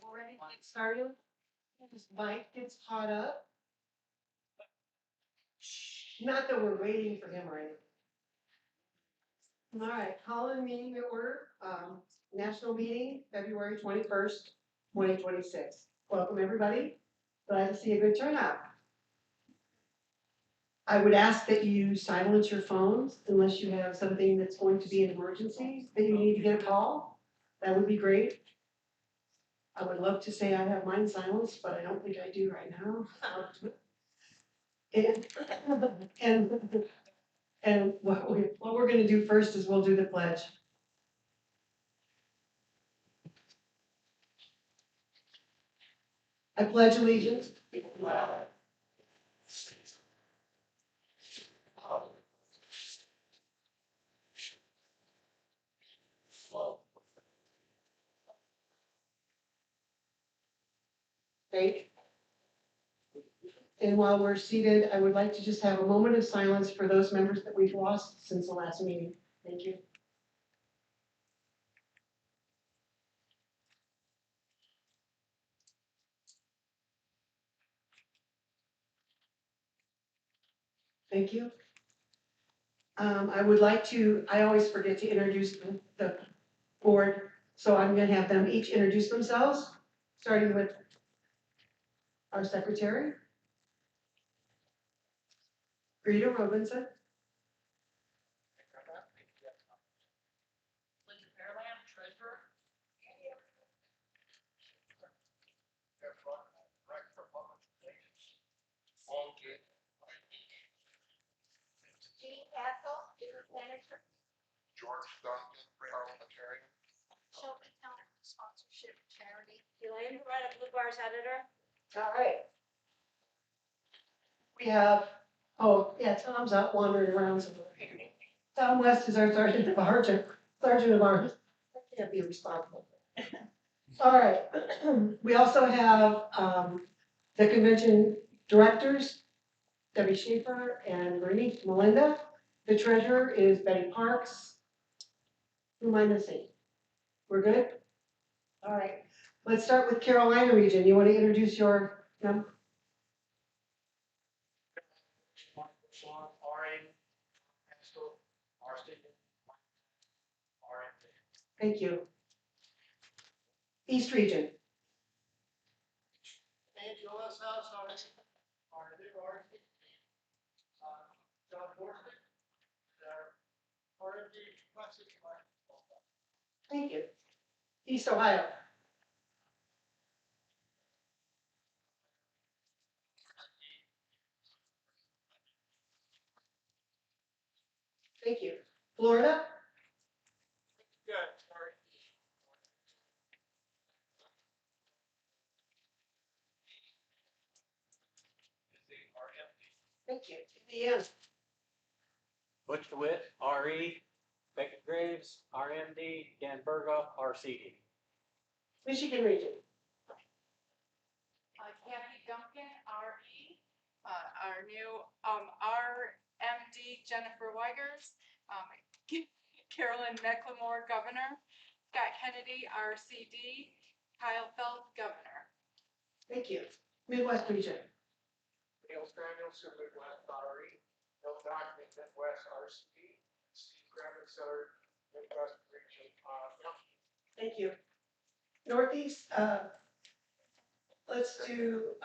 All right, get started. This mic gets caught up. Not that we're waiting for him or anything. All right, calling meeting to order, national meeting, February 21st, 2026. Welcome, everybody. Glad to see a good turnout. I would ask that you silence your phones unless you have something that's going to be an emergency, that you need to get a call. That would be great. I would love to say I have mine silenced, but I don't think I do right now. And what we're gonna do first is we'll do the pledge. I pledge allegiance. Thank you. And while we're seated, I would like to just have a moment of silence for those members that we've lost since the last meeting. Thank you. Thank you. I would like to, I always forget to introduce the board, so I'm gonna have them each introduce themselves, starting with our secretary, Rita Robinson. George Duncan, parliamentarian. Shelby County Sponsorship Charity. Elaine, write Blue Bars editor. All right. We have, oh, yeah, Tom's out wandering around somewhere. Tom West is our sergeant of arms. I can't be responsible. All right. We also have the convention directors, Debbie Schaefer and Bernice Melinda. The treasurer is Betty Parks. Who am I missing? We're good? All right. Let's start with Carolina region. You want to introduce your number? Thank you. East region. Thank you. East Ohio. Thank you. Florida. Thank you. Indiana. Butch DeWitt, RE, Beckett Graves, RMD, Dan Burga, RCD. Michigan region. Kathy Duncan, RE, our new RMD, Jennifer Weigers, Carolyn McLemore, Governor, Scott Kennedy, RCD, Kyle Feld, Governor. Thank you. Midwest region. Neil Samuelson, Midwest RE. Bill Dockman, Midwest RCD. Steve Grevitzer, Midwest Region. Thank you. Northeast, let's do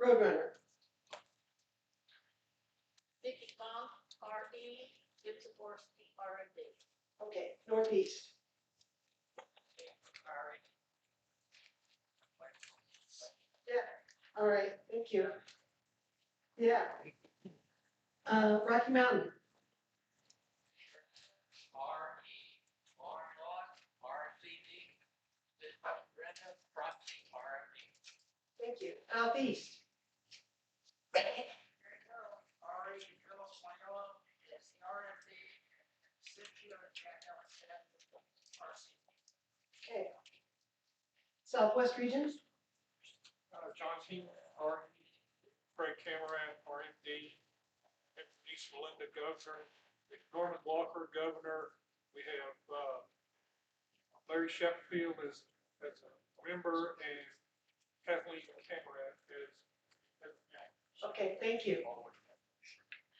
Roadrunner. Vicky Fong, RE, Jim Zaborski, RMD. Okay, Northeast. Yeah, all right, thank you. Yeah. Rocky Mountain. Thank you. Southeast. Okay. Southwest region. John T. RE. Craig Cameron, RMD. Denise Melinda, Governor. Norman Walker, Governor. We have Larry Sheffield is a member, and Kathleen Cameron is. Okay, thank you.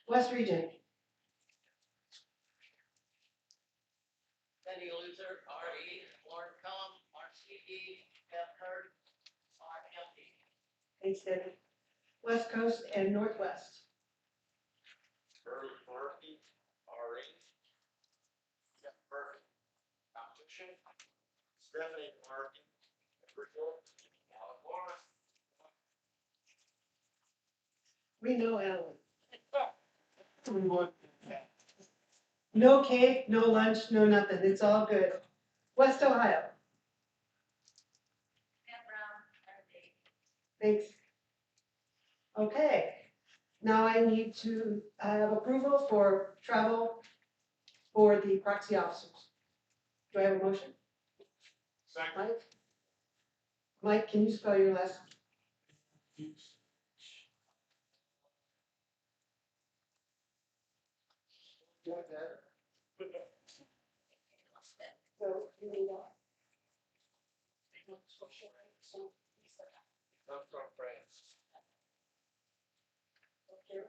West Region, Cindy Loser, RE, Lauren Cullum, RCD, Beth Hurd, RMD. thanks Debbie. West Coast and Northwest, Burley Murphy, RE. Jeff Murphy, Competition. Stephanie Murphy, Brazil, California. we know Alan. Everyone. No cake, no lunch, no nothing, it's all good. West Ohio, Pam Brown, RD. thanks. Okay, now I need to have approval for travel for the proxy officers. Do I have a motion? Second. Mike? Mike, can you spell your last? So, you need that? I'm from France. Okay.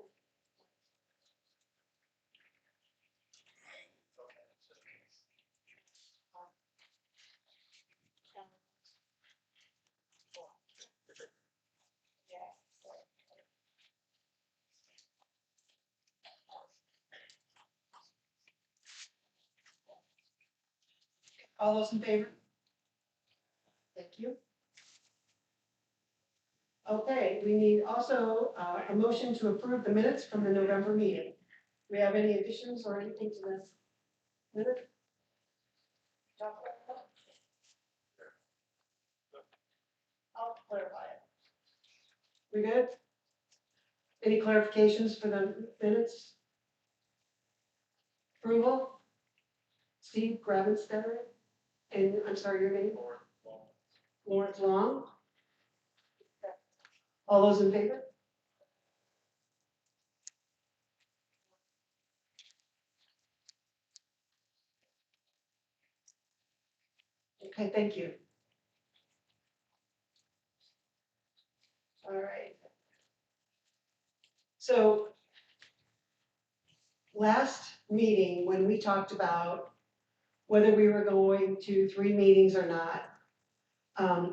All those in favor? Thank you. Okay, we need also a motion to approve the minutes from the November meeting. Do we have any additions or anything to this minute? I'll clarify it. We good? Any clarifications for the minutes? Approval? Steve Gravenstetter? And I'm sorry, your name? Lawrence Long? All those in favor? Okay, thank you. All right. So last meeting, when we talked about whether we were going to 3 meetings or not,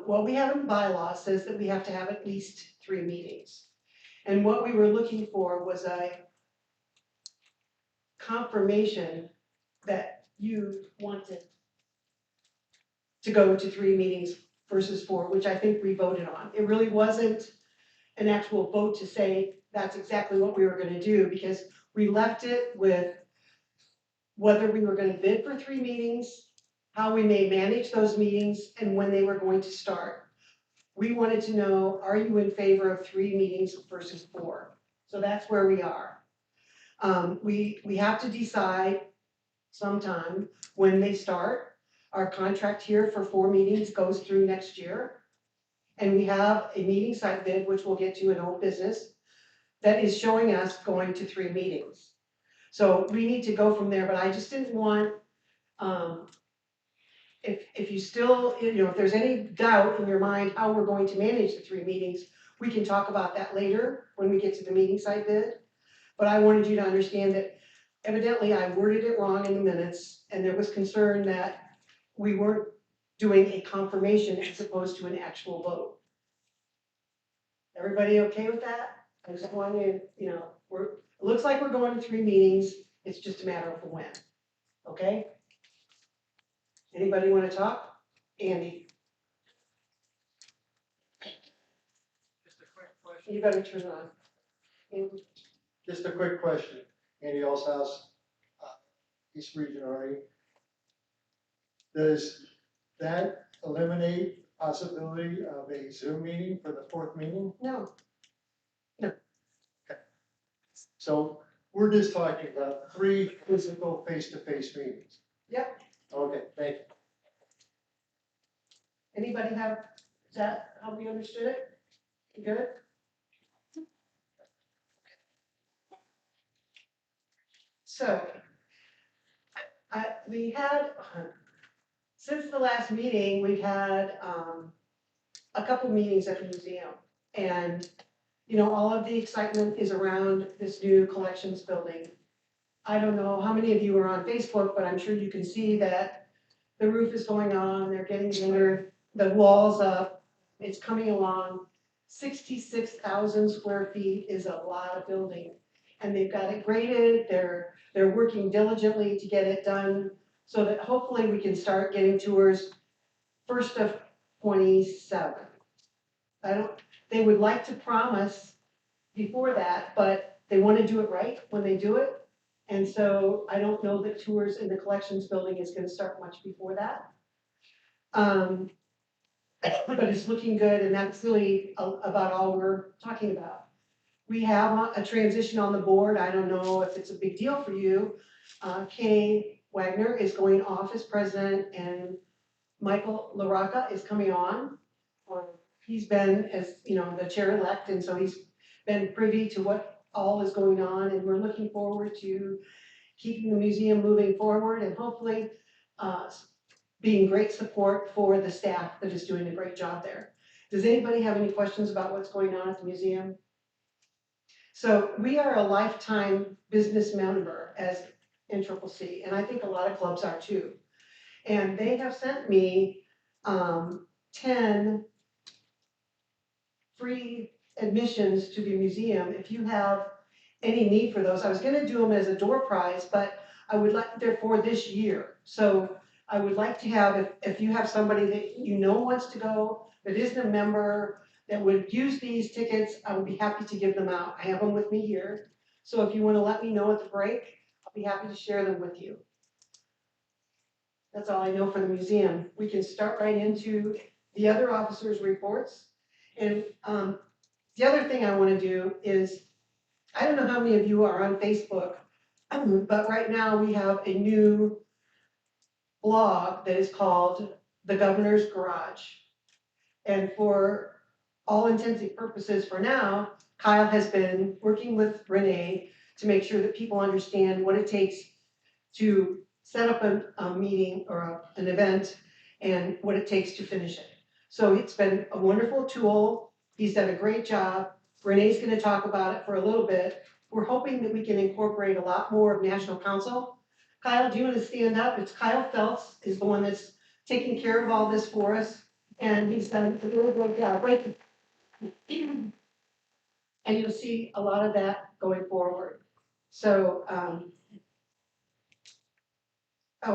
what we have in bylaw says that we have to have at least 3 meetings. And what we were looking for was a confirmation that you wanted to go to 3 meetings versus 4, which I think we voted on. It really wasn't an actual vote to say that's exactly what we were gonna do, because we left it with whether we were gonna bid for 3 meetings, how we may manage those meetings, and when they were going to start. We wanted to know, are you in favor of 3 meetings versus 4? So that's where we are. We have to decide sometime when they start. Our contract here for 4 meetings goes through next year. And we have a meeting site bid, which we'll get to in old business, that is showing us going to 3 meetings. So we need to go from there, but I just didn't want, if you still, if there's any doubt in your mind how we're going to manage the 3 meetings, we can talk about that later when we get to the meeting site bid. But I wanted you to understand that evidently I worded it wrong in the minutes, and there was concern that we weren't doing a confirmation as opposed to an actual vote. Everybody okay with that? I just want you, it looks like we're going to 3 meetings, it's just a matter of when, okay? Anybody want to talk? Andy, Just a quick question. you better turn it on. Andy? Just a quick question. Andy Alshouse, East Region RE. Does that eliminate possibility of a Zoom meeting for the 4th meeting? No, So we're just talking about 3 physical face-to-face meetings. Yep. Okay, thank you. anybody have, is that how we understood it? You good? So, we had Since the last meeting, we've had, a couple meetings at the museum. And, you know, all of the excitement is around this new collections building. I don't know how many of you are on Facebook, but I'm sure you can see that the roof is going on, they're getting the walls up, it's coming along. 66,000 square feet is a lot of building. And they've got it graded, they're working diligently to get it done so that hopefully we can start getting tours first of 27. They would like to promise before that, but they want to do it right when they do it. And so I don't know that tours in the collections building is gonna start much before that. But it's looking good, and that's really about all we're talking about. We have a transition on the board. I don't know if it's a big deal for you. Kay Wagner is going off as president, and Michael LaRocca is coming on. He's been, as you know, the chair-elect, and so he's been privy to what all is going on, and we're looking forward to keeping the museum moving forward and hopefully being great support for the staff that is doing a great job there. Does anybody have any questions about what's going on at the museum? So we are a lifetime business member as NCCC, and I think a lot of clubs are too. And they have sent me 10 free admissions to the museum. If you have any need for those, I was gonna do them as a door prize, but I would like, they're for this year. So I would like to have, if you have somebody that you know wants to go, that isn't a member, that would use these tickets, I would be happy to give them out. I have them with me here. So if you wanna let me know at the break, I'll be happy to share them with you. That's all I know for the museum. We can start right into the other officers' reports. And the other thing I wanna do is, I don't know how many of you are on Facebook, but right now we have a new blog that is called The Governor's Garage. And for all intents and purposes for now, Kyle has been working with Renee to make sure that people understand what it takes to set up a meeting or an event and what it takes to finish it. So it's been a wonderful tool. He's done a great job. Renee's gonna talk about it for a little bit. We're hoping that we can incorporate a lot more of National Council. Kyle, do you want to stand up? It's Kyle Phelps is the one that's taking care of all this for us, and he's done a really good job. Right? And you'll see a lot of that going forward. So, oh,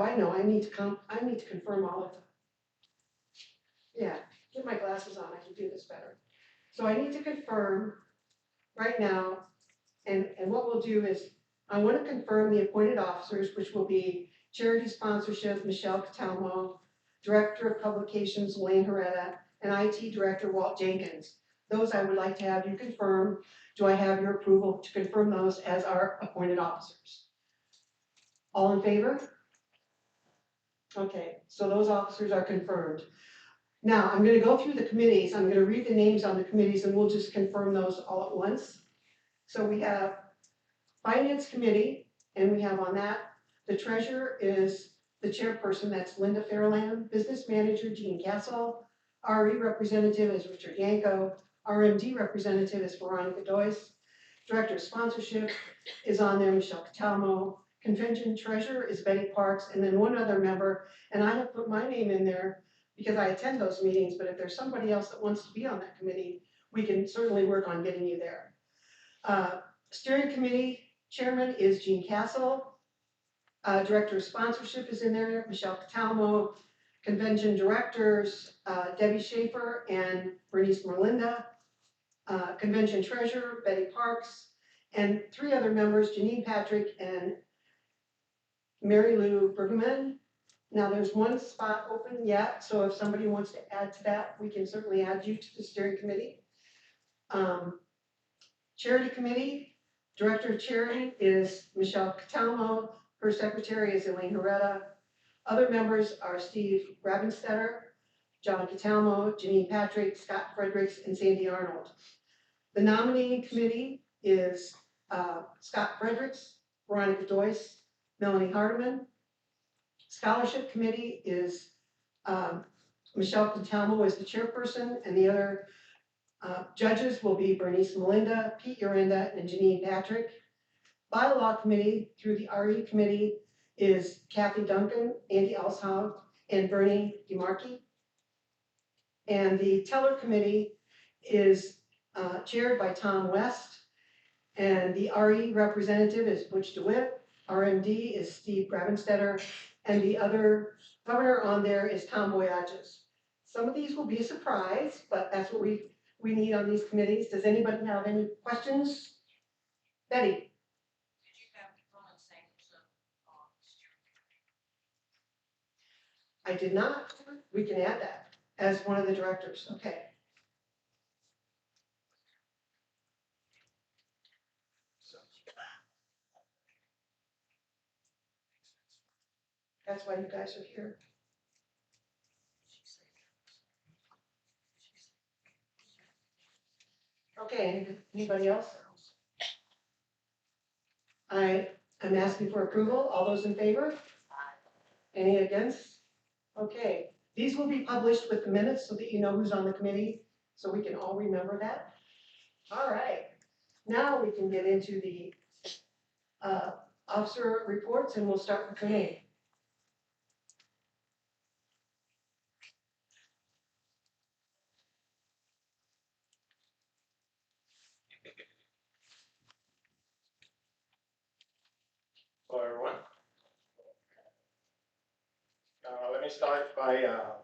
I know, I need to confirm all of them. Yeah, get my glasses on, I can do this better. So I need to confirm right now, and what we'll do is, I want to confirm the appointed officers, which will be charity sponsorship, Michelle Catalmo, Director of Publications, Wayne Herrera, and IT Director, Walt Jenkins. Those I would like to have you confirm. Do I have your approval to confirm those as our appointed officers? All in favor? Okay, so those officers are confirmed. Now, I'm gonna go through the committees. I'm gonna read the names on the committees and we'll just confirm those all at once. So we have Finance Committee, and we have on that, the treasurer is the chairperson, that's Linda Fairland, business manager Jean Castle, RE representative is Richard Yanko, RMD representative is Veronica Doyce, director of sponsorship is on there, Michelle Catalmo, convention treasurer is Betty Parks, and then one other member, and I have put my name in there because I attend those meetings, but if there's somebody else that wants to be on that committee, we can certainly work on getting you there. Steering committee chairman is Jean Castle. Director of sponsorship is in there, Michelle Catalmo. Convention directors, Debbie Schaefer and Bernice Merlinda. Convention treasurer, Betty Parks. And 3 other members, Janine Patrick and Mary Lou Bergman. Now there's 1 spot open yet, so if somebody wants to add to that, we can certainly add you to the steering committee. Charity committee, director of charity is Michelle Catalmo. Her secretary is Elaine Herrera. Other members are Steve Rabenstetter, John Catalmo, Janine Patrick, Scott Fredericks, and Sandy Arnold. The nominating committee is Scott Fredericks, Veronica Doyce, Melanie Hardeman. Scholarship committee is Michelle Catamo is the chairperson, and the other judges will be Bernice Melinda, Pete Urenda, and Janine Patrick. Bylaw committee through the RE committee is Kathy Duncan, Andy Elshout, and Bernie DeMarchi. And the teller committee is chaired by Tom West. And the RE representative is Butch DeWitt. RMD is Steve Gravenstetter. And the other governor on there is Tom Boyages. Some of these will be a surprise, but that's what we need on these committees. Does anybody have any questions? Betty? Did you have Roman Sampson on steering? I did not. We can add that as one of the directors. Okay. That's why you guys are here. Okay, anybody else? I am asking for approval. All those in favor? Any against? Okay, these will be published with the minutes so that you know who's on the committee, so we can all remember that. All right, now we can get into the officer reports, and we'll start with Renee. Hello, everyone. Let me start by our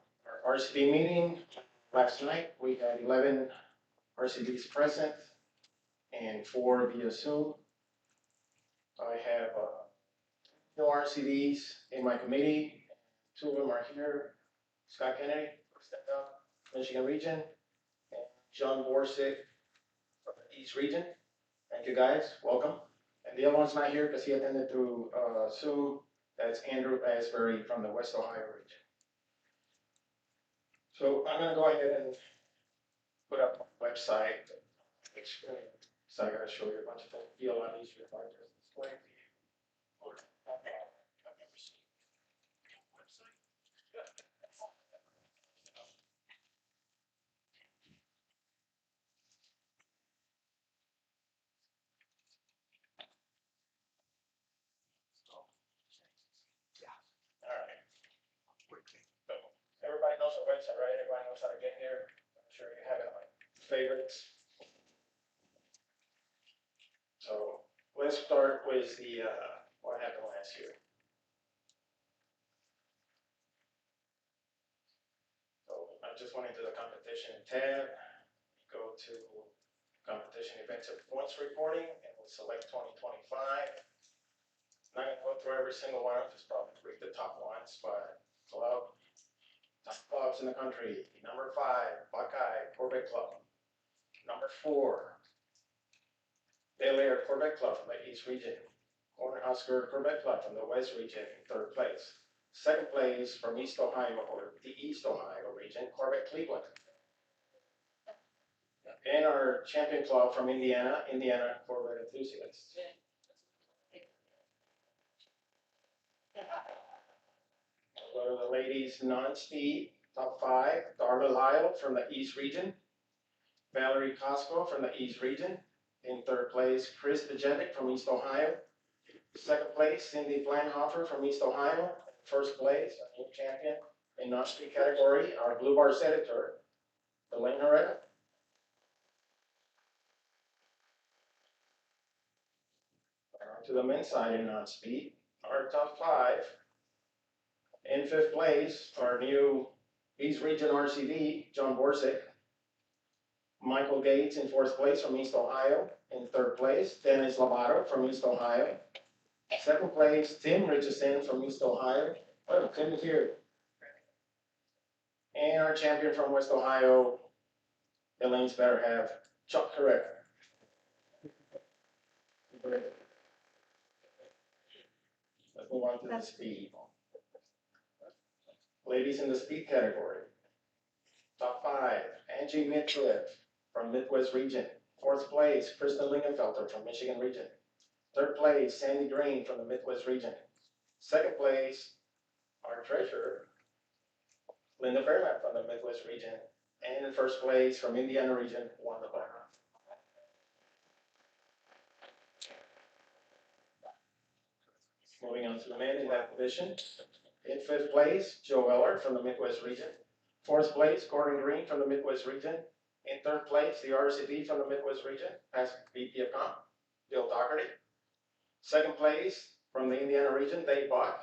RCD meeting. Last night, we had 11 RCDs present and 4 via Zoom. I have no RCDs in my committee. 2 of them are here. Scott Kennedy, Michigan Region, and John Borsick from the East Region. Thank you guys, welcome. And the other one's not here because he attended through Zoom. That's Andrew Asbury from the West Ohio region. So I'm gonna go ahead and put up my website. So I gotta show you a bunch of things. Be a lot easier if I just explain to you. I've never seen a website. All right. So everybody knows the website, right? Everybody knows how to get here. I'm sure you have it on favorites. So let's start with the what happened last year. So I just went into the competition tab, go to competition events and performance reporting, and we'll select 2025. Not gonna go through every single one, just probably read the top ones, but top clubs in the country. Number 5, Buckeye Corvette Club. Number 4, Bel Air Corvette Club from the East Region. Cornhusker Corvette Club from the West Region in 3rd place. 2nd place from East Ohio, or the East Ohio region, Corvette Cleveland. And our champion club from Indiana, Indiana Corvette Enthusiasts. Go to the ladies non-speed, top 5, Darla Lyle from the East Region. Valerie Costco from the East Region. In 3rd place, Chris Dejevic from East Ohio. 2nd place, Cindy Blanhofer from East Ohio. 1st place, our new champion in non-speed category, our Blue Bars editor, Elaine Herrera. To the men's side in non-speed, our top 5. In 5th place, our new East Region RCD, John Borsick. Michael Gates in 4th place from East Ohio. In 3rd place, Dennis Lovato from East Ohio. 2nd place, Tim Richardson from East Ohio. Oh, Tim is here. And our champion from West Ohio, Elaine's better half, Chuck Herrera. Let's move on to the speed. Ladies in the speed category. Top 5, Angie Mitcliffe from Midwest Region. 4th place, Kristen Lingenfelter from Michigan Region. 3rd place, Sandy Green from the Midwest Region. 2nd place, our treasurer, Linda Fairland from the Midwest region. And in first place from Indiana region, won the bar. Moving on to the men in that division. In fifth place, Joe Eller from the Midwest region. Fourth place, Gordon Green from the Midwest region. In third place, the RCD from the Midwest region, past VP of Comp, Bill Doherty. Second place from the Indiana region, Dave Bach.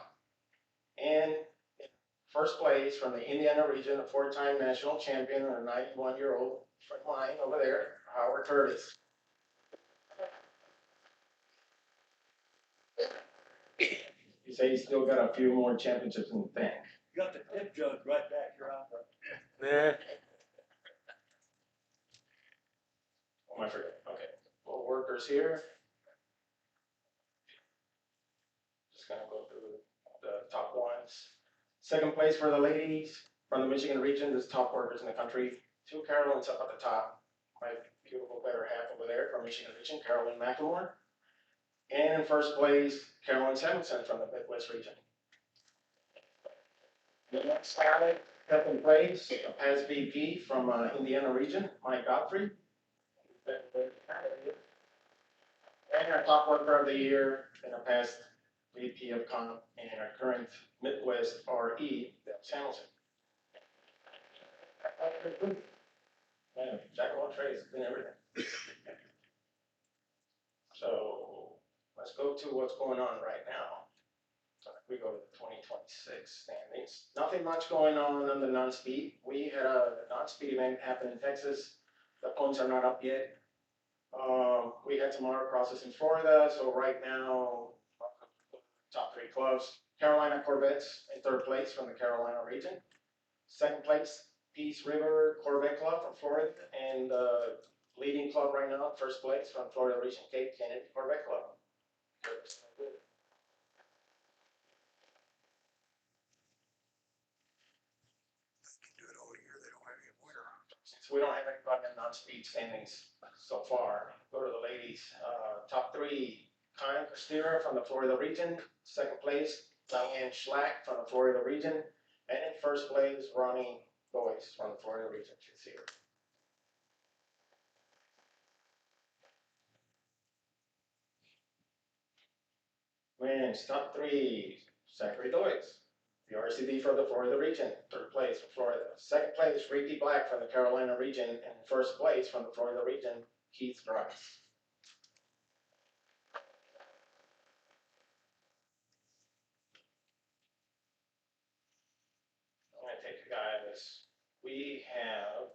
And in first place from the Indiana region, a four-time national champion, a 91-year-old friend of mine over there, Howard Curtis. You say he's still got a few more championships in the tank. You got the tip jug right back here on the. Yeah. Oh, I forget. Okay. Well, workers here. Just gonna go through the top ones. Second place for the ladies from the Michigan region, this top workers in the country. Two Carolines up at the top. My beautiful better half over there from Michigan region, Carolyn McLemore. And in first place, Carolyn Samuelson from the Midwest region. The next guy, second place, as VP from Indiana region, Mike Godfrey. And our top worker of the year in a past VP of Comp and our current Midwest RE, Bill Samuelson. Man, jack of all trades and everything. So let's go to what's going on right now. We go to the 2026 standings. Nothing much going on the non-speed. We had a non-speed event happen in Texas. The points are not up yet. We had tomorrow process in Florida, so right now, top three clubs. Carolina Corvettes in third place from the Carolina region. Second place, Peace River Corvette Club from Florida, and leading club right now, first place from Florida region, Cape Kennedy Corvette Club. Do it all year, they don't have any winter. Since we don't have anybody in non-speed standings so far, go to the ladies. Top three, Kyle Christera from the Florida region. Second place, Diane Schlack from the Florida region. And in first place, Ronnie Boyce from the Florida region. You can see her. Men's top three, Zachary Doyce, the RCD from the Florida region, third place from Florida. Second place, Ricky Black from the Carolina region, and first place from the Florida region, Keith Grice. I'm gonna take you guys. We have,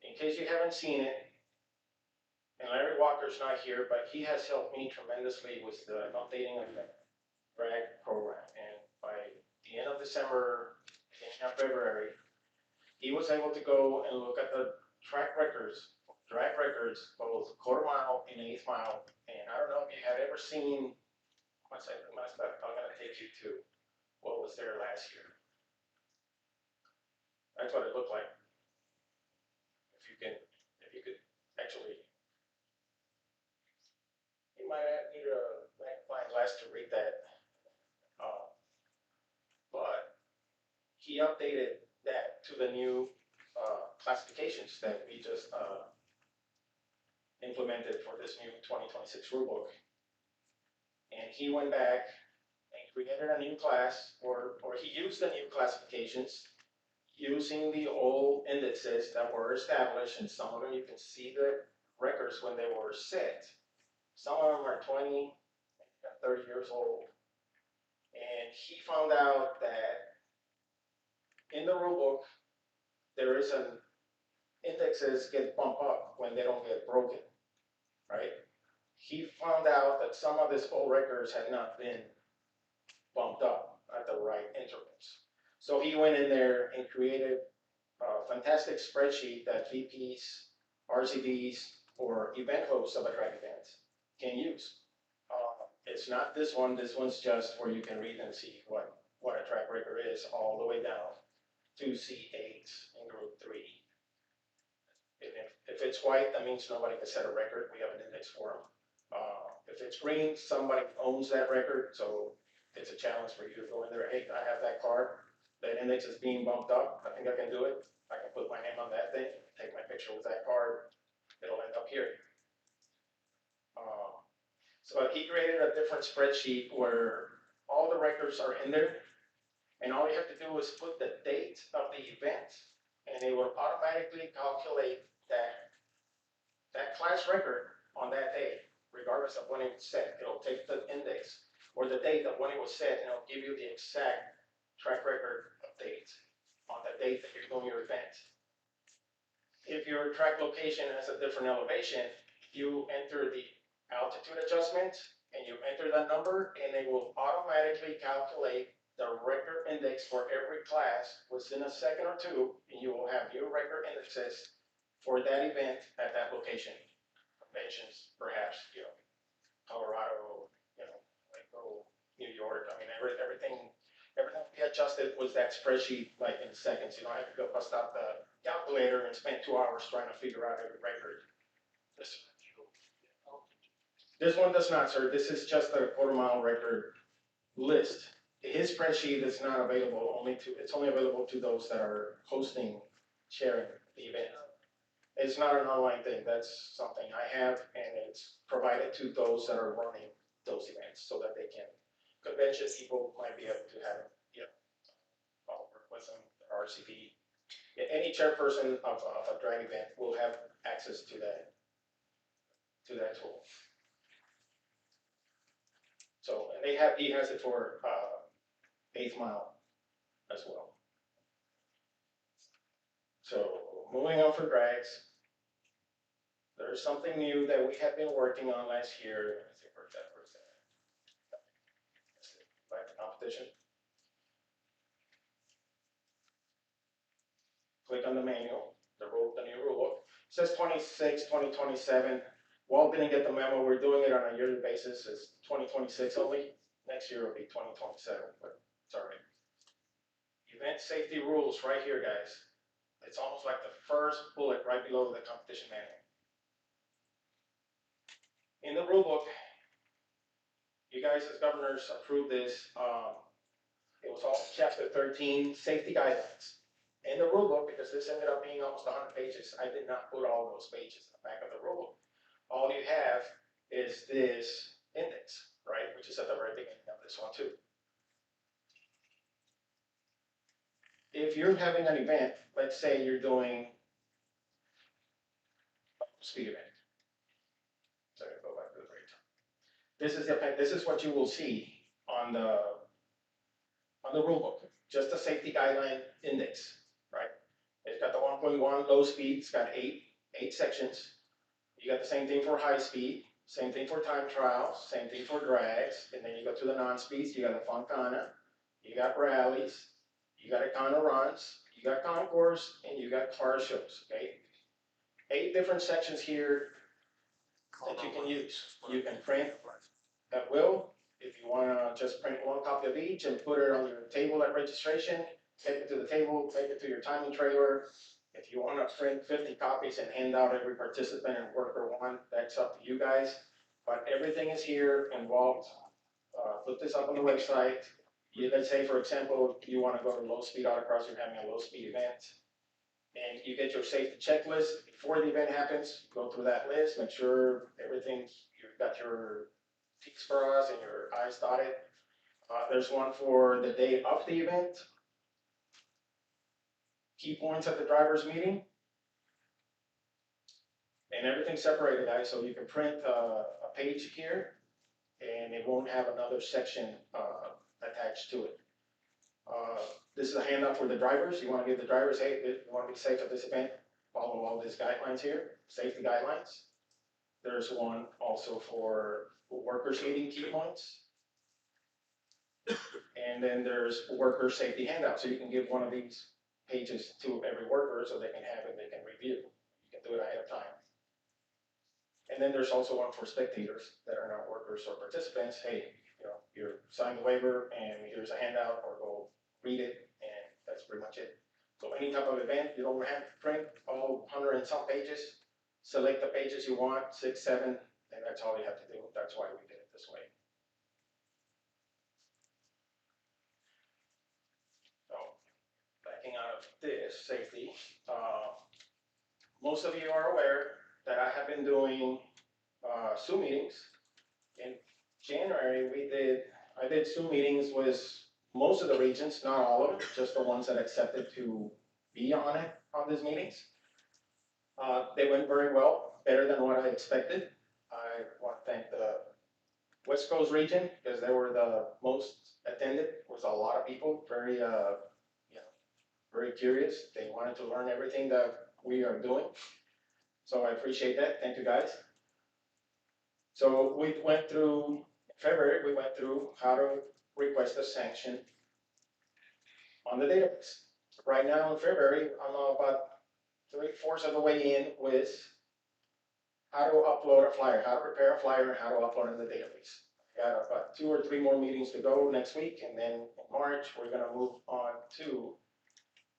in case you haven't seen it, and Larry Walker's not here, but he has helped me tremendously with the updating of the drag program. And by the end of December, beginning of February, he was able to go and look at the track records, drag records, both quarter mile and eighth mile. And I don't know if you have ever seen, I'm gonna take you to what was there last year. That's what it looked like. If you could actually, you might need a magnifying glass to read that. But he updated that to the new classifications that we just implemented for this new 2026 rulebook. And he went back and created a new class, or he used the new classifications using the old indexes that were established, and some of them you can see the records when they were set. Some of them are 20, 30 years old. And he found out that in the rulebook, there is an indexes get bumped up when they don't get broken, right? He found out that some of his old records had not been bumped up at the right intervals. So he went in there and created a fantastic spreadsheet that VPs, RCDs, or event hosts of a drag event can use. It's not this one. This one's just where you can read and see what a track record is all the way down to C8 in group 3. If it's white, that means nobody can set a record. We have an index for them. If it's green, somebody owns that record, so it's a challenge for you to go in there. Hey, I have that card. Then index is being bumped up, I think I can do it. I can put my name on that thing, take my picture with that card, it'll end up here. So he created a different spreadsheet where all the records are in there, and all you have to do is put the date of the event, and it will automatically calculate that class record on that day, regardless of when it was set. It'll take the index or the date of when it was set, and it'll give you the exact track record of date on the date that you're doing your event. If your track location has a different elevation, you enter the altitude adjustment and you enter that number, and it will automatically calculate the record index for every class within a second or two, and you will have new record indexes for that event at that location. Conventions, perhaps, Colorado, like New York. I mean, everything we adjusted was that spreadsheet like in seconds. You don't have to go bust out the calculator and spend 2 hours trying to figure out every record. This one does not, sir. This is just a quarter-mile record list. His spreadsheet is not available, it's only available to those that are sharing the event. It's not an online thing. That's something I have, and it's provided to those that are running those events so that they can. Convention people might be able to have it, I'll work with them, RCP. Any chairperson of a drag event will have access to that tool. So, and he has it for 8th mile as well. So, moving on for drags, there's something new that we have been working on last year. Let's see, where's that? Back to competition. Click on the manual, the new rule book. It says 26, 2027. Walt didn't get the memo. We're doing it on a yearly basis. It's 2026 only. Next year will be 2027, but it's all right. Event safety rules right here, guys. It's almost like the first bullet right below the competition manual. In the rule book, you guys as governors approved this. It was all chapter 13, safety guidelines. In the rule book, because this ended up being almost 100 pages, I did not put all those pages in the back of the rule book. All you have is this index, right, which is at the very beginning of this one too. If you're having an event, let's say you're doing a speed event. So go back to the very top. This is what you will see on the rule book. Just a safety guideline index, right? It's got the 1.1 low speed. It's got eight sections. You got the same thing for high speed, same thing for time trials, same thing for drags, and then you go to the non-speeds. You got the Fontana, you got rallies, you got Econo runs, you got concourse, and you got car shows. Okay, 8 different sections here that you can use. You can print at will. If you want to just print one copy of each and put it on your table at registration, take it to the table, take it to your timing trailer. If you want to print 50 copies and hand out every participant and worker one, that's up to you guys. But everything is here involved. Put this up on the website. Let's say, for example, you want to go to low speed autocross, you're having a low speed event, and you get your safety checklist before the event happens. Go through that list, make sure you've got your T's crossed and your I's dotted. There's one for the day of the event. Key points at the driver's meeting. And everything's separated, guys, so you can print a page here, and it won't have another section attached to it. This is a handout for the drivers. You want to give the drivers, hey, you want to be safe at this event, follow all these guidelines here, safety guidelines. There's one also for workers meeting key points. And then there's worker safety handout, so you can give one of these pages to every worker so they can have it, they can review. You can do it ahead of time. And then there's also one for spectators that are not workers or participants. Hey, you sign the waiver and here's a handout, or go read it, and that's pretty much it. So any type of event, you don't have to print all 100 and some pages. Select the pages you want, 6, 7, and that's all you have to do. That's why we did it this way. So this, safety. Most of you are aware that I have been doing Zoom meetings. In January, I did Zoom meetings with most of the regions, not all of them, just the ones that accepted to be on these meetings. They went very well, better than what I expected. I want to thank the West Coast region because they were the most attended. It was a lot of people, very, very curious. They wanted to learn everything that we are doing. So I appreciate that. Thank you, guys. So we went through, in February, we went through how to request a sanction on the database. Right now in February, I'm about 3/4 of the way in with how to upload a flyer, how to prepare a flyer, and how to upload it in the database. Got about 2 or 3 more meetings to go next week, and then in March, we're gonna move on to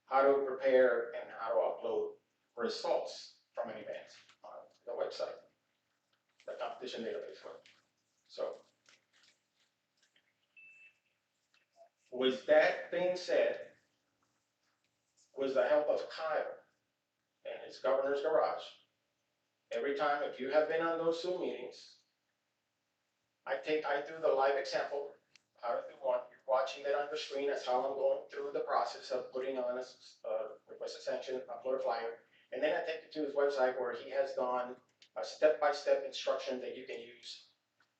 how to prepare and how to upload results from an event on the website, the competition database web. So, with that being said, with the help of Kyle and his governor's garage, every time, if you have been on those Zoom meetings, I do the live example, how to do one. You're watching that on the screen. That's how I'm going through the process of putting on a request a sanction, upload a flyer. And then I take you to his website where he has done a step-by-step instruction that you can use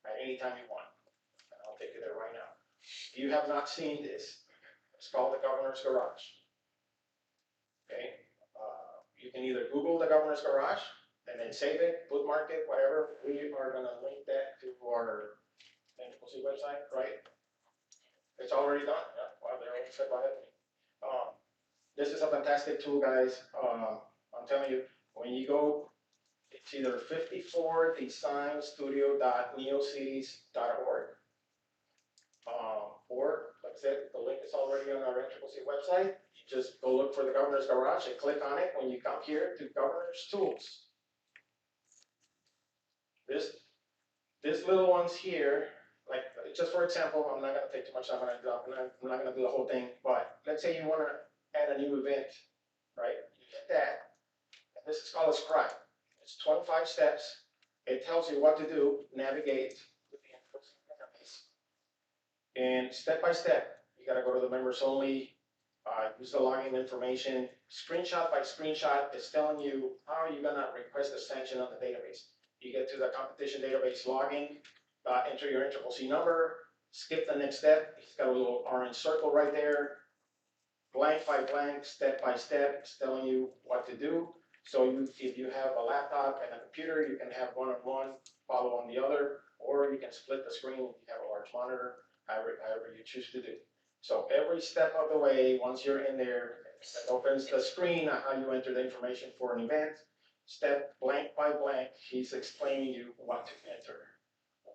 at any time you want. And I'll take you there right now. If you have not seen this, it's called the Governor's Garage. Okay? You can either Google the Governor's Garage and then save it, bookmark it, whatever. We are gonna link that to our NCCC website, right? It's already done, yeah, well, they're all set by it. This is a fantastic tool, guys. I'm telling you, when you go, it's either 54designstudio.neocities.org. Or, like I said, the link is already on our NCCC website. You just go look for the Governor's Garage and click on it when you come here to Governor's Tools. This little ones here, like, just for example, I'm not gonna take too much time on it, I'm not gonna do the whole thing, but let's say you wanna add a new event, right? You hit that, and this is called a scribe. It's 25 steps. It tells you what to do, navigate to the interface. And step by step, you gotta go to the members only, use the login information, screenshot by screenshot, it's telling you how you're gonna request a sanction on the database. You get to the competition database login, enter your NCCC number, skip the next step. It's got a little orange circle right there. Blank by blank, step by step, it's telling you what to do. So if you have a laptop and a computer, you can have one on one, follow on the other, or you can split the screen if you have a large monitor, however you choose to do. So every step of the way, once you're in there, it opens the screen on how you enter the information for an event. Step blank by blank, he's explaining you what to enter,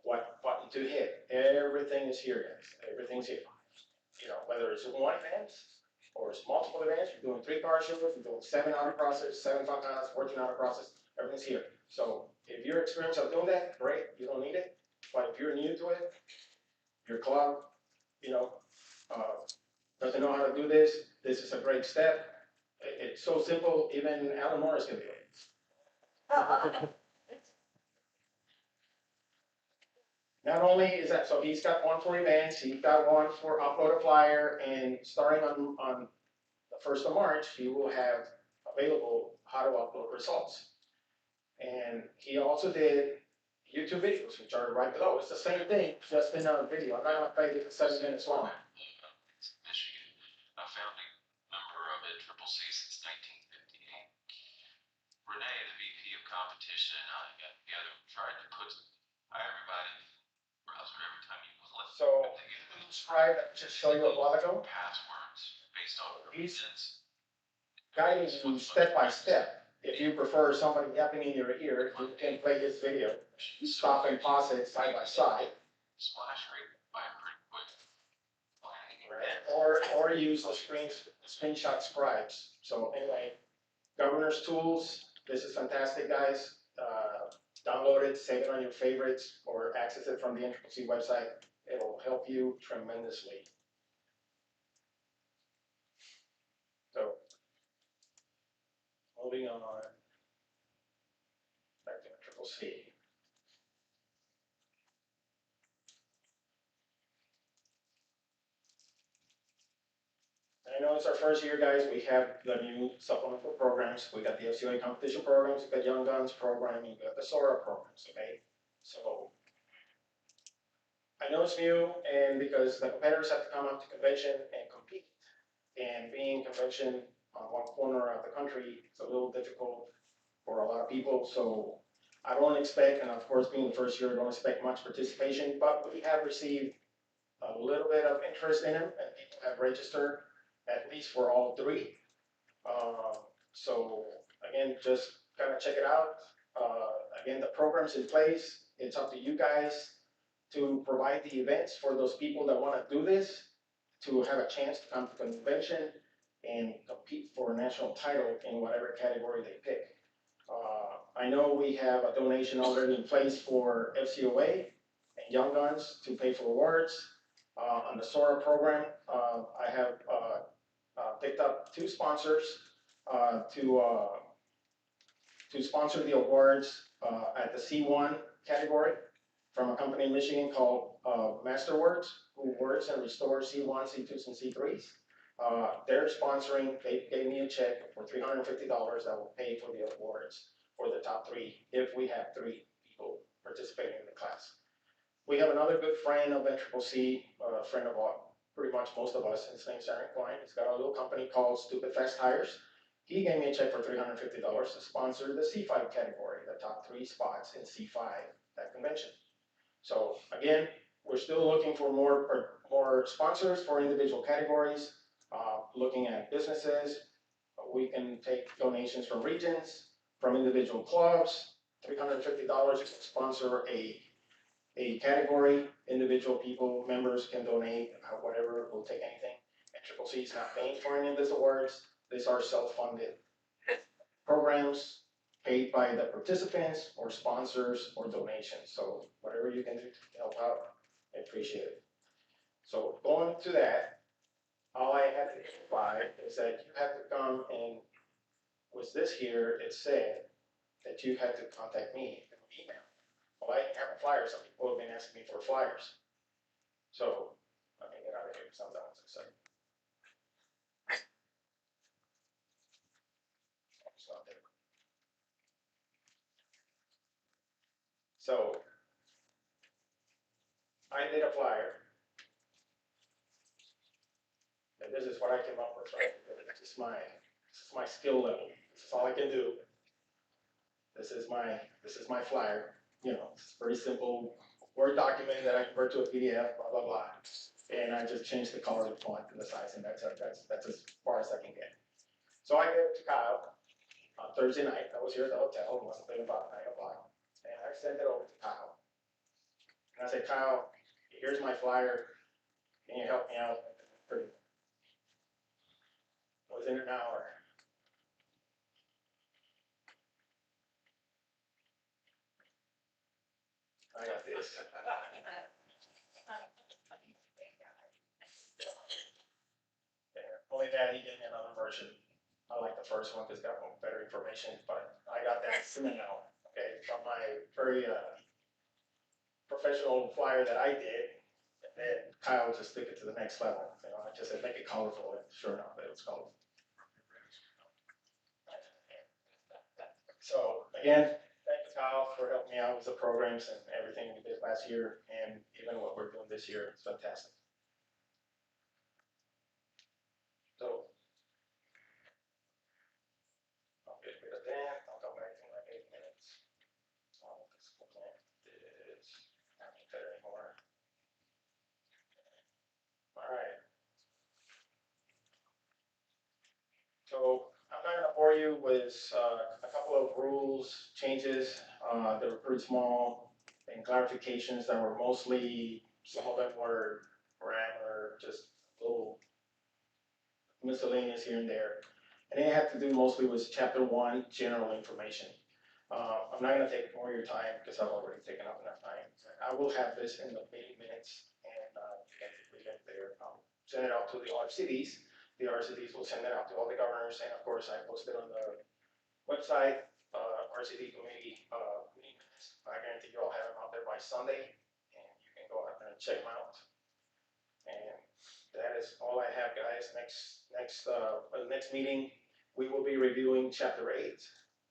what button to hit. Everything is here, guys. Everything's here. You know, whether it's one event or it's multiple events, you're doing 3 car shows, you're doing 7-hour process, 7 fountains, 14-hour process, everything's here. So if you're experienced of doing that, great, you don't need it. But if you're new to it, your club, you know, doesn't know how to do this, this is a great step. It's so simple, even Alan Morris can do it. Not only is that, so he's got one for events, he's got one for upload a flyer, and starting on the 1st of March, he will have available how to upload results. And he also did YouTube videos, which are right below. It's the same thing, just in a video. I'm not gonna play it 7 minutes long. Michigan, a founding member of NCCC since 1958. Renee, the VP of competition, and I got together and tried to put everybody browser every time you click. So, try to just show you a while ago. Passwords based on He's guiding you step by step. If you prefer somebody yapping in your ear, you can play his video, stop and pause it side by side. Splash rate by pretty quick. Right. Or use the screenshot scribes. So anyway, Governor's Tools, this is fantastic, guys. Download it, save it on your favorites, or access it from the NCCC website. It'll help you tremendously. So moving on. Back to triple C. I know it's our first year, guys. We have the new supplemental programs. We got the FCOA competition programs, we got Young Guns program, we got the SORA programs, okay? So I know it's new, and because the competitors have to come up to convention and compete, and being convention on one corner of the country, it's a little difficult for a lot of people, so I don't expect, and of course, being the first year, I don't expect much participation, but we have received a little bit of interest in them, and people have registered, at least for all three. So again, just kind of check it out. Again, the program's in place. It's up to you guys to provide the events for those people that want to do this, to have a chance to come to convention and compete for a national title in whatever category they pick. I know we have a donation already in place for FCOA and Young Guns to pay for awards. On the SORA program, I have picked up 2 sponsors to sponsor the awards at the C1 category from a company in Michigan called Masterworks, who works and restores C1s, C2s, and C3s. They're sponsoring, they gave me a check for $350 that will pay for the awards for the top 3, if we have 3 people participating in the class. We have another good friend of NCCC, a friend of pretty much most of us. His name's Aaron Klein. He's got a little company called Stupid Fast Tires. He gave me a check for $350 to sponsor the C5 category, the top 3 spots in C5 at convention. So again, we're still looking for more sponsors for individual categories, looking at businesses. We can take donations from regions, from individual clubs. $350 to sponsor a category. Individual people, members can donate whatever, we'll take anything. NCCC is not paying for any of these awards. These are self-funded programs paid by the participants or sponsors or donations. So whatever you can do to help out, I appreciate it. So going to that, all I had to provide is that you have to come and with this here, it said that you had to contact me through email. Well, I have a flyer. Some people have been asking me for flyers. So let me get out of here because I'm done with this. So I did a flyer. And this is what I came up with, right? This is my skill level. This is all I can do. This is my flyer. You know, it's a very simple Word document that I convert to a PDF, blah, blah, blah. And I just change the color, the font, and the size, and that's as far as I can get. So I gave it to Kyle on Thursday night. I was here at the hotel. It must have been about 9 o'clock. And I sent it over to Kyle. And I said, Kyle, here's my flyer. Can you help me out? Within an hour. I got this. Only that, he gave me another version. I like the first one because it's got better information, but I got that soon now. Okay, from my very professional flyer that I did, and then Kyle just took it to the next level. You know, I just said make it colorful, and sure enough, it was colorful. So again, thank you, Kyle, for helping me out with the programs and everything we did last year, and even what we're doing this year. It's fantastic. So I'll get rid of that. I'll go back to my 8 minutes. Oh, this plant is not fit anymore. All right. So I'm not going to bore you with a couple of rules changes that were pretty small and clarifications that were mostly, some of them were grammar, just little miscellaneous here and there. And it had to do mostly with chapter 1, general information. I'm not going to take more of your time because I've already taken up enough time. I will have this in the meeting minutes and you can read it there. I'll send it out to the RCDs. The RCDs will send it out to all the governors, and of course I post it on the website, RCD committee, meetings. I guarantee you all have them out there by Sunday, and you can go out there and check them out. And that is all I have, guys. Next meeting, we will be reviewing chapter 8,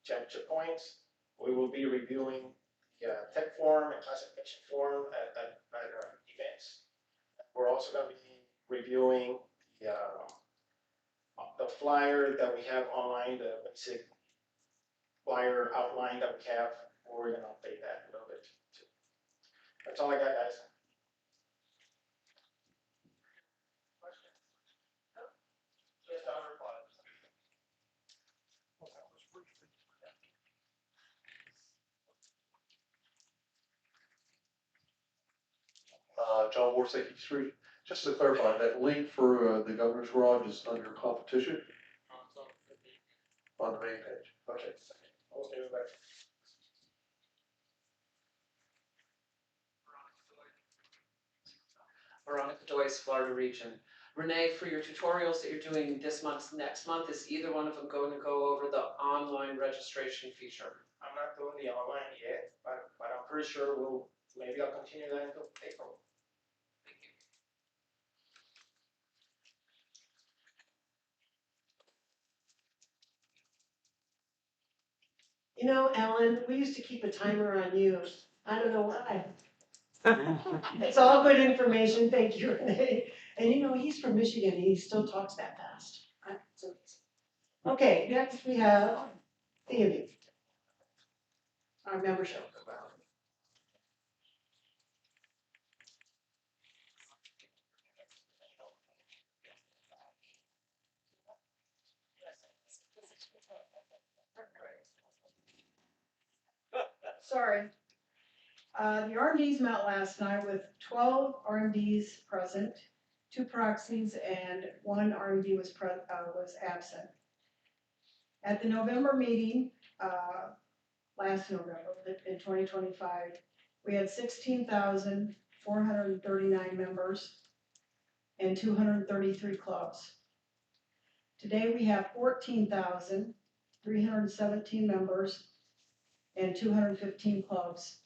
championship points. We will be reviewing the tech form and classification form at events. We're also going to be reviewing the flyer that we have online, the basic flyer outline that we have. We're going to update that a little bit too. That's all I got, guys. Yes, I'll reply. John Moore, Safety Street. Just to clarify, that link for the governor's garage is under competition on the main page. Okay. Okay, everybody. Veronica Joyce, Florida Region. Renee, for your tutorials that you're doing this month, next month, is either one of them going to go over the online registration feature? I'm not doing the online yet, but I'm pretty sure maybe I'll continue that until April. Thank you. You know, Ellen, we used to keep a timer on you. I don't know why. It's all good information. Thank you, Renee. And you know, he's from Michigan. And he still talks that fast. Okay, next we have Sandy. Our membership. Sorry. The RMDs met last night with 12 RMDs present, 2 proxies, and 1 RMD was absent. At the November meeting, last November, in 2025, we had 16,439 members and 233 clubs. Today we have 14,317 members and 215 clubs,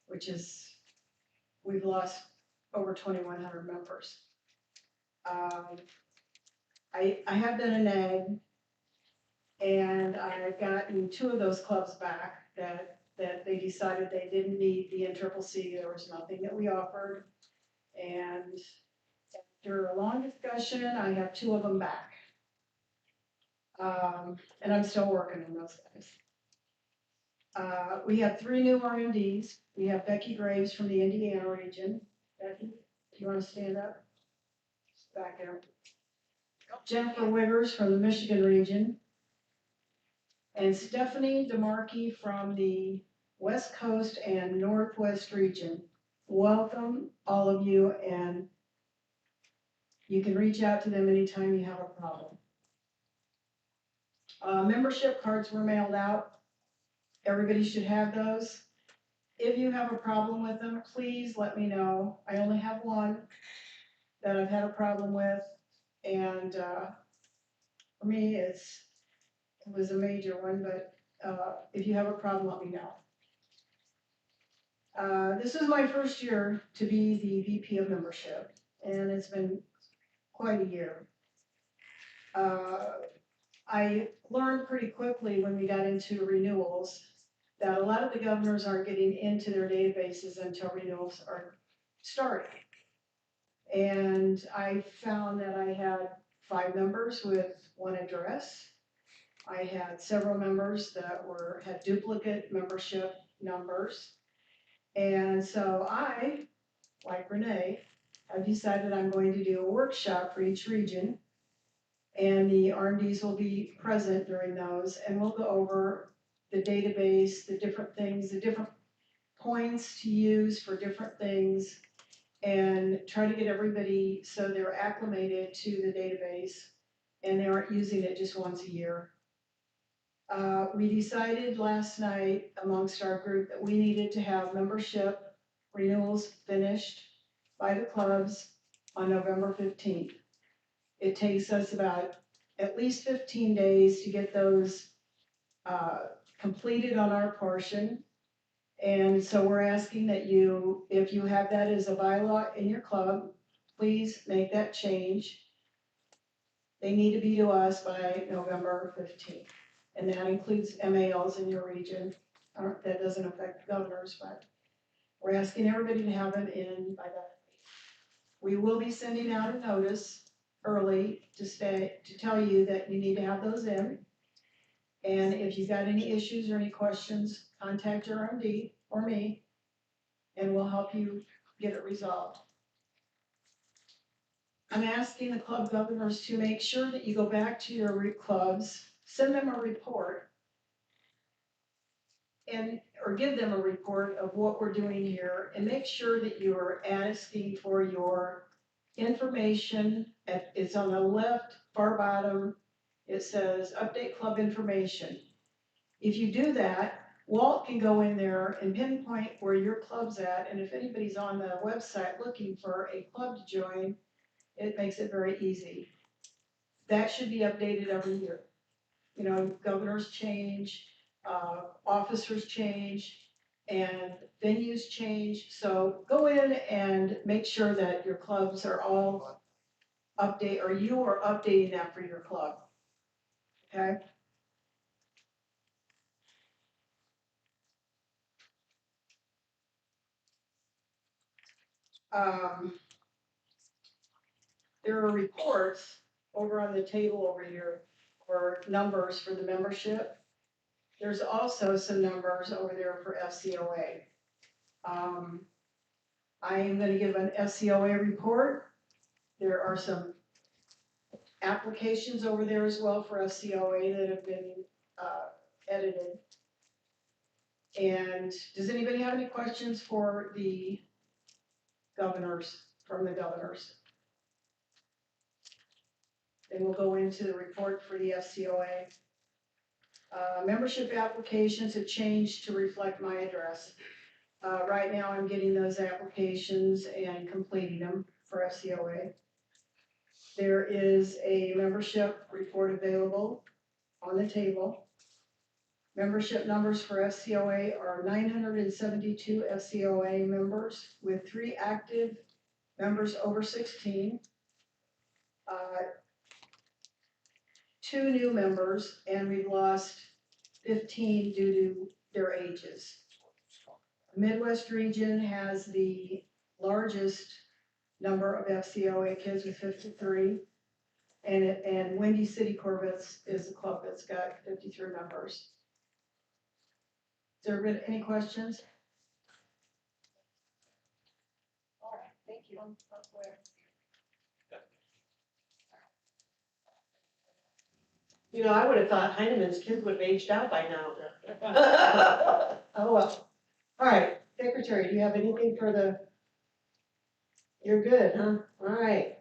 which is, we've lost over 2,100 members. I have done an egg, and I've gotten 2 of those clubs back that they decided they didn't need the NCCC. There was nothing that we offered. And after a long discussion, I have 2 of them back. And I'm still working on those guys. We have 3 new RMDs. We have Becky Graves from the Indiana region. Becky, do you want to stand up? Back there. Jennifer Wiggers from the Michigan region. And Stephanie DeMarkey from the West Coast and Northwest region. Welcome, all of you, and you can reach out to them anytime you have a problem. Membership cards were mailed out. Everybody should have those. If you have a problem with them, please let me know. I only have one that I've had a problem with, and for me, it was a major one, but if you have a problem, let me know. This is my first year to be the VP of membership, and it's been quite a year. I learned pretty quickly when we got into renewals that a lot of the governors aren't getting into their databases until renewals are starting. And I found that I had 5 members with 1 address. I had several members that had duplicate membership numbers. And so I, like Renee, have decided I'm going to do a workshop for each region. And the RMDs will be present during those, and we'll go over the database, the different things, the different points to use for different things, and try to get everybody so they're acclimated to the database and they aren't using it just once a year. We decided last night amongst our group that we needed to have membership renewals finished by the clubs on November 15th. It takes us about at least 15 days to get those completed on our portion. And so we're asking that you, if you have that as a bylaw in your club, please make that change. They need to be to us by November 15th. And that includes MALs in your region. That doesn't affect governors, but we're asking everybody to have them in by that. We will be sending out a notice early to tell you that you need to have those in. And if you've got any issues or any questions, contact your MD or me, and we'll help you get it resolved. I'm asking the club governors to make sure that you go back to your clubs, send them a report, or give them a report of what we're doing here, and make sure that you are asking for your information. It's on the left, far bottom. It says update club information. If you do that, Walt can go in there and pinpoint where your club's at, and if anybody's on the website looking for a club to join, it makes it very easy. That should be updated every year. You know, governors change, officers change, and venues change. So go in and make sure that your clubs are all or you are updating that for your club. Okay? There are reports over on the table over here for numbers for the membership. There's also some numbers over there for FCOA. I am going to give an FCOA report. There are some applications over there as well for FCOA that have been edited. And does anybody have any questions for the governors, from the governors? Then we'll go into the report for the FCOA. Membership applications have changed to reflect my address. Right now I'm getting those applications and completing them for FCOA. There is a membership report available on the table. Membership numbers for FCOA are 972 FCOA members with 3 active members over 16. 2 new members, and we've lost 15 due to their ages. The Midwest region has the largest number of FCOA kids with 53, and Windy City Corvettes is the club that's got 53 members. Has there been any questions? All right, thank you. You know, I would have thought Heineman's kids would have aged out by now. Oh, well. All right, Secretary, do you have anything for the? You're good, huh? All right.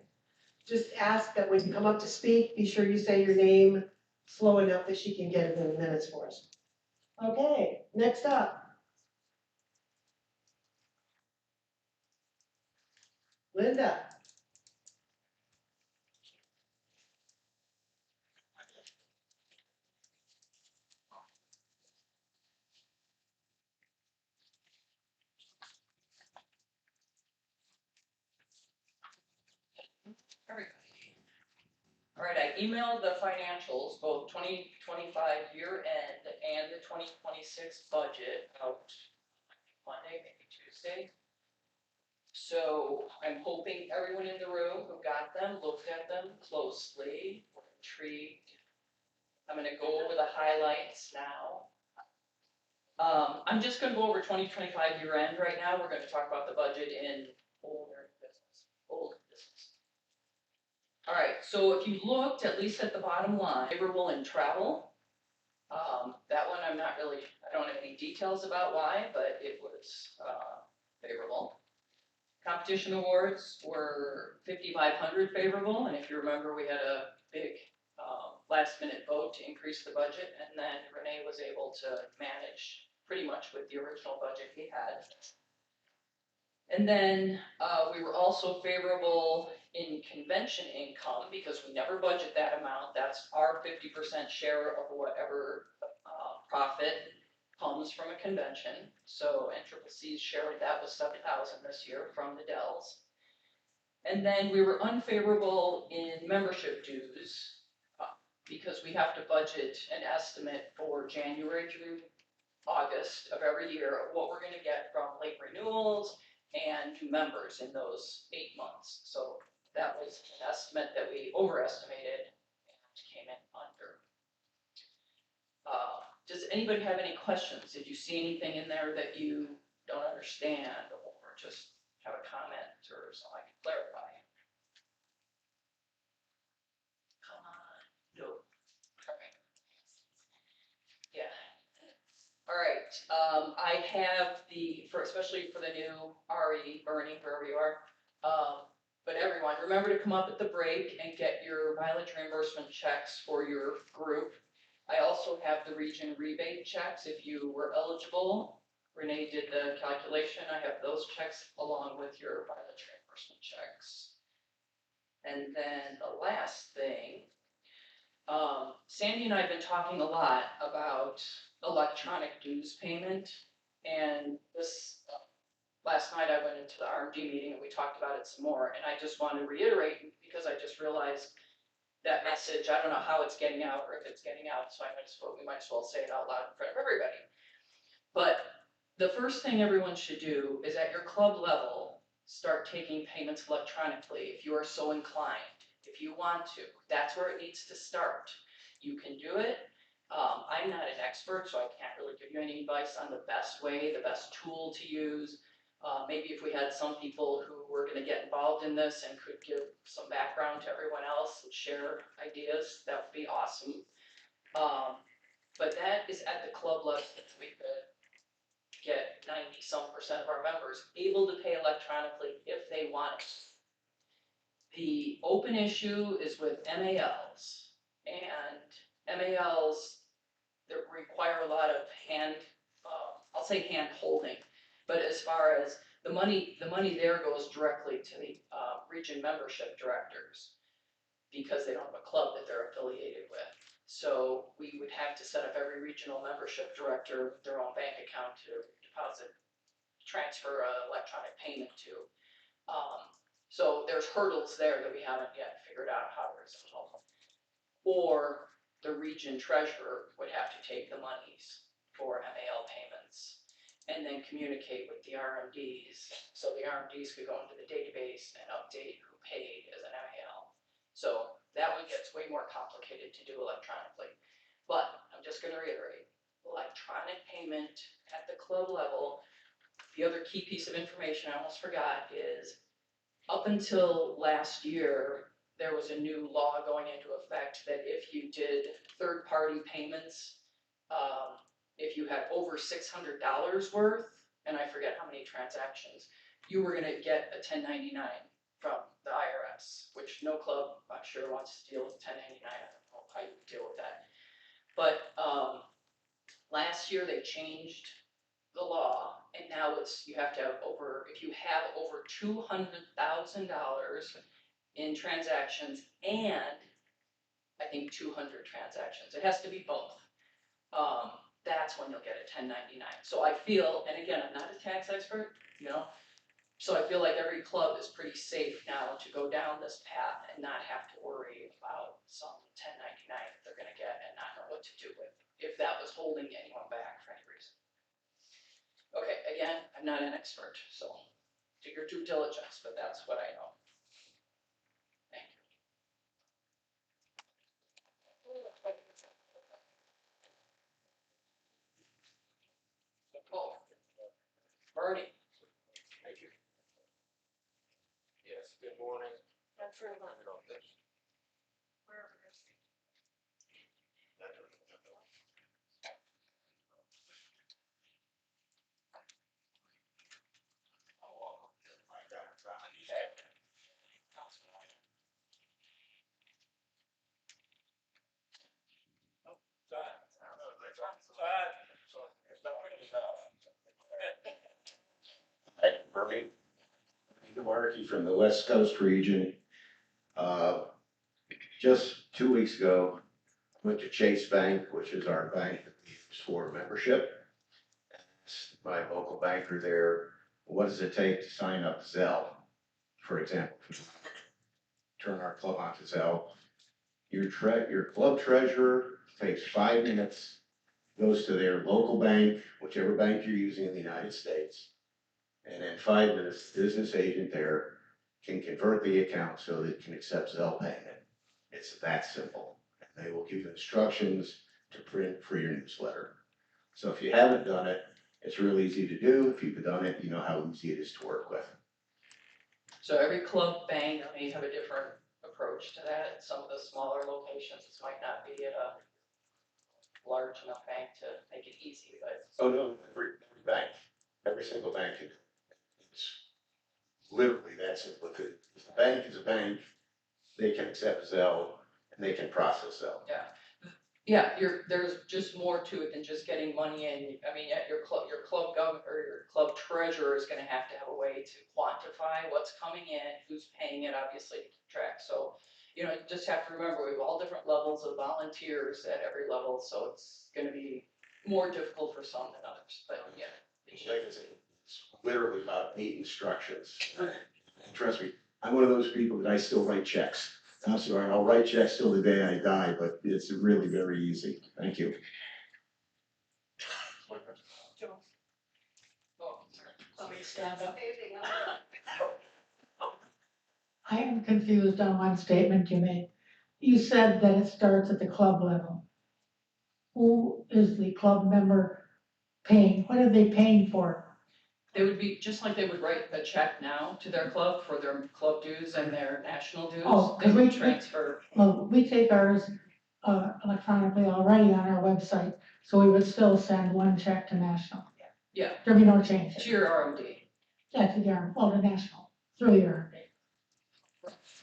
Just ask that when you come up to speak, be sure you say your name slow enough that she can get it in the minutes for us. Okay, next up. Linda. All right, I emailed the financials, both 2025 year end and the 2026 budget out Monday, maybe Tuesday. So I'm hoping everyone in the room who got them, looked at them closely, were intrigued. I'm gonna go over the highlights now. I'm just gonna go over 2025 year end right now. We're gonna talk about the budget in old business. All right, so if you looked at least at the bottom line, favorable in travel. That one I don't have any details about why, but it was favorable. Competition awards were 5,500 favorable, and if you remember, we had a big last minute vote to increase the budget, and then Renee was able to manage pretty much with the original budget he had. And then we were also favorable in convention income because we never budget that amount. That's our 50% share of whatever profit comes from a convention, so NCCC's share of that was 7,000 this year from the Dells. And then we were unfavorable in membership dues, because we have to budget an estimate for January through August of every year of what we're gonna get from late renewals and new members in those 8 months. So that was an estimate that we overestimated and came in under. Does anybody have any questions? Did you see anything in there that you don't understand, or just have a comment or something I can clarify? Come on, no. Okay. Yeah. All right, I have especially for the new RE, Bernie, wherever you are, but everyone, remember to come up at the break and get your mileage reimbursement checks for your group. I also have the region rebate checks if you were eligible. Renee did the calculation. I have those checks along with your mileage reimbursement checks. And then the last thing, Sandy and I have been talking a lot about electronic dues payment. And this, last night I went into the RMD meeting and we talked about it some more. And I just want to reiterate, because I just realized that message, I don't know how it's getting out or if it's getting out, so we might as well say it out loud in front of everybody. But the first thing everyone should do is at your club level, start taking payments electronically if you are so inclined, if you want to. That's where it needs to start. You can do it. I'm not an expert, so I can't really give you any advice on the best way, the best tool to use. Maybe if we had some people who were going to get involved in this and could give some background to everyone else and share ideas, that would be awesome. But that is at the club level. We could get 90-some% of our members able to pay electronically if they want it. The open issue is with MALs, and MALs that require a lot of I'll say hand holding. But as far as the money there goes directly to the region membership directors, because they don't have a club that they're affiliated with. So we would have to set up every regional membership director their own bank account to transfer electronic payment to. So there's hurdles there that we haven't yet figured out how to resolve. Or the region treasurer would have to take the monies for MAL payments and then communicate with the RMDs. So the RMDs could go into the database and update who paid as an MAL. So that one gets way more complicated to do electronically. But I'm just gonna reiterate, electronic payment at the club level. The other key piece of information I almost forgot is up until last year, there was a new law going into effect that if you did third-party payments, if you had over $600 worth, and I forget how many transactions, you were gonna get a 1099 from the IRS, which no club, I'm sure, wants to deal with 1099. I don't know how you deal with that. But last year they changed the law, and now you have to have if you have over $200,000 in transactions, and I think 200 transactions, it has to be both. That's when you'll get a 1099. So I feel, and again, I'm not a tax expert, so I feel like every club is pretty safe now to go down this path and not have to worry about some 1099 that they're gonna get and not know what to do with, if that was holding anyone back for any reason. Okay, again, I'm not an expert, so do your due diligence, but that's what I know. Thank you. Oh, Bernie. Thank you. Yes, good morning. That's very much. Markey from the West Coast region. Just 2 weeks ago, went to Chase Bank, which is our bank that we use for membership. Asked my local banker there, what does it take to sign up Zelle? For example, turn our club onto Zelle. Your club treasurer takes 5 minutes, goes to their local bank, whichever bank you're using in the United States, and in 5 minutes, the business agent there can convert the account so that it can accept Zelle payment. It's that simple. And they will give you instructions to print for your newsletter. So if you haven't done it, it's real easy to do. If you've done it, you know how easy it is to work with. So every club bank may have a different approach to that. Some of the smaller locations might not be at a large enough bank to make it easy, but. Oh, no, every bank, every single bank, it's literally that simple. If the bank is a bank, they can accept Zelle and they can process Zelle. Yeah, there's just more to it than just getting money in. I mean, your club governor or your club treasurer is gonna have to have a way to quantify what's coming in, who's paying it, obviously, to keep track. So, you know, you just have to remember, we have all different levels of volunteers at every level, so it's gonna be more difficult for some than others, but yeah. Like I said, it's literally about 8 instructions. And trust me, I'm one of those people that I still write checks. I'm sorry, I'll write checks till the day I die, but it's really very easy. Thank you. Want me to stand up? I am confused on one statement you made. You said that it starts at the club level. Who is the club member paying? What are they paying for? They would be, just like they would write a check now to their club for their club dues and their national dues, Oh, they 'cause would we- transfer. Well, we take ours electronically already on our website, so we would still send one check to national. Yeah. There'd be no change. To your RMD. Yeah, to the national, through the RMD.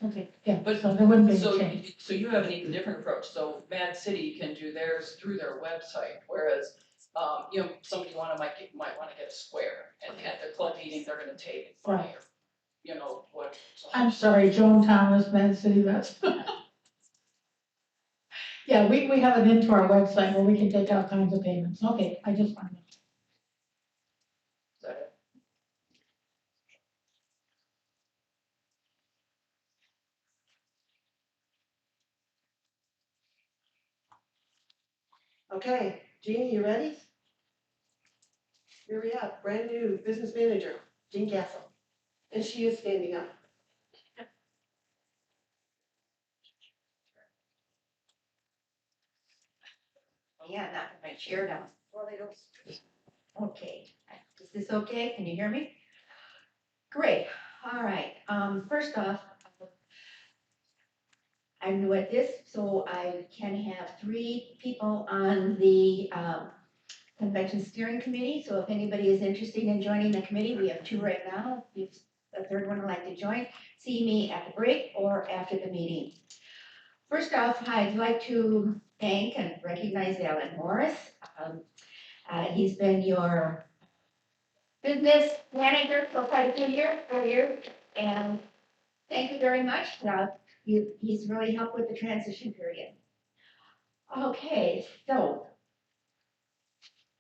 Okay, yeah, But- so there wouldn't be So, a change. so you have an even different approach. So Mad City can do theirs through their website, whereas, you know, somebody might wanna get a square, and at their club meeting, they're gonna take money Right. or, you know, what. So- I'm sorry, Joan Thomas, Mad City, that's. Yeah, we have it into our website where we can take all kinds of payments. Okay, I just wanted to. Is that it? Okay, Jeannie, you ready? Here we have brand new business manager, Jean Castle. And she is standing up. Yeah, knock my chair down. Well, they don't. Okay, is this okay? Can you hear me? Great, all right. First off, I'm new at this, so I can have 3 people on the convention steering committee. So if anybody is interested in joining the committee, we have 2 right now. If a third one would like to join, see me at the break or after the meeting. First off, I'd like to thank and recognize Alan Morris. He's been your business manager for quite a few years, 4 years, and thank you very much. He's really helped with the transition period. Okay, so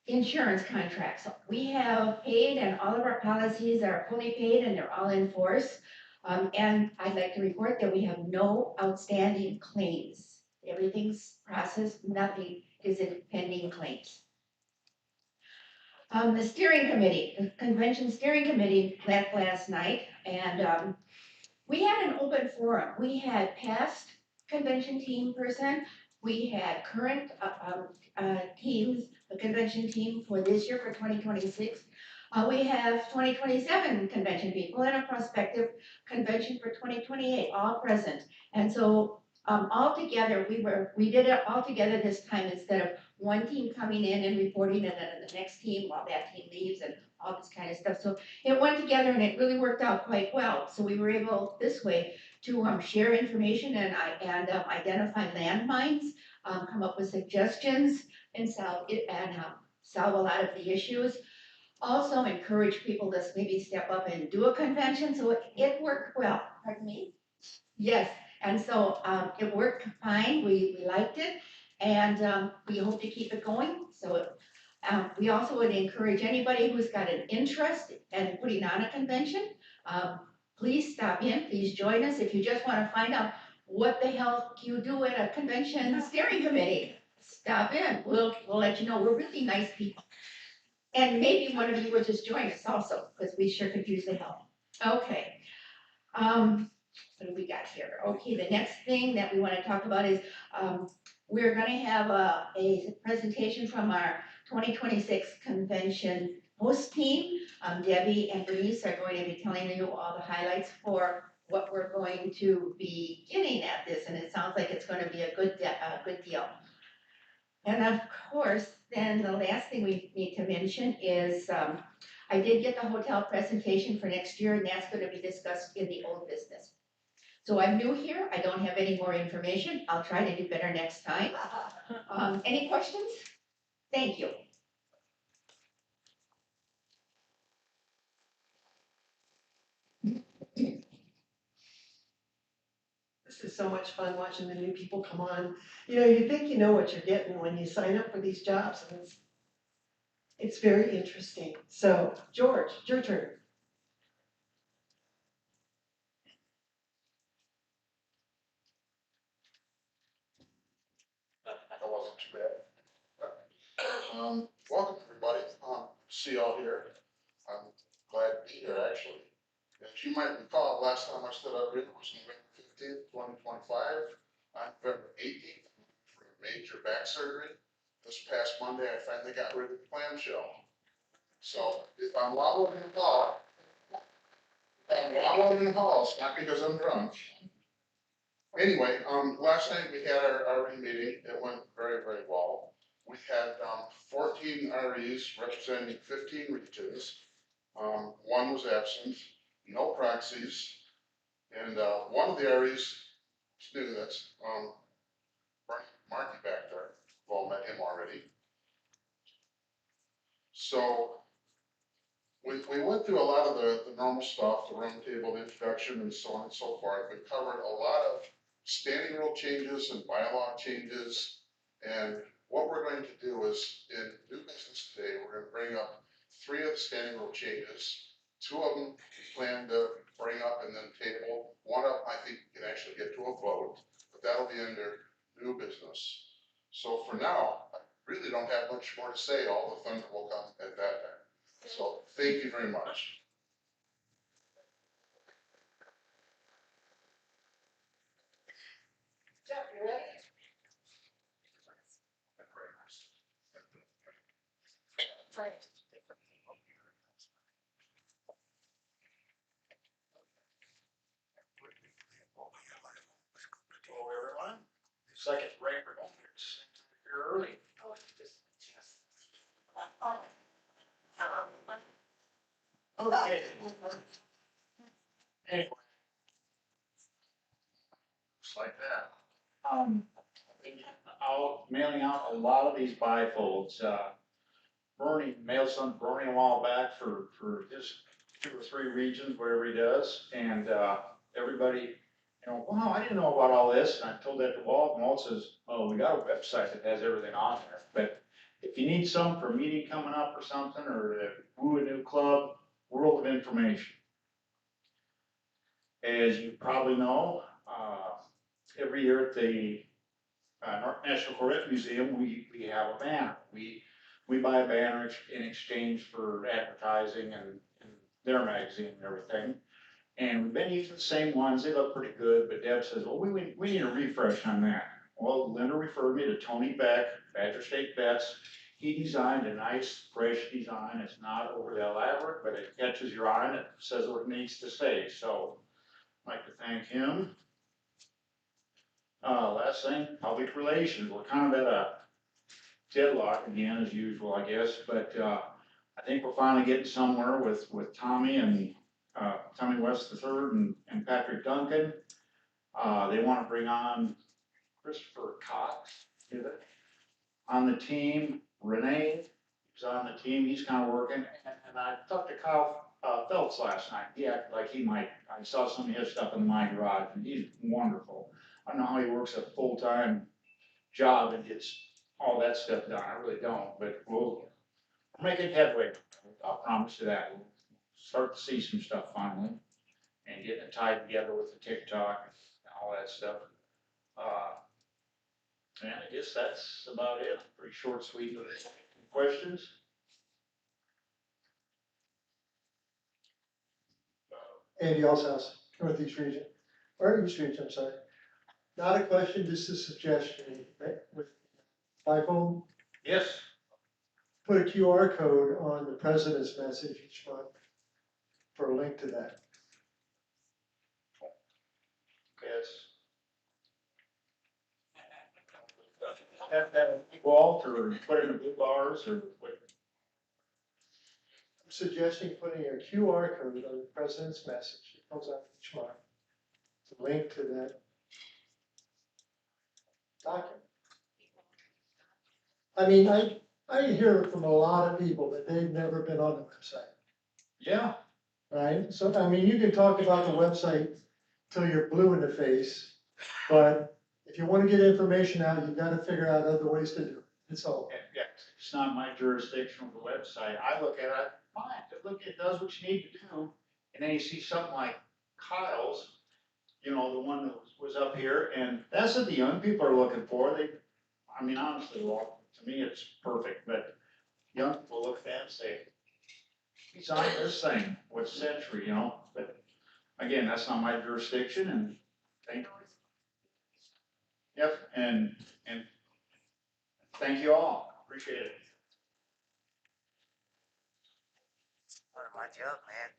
insurance contracts. We have paid and all of our policies are fully paid and they're all in force. And I'd like to report that we have no outstanding claims. Everything's processed, nothing is in pending claims. The steering committee, the convention steering committee met last night, and we had an open forum. We had past convention team person, we had current teams, the convention team for this year for 2026. We have 2027 convention people and a prospective convention for 2028, all present. And so all together, we did it all together this time instead of one team coming in and reporting and then the next team while that team leaves and all this kind of stuff. So it went together and it really worked out quite well. So we were able this way to share information and identify landmines, come up with suggestions and solve a lot of the issues. Also encourage people to maybe step up and do a convention. So it worked well. Pardon me? Yes. And so it worked fine. We liked it. And we hope to keep it going. So we also would encourage anybody who's got an interest in putting on a convention, please stop in, please join us. If you just want to find out what the hell you do at a convention steering committee, stop in. We'll let you know. We're really nice people. And maybe one of you will just join us also, because we sure could use the help. Okay. What do we got here? Okay, the next thing that we want to talk about is, we're gonna have a presentation from our 2026 convention host team. Debbie and Bernice are going to be telling you all the highlights for what we're going to be getting at this, and it sounds like it's gonna be a good deal. And of course, then the last thing we need to mention is, I did get the hotel presentation for next year, and that's gonna be discussed in the old business. So I'm new here, I don't have any more information, I'll try to do better next time. Any questions? Thank you. This is so much fun watching the new people come on. You know, you think you know what you're getting when you sign up for these jobs, and it's very interesting. So, George, it's your turn. That wasn't too bad. Welcome, everybody. See y'all here. I'm glad to be here, actually. As you might recall, last time I stood up here was November 15th, 2025. On November 18th, for a major back surgery. This past Monday, I finally got rid of the clamshell. So if I'm wallowing in the hall, it's not because I'm drunk. Anyway, last night we had our RE meeting. It went very, very well. We had 14 REs representing 15 regions. One was absent, no proxies, and one of the REs knew that's Marky back there. We've all met him already. So we went through a lot of the normal stuff, the roundtable, the introduction, and so on and so forth. We covered a lot of standing rule changes and bylaw changes. And what we're going to do is, in new business today, we're going to bring up 3 of the standing rule changes. 2 of them we plan to bring up and then table. One of them I think we can actually get to a vote, but that'll be under new business. So for now, I really don't have much more to say. All the thunder will come at that time. So thank you very much. Jeff, you ready? Hello, everyone. Second record. You're early. Okay. Anyway. Just like that. Mailing out a lot of these bifolds. Bernie mailed some Bernie a while back for his 2 or 3 regions, wherever he does, and everybody, wow, I didn't know about all this, and I told that to Walt, and Walt says, oh, we got a website that has everything on there, but if you need some for a meeting coming up or something, or to woo a new club, world of information. As you probably know, every year at the National Corvette Museum, we have a banner. We buy a banner in exchange for advertising and their magazine and everything. And we've been using the same ones. They look pretty good, but Deb says, well, we need a refresh on that. Well, Linda referred me to Tony Beck, Badger State Vets. He designed a nice, fresh design. It's not overly elaborate, but it catches your eye and it says what it needs to say. So I'd like to thank him. Last thing, public relations. We're kind of at a deadlock again, as usual, I guess, but I think we're finally getting somewhere with Tommy and Tommy West III and Patrick Duncan. They want to bring on Christopher Cox, is it? On the team. Renee is on the team. He's kind of working. And I talked to Kyle Phelps last night. He acted like he might. I saw some of his stuff in my garage, and he's wonderful. I don't know how he works a full-time job and gets all that stuff done. I really don't, but we're making headway. I'll promise you that. We'll start to see some stuff finally and getting it tied together with the TikTok and all that stuff. And I guess that's about it. Pretty short, sweet. Questions? Andy Alsace, Northeast Region, or East Region, I'm sorry. Not a question, just a suggestion, right, with iPhone, Yes. put a QR code on the president's message each month for a link to that. Yes. Have that wall or put it in the blue bars or what? I'm suggesting putting a QR code on the president's message, it comes out each month. It's a link to that document. I mean, I hear from a lot of people that they've never been on the website, Yeah. right? So, I mean, you can talk about the website till you're blue in the face, but if you want to get information out, you've got to figure out other ways to do it. It's all. Yeah, it's not my jurisdiction with the website. I look at it, fine, look, it does what you need to do. And then you see something like Kyle's, you know, the one that was up here, and that's what the young people are looking for. I mean, honestly, well, to me, it's perfect, but young people look at that and say, design this thing, what century, you know? But again, that's not my jurisdiction, and thank you. Yep, and thank you all, appreciate it. Part of my job, man.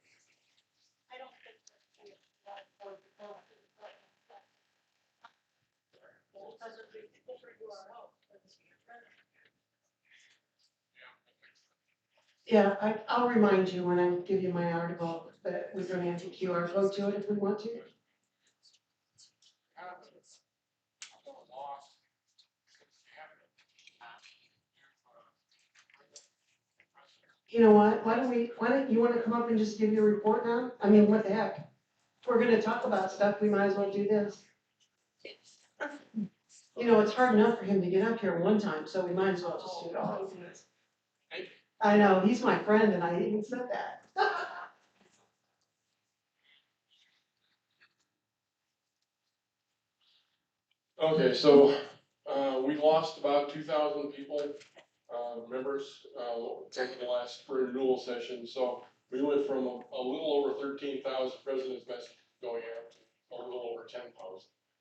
Yeah, I'll remind you when I give you my article that we're gonna have the QR code to it if we want to. You know what, why don't you wanna come up and just give your report now? I mean, what the heck? If we're gonna talk about stuff, we might as well do this. You know, it's hard enough for him to get up here one time, so we might as well just do it all. I know, he's my friend and I even said that. Okay, so, we lost about 2,000 people, members, taking the last renewal session, so we went from a little over 13,000 president's message going out to a little over 10,000.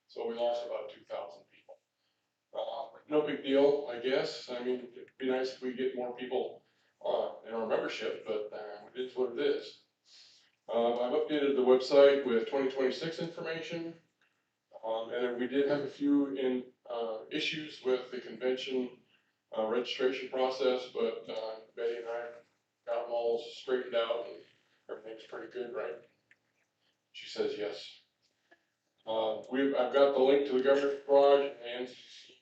So we lost about 2,000 people. No big deal, I guess. I mean, it'd be nice if we get more people, in our membership, but, it is what it is. I've updated the website with 2026 information. And then we did have a few issues with the convention registration process, but Betty and I got them all straightened out and everything's pretty good, right? She says yes. I've got the link to the Governor's Garage and NCCC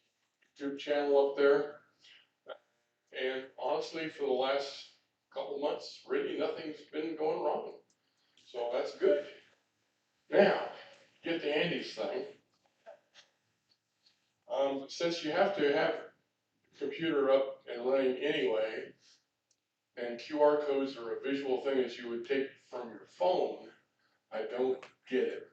YouTube channel up there. And honestly, for the last couple months, really nothing's been going wrong. So that's good. Now, get to Andy's thing. Since you have to have the computer up and running anyway, and QR codes are a visual thing that you would take from your phone, I don't get it.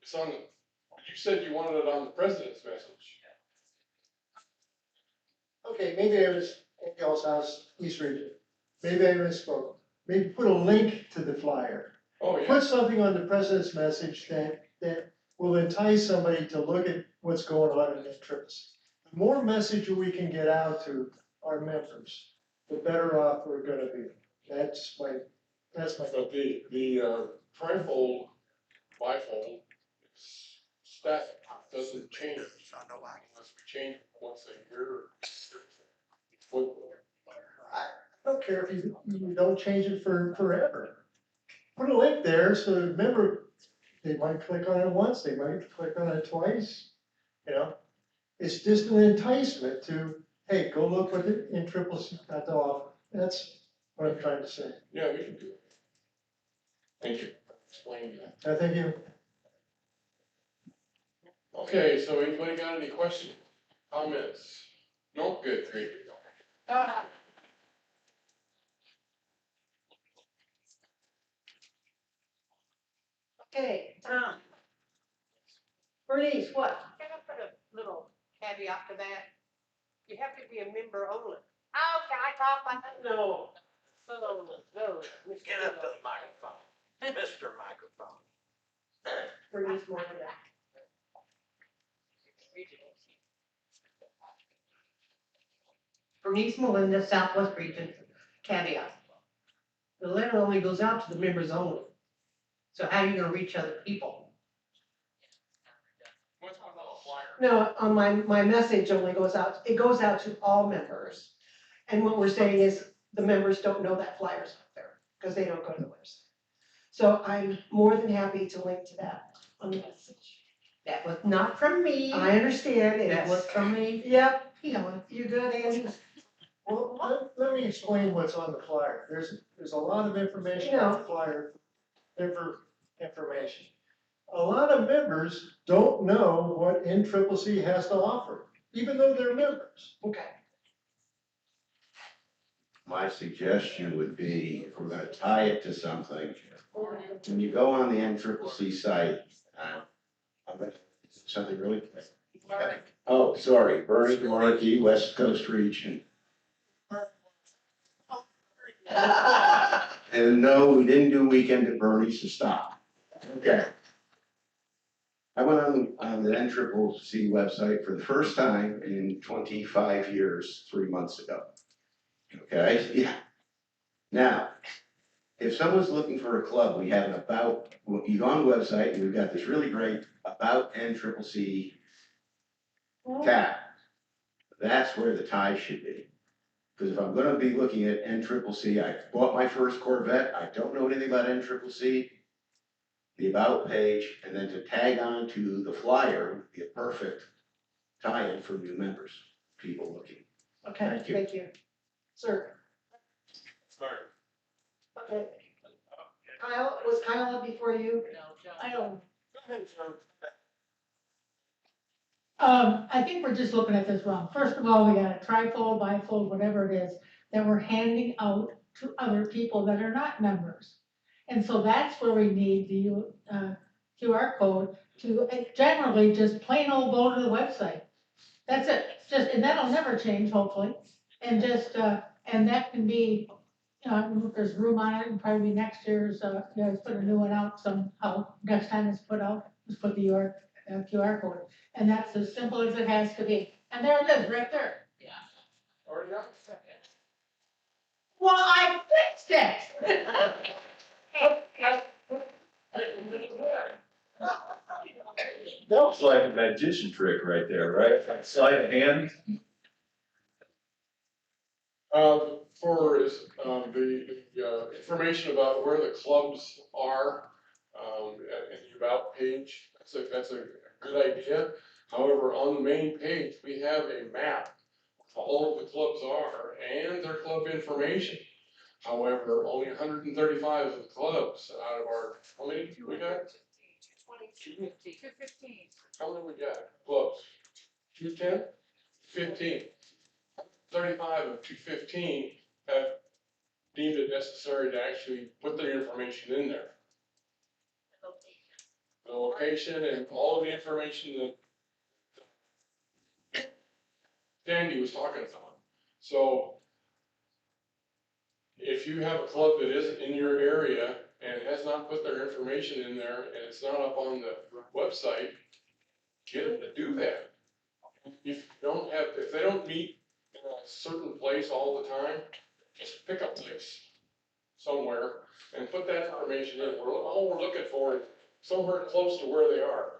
It's on, you said you wanted it on the president's message. Okay, maybe I was, Andy Alsace, East Region. Maybe I misspoke. Maybe put a link to the flyer. Oh, yeah. Put something on the president's message that will entice somebody to look at what's going on in NCCC. The more message we can get out to our members, the better off we're gonna be. That's my. But the trifold, bifold, static, doesn't change unless we change it once a year. I don't care if you don't change it for forever. Put a link there so the member, they might click on it once, they might click on it twice, you know? It's just an enticement to, hey, go look what the NCCC got to offer. That's what I'm trying to say. Yeah, we can do it. Thank you for explaining that. I think you. Okay, so anybody got any questions, comments? No, good, great. Okay, Tom. Bernice, what? Can I put a little caveat to that? You have to be a member only. Oh, can I talk like that? No. No. Get up to the microphone, Mr. Microphone. Bernice more than that. Bernice Melinda, Southwest Region, caveat. The letter only goes out to the members only. So how are you gonna reach other people? What's on the flyer? No, on my message only goes out, it goes out to all members. And what we're saying is the members don't know that flyer's out there because they don't go to the website. So I'm more than happy to link to that on the message. That was not from me. I understand it. That was from me. Yep, you good, Andy? Well, let me explain what's on the flyer. There's a lot of information on the flyer, information. A lot of members don't know what NCCC has to offer, even though they're members. Okay. My suggestion would be, if we're gonna tie it to something, when you go on the NCCC site, I'm gonna, something really quick. Oh, sorry, Bernie Markey, West Coast Region. And no, we didn't do weekend at Bernie's, so stop. Okay. I went on the NCCC website for the first time in 25 years, 3 months ago. Okay, yeah. Now, if someone's looking for a club, we have an about, you go on the website and we've got this really great about NCCC tab. That's where the tie should be. Because if I'm gonna be looking at NCCC, I bought my first Corvette, I don't know anything about NCCC. The about page, and then to tag on to the flyer would be a perfect tie-in for new members, people looking. Okay, thank you. Sir. Sorry. Okay. Kyle, was Kyle up before you? I don't. I think we're just looking at this wrong. First of all, we got a trifold, bifold, whatever it is, that we're handing out to other people that are not members. And so that's where we need the QR code to generally just plain old go to the website. That's it, just, and that'll never change, hopefully. And just, and that can be, you know, I don't know if there's room on it, and probably next year's, you guys put a new one out somehow. Next time it's put out, just put the QR code. And that's as simple as it has to be. And there it is, right there. Yeah. Already got it? Well, I fixed it. That was like a magician trick right there, right? Sleight of hand. For the information about where the clubs are, in the about page, that's a good idea. However, on the main page, we have a map of all of the clubs are and their club information. However, only 135 of the clubs out of our, how many do we got? 215. How many we got? Clubs? 210? 15. 35 of 215 have deemed it necessary to actually put their information in there. The location and all of the information that Sandy was talking about. So if you have a club that isn't in your area and has not put their information in there and it's not up on the website, get them to do that. If they don't meet in a certain place all the time, just pick a place somewhere and put that information in. All we're looking for is somewhere close to where they are,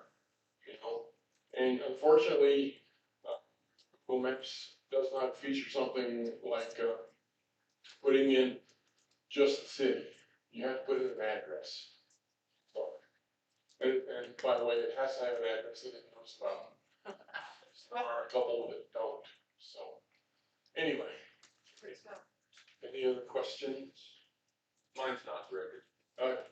you know? And unfortunately, Google Maps does not feature something like putting in just the city. You have to put in an address. So, and by the way, it has to have an address that it knows about. There are a couple that don't, so, anyway. Any other questions? Mine's not the record. Okay.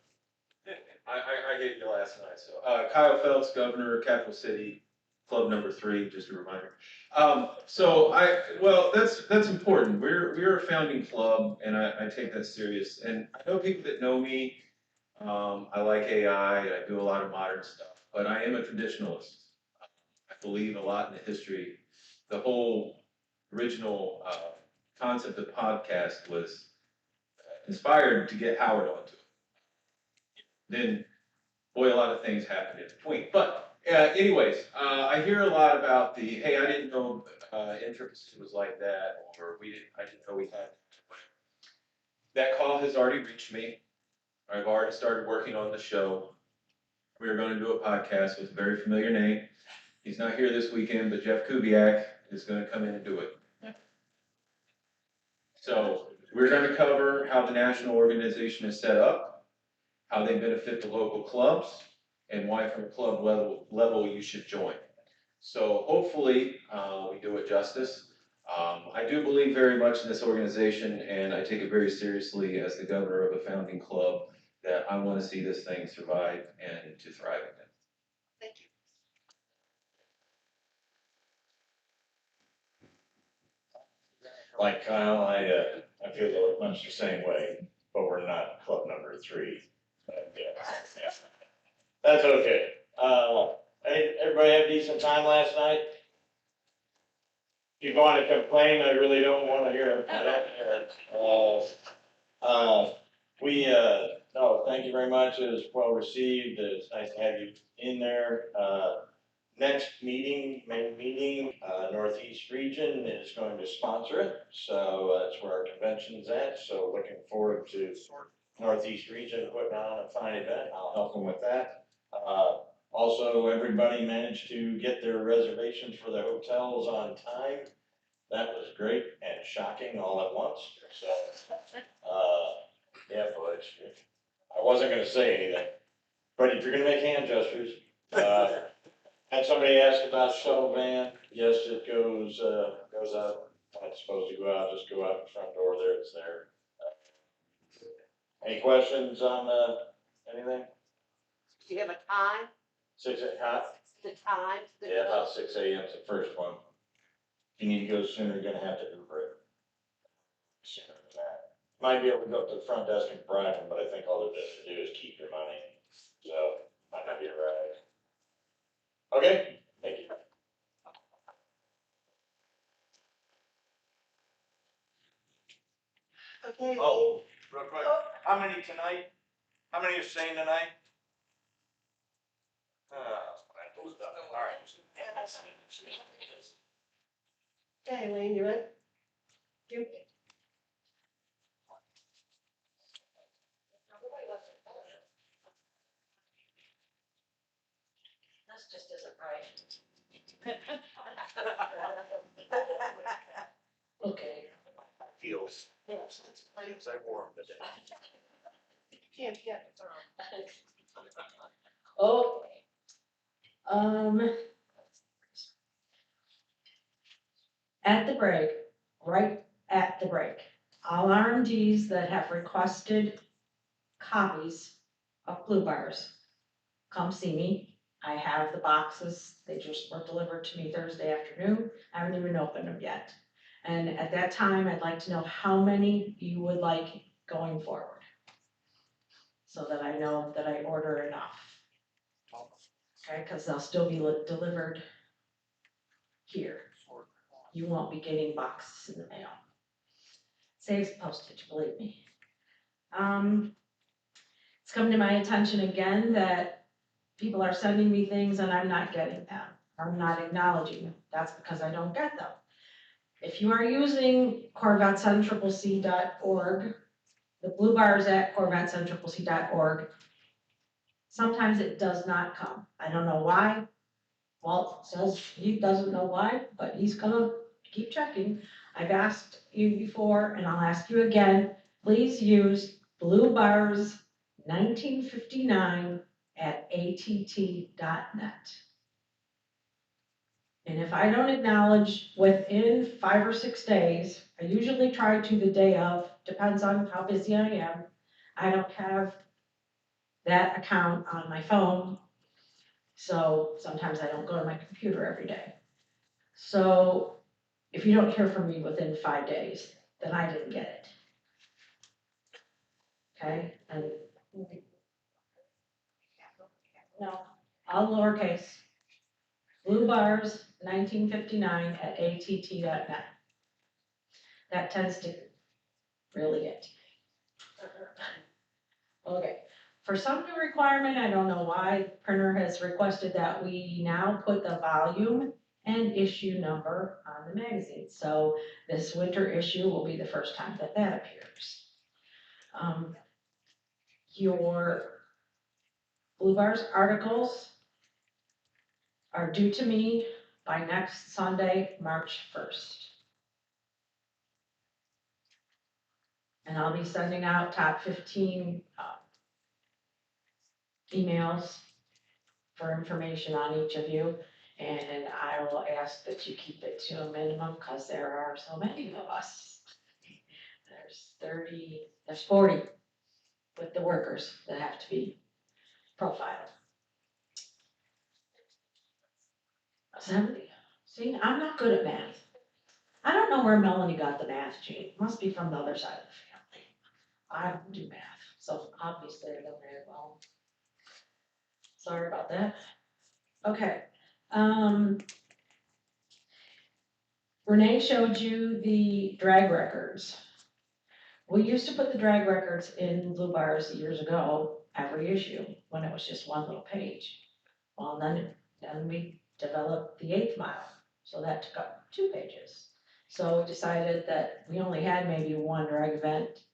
I gave you last night, so, Kyle Phelps, Governor, Capital City, club number 3, just a reminder. Well, that's important. We're a founding club, and I take that serious. And I know people that know me. I like AI, and I do a lot of modern stuff, but I am a traditionalist. I believe a lot in the history. The whole original concept of podcast was inspired to get Howard onto it. Then, boy, a lot of things happened in between. But anyways, I hear a lot about the, hey, I didn't know NCCC was like that, or I didn't know we had. That call has already reached me. I've already started working on the show. We are going to do a podcast with a very familiar name. He's not here this weekend, but Jeff Kubiak is going to come in and do it. So we're going to cover how the national organization is set up, how they benefit the local clubs, and why from a club level you should join. So hopefully we do it justice. I do believe very much in this organization, and I take it very seriously as the governor of a founding club that I want to see this thing survive and to thrive again. Thank you. Like Kyle, I feel much the same way, but we're not club number 3. But, yeah. That's okay. Everybody have a decent time last night? If you want to complain, I really don't want to hear it. No, thank you very much. It was well received. It's nice to have you in there. Next meeting, main meeting, Northeast Region is going to sponsor it. So that's where our convention's at. So looking forward to Northeast Region putting on a fine event. I'll help them with that. Also, everybody managed to get their reservations for the hotels on time. That was great and shocking all at once. So, yeah, but I wasn't going to say anything. But if you're going to make hand gestures, had somebody ask about shuttle van. Yes, it goes out. When it's supposed to go out, just go out the front door there. It's there. Any questions on anything? Do you have a time? 6 o'clock? The time? Yeah, about 6 a.m. is the first one. If you need to go sooner, you're gonna have to Uber it. Sooner than that. Might be able to go up to the front desk and bribe them, but I think all they're supposed to do is keep your money. So, might not be right. Okay, thank you. Okay. Oh, real quick, how many tonight? How many are staying tonight? All right. Okay, Wayne, you ready? You. This just isn't right. Okay. Feels I warm today. Can't get it. Okay. At the break, right at the break, all RMDs that have requested copies of blue bars, come see me. I have the boxes. They just were delivered to me Thursday afternoon. I haven't even opened them yet. And at that time, I'd like to know how many you would like going forward, so that I know that I order enough. Okay, because they'll still be delivered here. You won't be getting boxes in the mail. Saves postage, believe me. It's come to my attention again that people are sending me things and I'm not getting them. I'm not acknowledging them. That's because I don't get them. If you are using CorvetteSunCCC.org, the blue bars at CorvetteSunCCC.org, sometimes it does not come. I don't know why. Walt says he doesn't know why, but he's gonna keep checking. I've asked you before and I'll ask you again, please use blue bars 1959 at att.net. And if I don't acknowledge within 5 or 6 days, I usually try to the day of, depends on how busy I am. I don't have that account on my phone. So sometimes I don't go to my computer every day. So if you don't hear from me within 5 days, then I didn't get it. Okay, and no, all lowercase. Blue bars, 1959@att.net. That tends to really get to me. Okay, for some new requirement, I don't know why, printer has requested that we now put the volume and issue number on the magazine. So this winter issue will be the first time that that appears. Your Blue Bars articles are due to me by next Sunday, March 1st. And I'll be sending out top 15 emails for information on each of you. And I will ask that you keep it to a minimum because there are so many of us. There's 40 with the workers that have to be profiled. 70. See, I'm not good at math. I don't know where Melanie got the math gene. Must be from the other side of the family. I don't do math, so obviously I don't very well. Sorry about that. Okay. Renee showed you the drag records. We used to put the drag records in Blue Bars years ago, every issue, when it was just one little page. Well, then we developed the 8th mile, so that took up 2 pages. So we decided that we only had maybe one drag event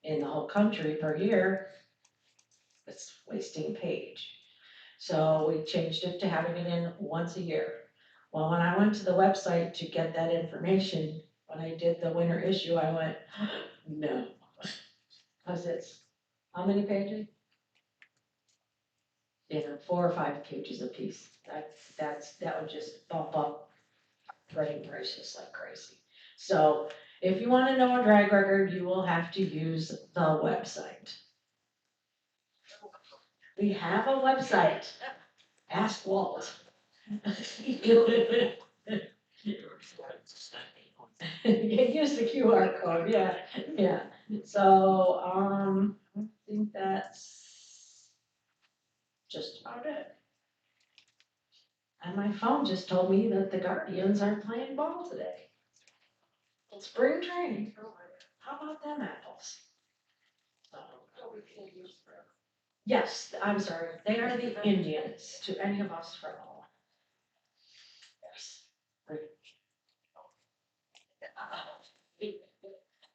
in the whole country per year. It's wasting a page. So we changed it to having it in once a year. Well, when I went to the website to get that information, when I did the winter issue, I went, no. Because it's, how many pages? You know, 4 or 5 pages a piece. That would just bump up printing prices like crazy. So if you want to know a drag record, you will have to use the website. We have a website. Ask Walt. Use the QR code, yeah. So, I think that's just about it. And my phone just told me that the Guardians are playing ball today. It's spring training. How about them apples? Yes, I'm sorry, they are the Indians to any of us from home. Yes.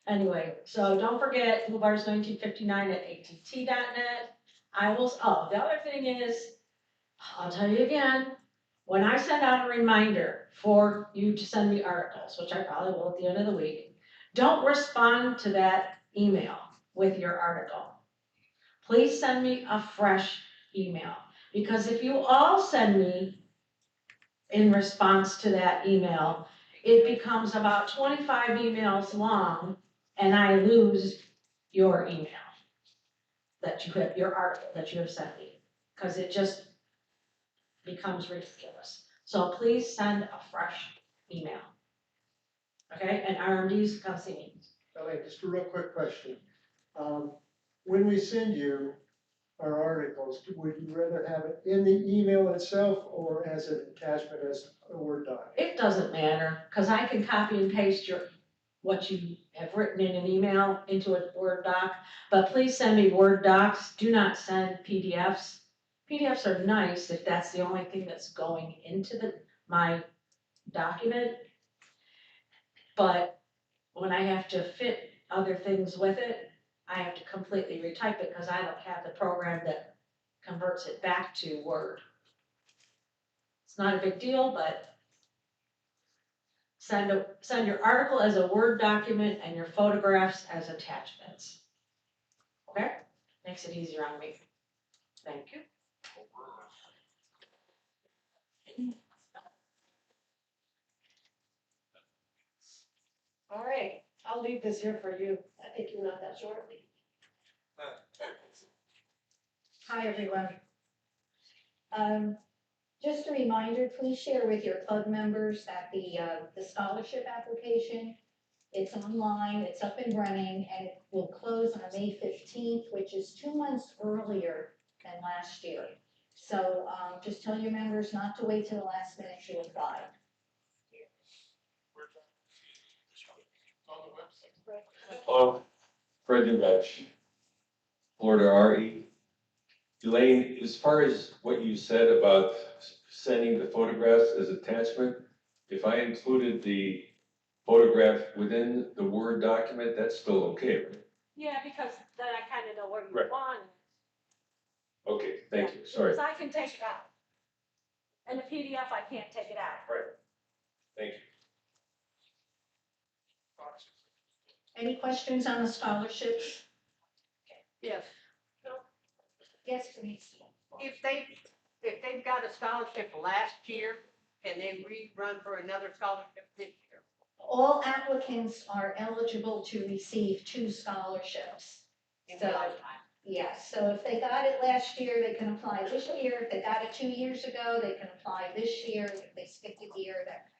Anyway, so don't forget, Blue Bars 1959@att.net. I will, oh, the other thing is, I'll tell you again, when I send out a reminder for you to send me articles, which I probably will at the end of the week, don't respond to that email with your article. Please send me a fresh email, because if you all send me in response to that email, it becomes about 25 emails long, and I lose your email that you have, your article that you have sent me, because it just becomes ridiculous. So please send a fresh email. Okay, and RMDs, come see me. Okay, just a real quick question. When we send you our articles, would you rather have it in the email itself or as an attachment as a Word doc? It doesn't matter, because I can copy and paste what you have written in an email into a Word doc, but please send me Word docs. Do not send PDFs. PDFs are nice if that's the only thing that's going into my document. But when I have to fit other things with it, I have to completely retype it because I don't have the program that converts it back to Word. It's not a big deal, but send your article as a Word document and your photographs as attachments. Okay? Makes it easier on me. Thank you. All right, I'll leave this here for you. I think you know that shortly. Hi, everyone. Just a reminder, please share with your club members that the scholarship application, it's online, it's up and running, and it will close on May 15th, which is 2 months earlier than last year. So, just tell your members not to wait till the last minute to apply. Hello, Fred Dubach, Florida RE. Elaine, as far as what you said about sending the photographs as attachment, if I included the photograph within the Word document, that's still okay, right? Yeah, because then I kind of know where you Right. want. Okay, thank you, sorry. Because I can take it out. And the PDF, I can't take it out. Right, thank you. Any questions on the scholarships? Yes. Yes, Denise? If they've got a scholarship last year, can they rerun for another scholarship this year? All applicants are eligible to receive 2 scholarships. In So, their lifetime? yes, so if they got it last year, they can apply this year. If they got it 2 years ago, they can apply this year. If they skipped a year, that.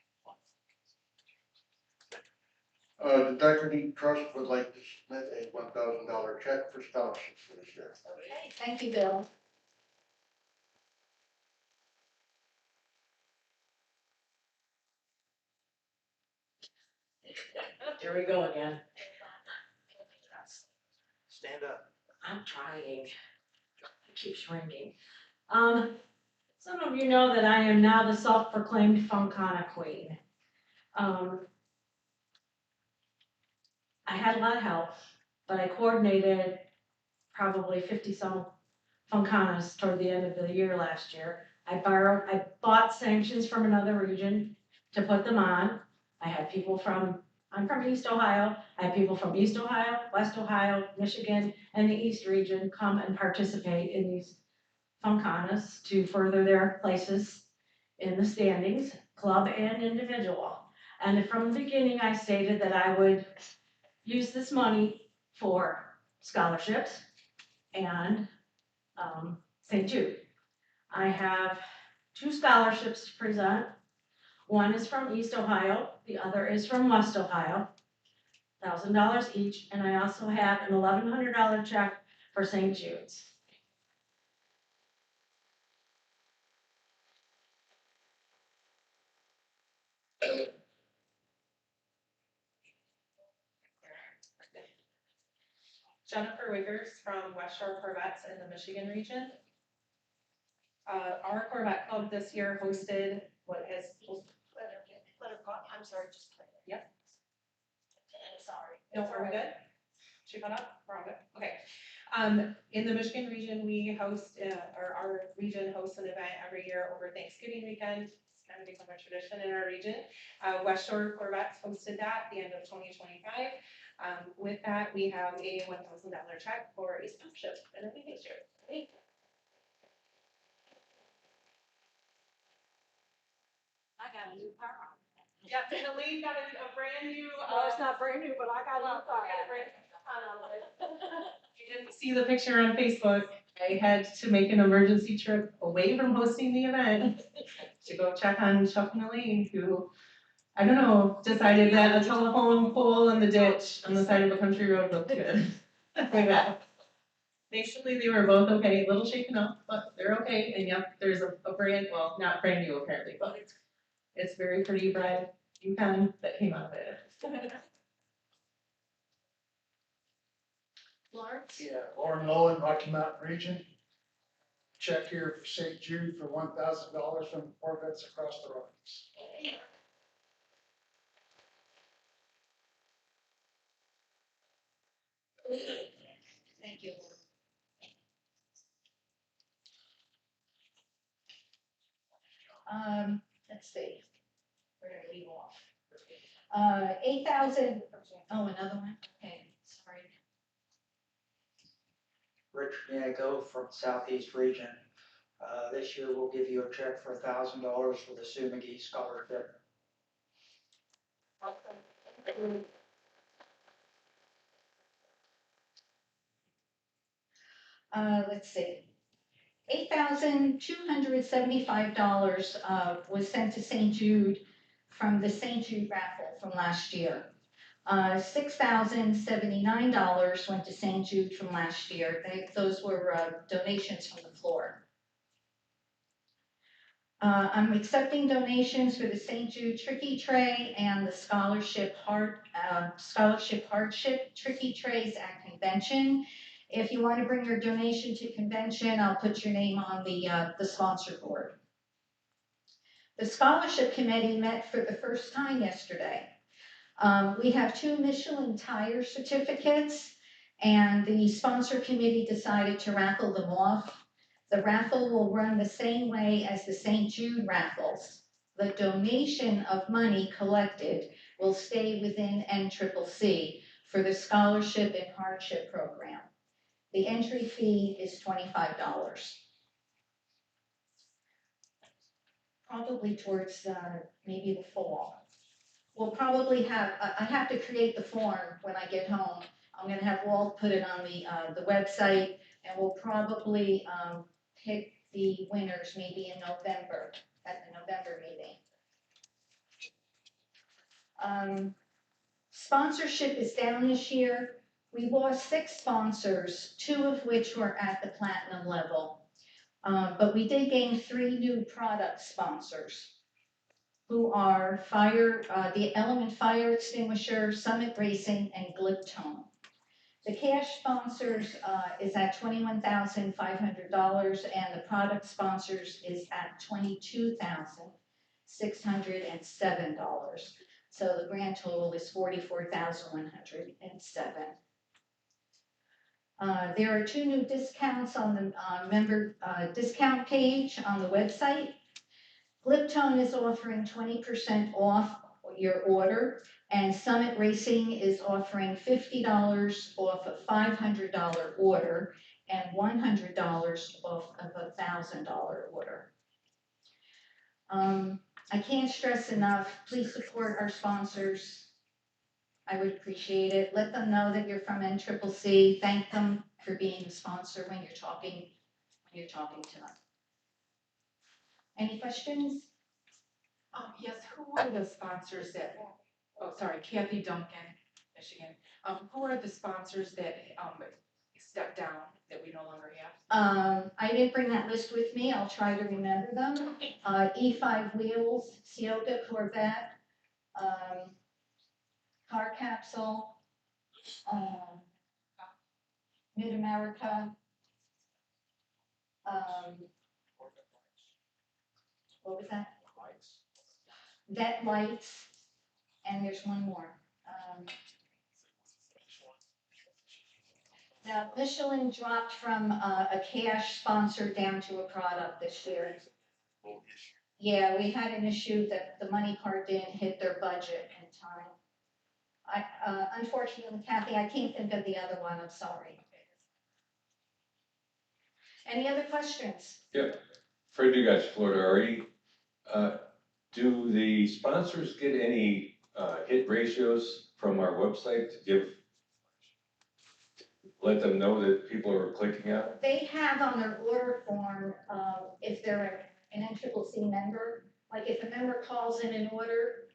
The Decorating Trust would like to submit a $1,000 check for scholarships for this year. Okay, thank you, Bill. Here we go again. Stand up. I'm trying. It keeps ringing. Some of you know that I am now the self-proclaimed Funkana queen. I had a lot of help, but I coordinated probably 50-some Funkanas toward the end of the year last year. I bought sanctions from another region to put them on. I had people I'm from East Ohio. I had people from East Ohio, West Ohio, Michigan, and the East region come and participate in these Funkanas to further their places in the standings, club and individual. And from the beginning, I stated that I would use this money for scholarships and St. Jude. I have 2 scholarships to present. One is from East Ohio, the other is from West Ohio, $1,000 each, and I also have an $1,100 check for St. Jude's. Jennifer Wiggers from West Shore Corvettes in the Michigan region. Our Corvette Club this year hosted what is. I'm sorry, just. Yep. Sorry. No, are we good? She got up? We're all good? Okay. In the Michigan region, we host, or our region hosts an event every year over Thanksgiving weekend. It's kind of become a tradition in our region. West Shore Corvettes hosted that at the end of 2025. With that, we have a $1,000 check for a scholarship and a meeting share. I got a new car. Yep, and the lead got a brand new. Well, it's not brand new, but I got a new car. If you didn't see the picture on Facebook, I had to make an emergency trip away from hosting the event to go check on Chuck and Elaine, who, I don't know, decided that a telephone pole in the ditch on the side of a country road looked good. Yeah. Thankfully, they were both okay, a little shaken up, but they're okay. And yep, there's a brand, well, not brand new apparently, but it's very pretty bride Yukon that came out of it. Lawrence? Yeah, Lauren Lowen, Rocky Mountain region. Check here for St. Jude for $1,000 from Corvettes across the Rockies. Thank you. Let's see, where did I leave off? 8,000, oh, another one, okay, sorry. Rich Diego from Southeast Region. This year we'll give you a check for $1,000 for the Sue McGee Scholarship. Let's see, $8,275 was sent to St. Jude from the St. Jude raffle from last year. $6,079 went to St. Jude from last year. Those were donations from the floor. I'm accepting donations for the St. Jude Tricky Tray and the Scholarship Hardship Tricky Trays at convention. If you want to bring your donation to convention, I'll put your name on the sponsor board. The Scholarship Committee met for the first time yesterday. We have 2 Michelin tire certificates, and the sponsor committee decided to raffle them off. The raffle will run the same way as the St. Jude raffles. The donation of money collected will stay within NCCC for the scholarship and hardship program. The entry fee is $25. Probably towards maybe the fall. We'll probably have, I have to create the form when I get home. I'm gonna have Walt put it on the website, and we'll probably pick the winners maybe in November, at the November meeting. Sponsorship is down this year. We lost 6 sponsors, 2 of which were at the platinum level. But we did gain 3 new product sponsors, who are the Element Fire Extinguisher, Summit Racing, and Gliptone. The cash sponsors is at $21,500, and the product sponsors is at $22,607. So the grand total is $44,107. There are 2 new discounts on the member discount page on the website. Gliptone is offering 20% off your order, and Summit Racing is offering $50 off a $500 order and $100 off of a $1,000 order. I can't stress enough, please support our sponsors. I would appreciate it. Let them know that you're from NCCC. Thank them for being a sponsor when you're talking to them. Any questions? Yes, who were the sponsors that, Kathy Duncan, Michigan. Who are the sponsors that stepped down that we no longer have? I didn't bring that list with me. I'll try to remember them. E5 Wheels, Ciocca Corvette, Car Capsule, Mid-America, what was that? Vet Lights, and there's one more. Now, Michelin dropped from a cash sponsor down to a product this year. Yeah, we had an issue that the money part didn't hit their budget in time. Unfortunately, Kathy, I can't think of the other one, I'm sorry. Any other questions? Yeah, Fred, you guys, Florida, already. Do the sponsors get any hit ratios from our website to let them know that people are clicking out? They have on their order form, if they're an NCCC member, like if a member calls in an order,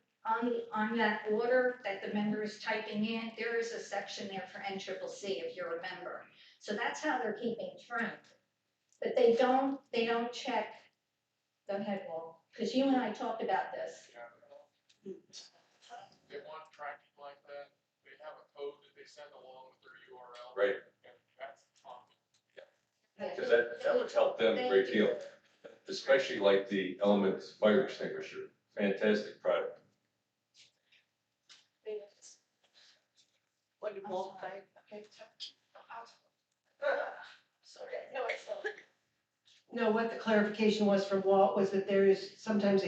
on that order that the member is typing in, there is a section there for NCCC if you're a member. So that's how they're keeping track. But they don't check. Go ahead, Walt, because you and I talked about this. They want tracking like that, they have a code that they send along with their URL. Right. And that's common. Because that would help them a great deal, especially like the Element Fire Extinguisher. Fantastic product. What did Walt say? Sorry. No, it's not. No, what the clarification was from Walt was that there is sometimes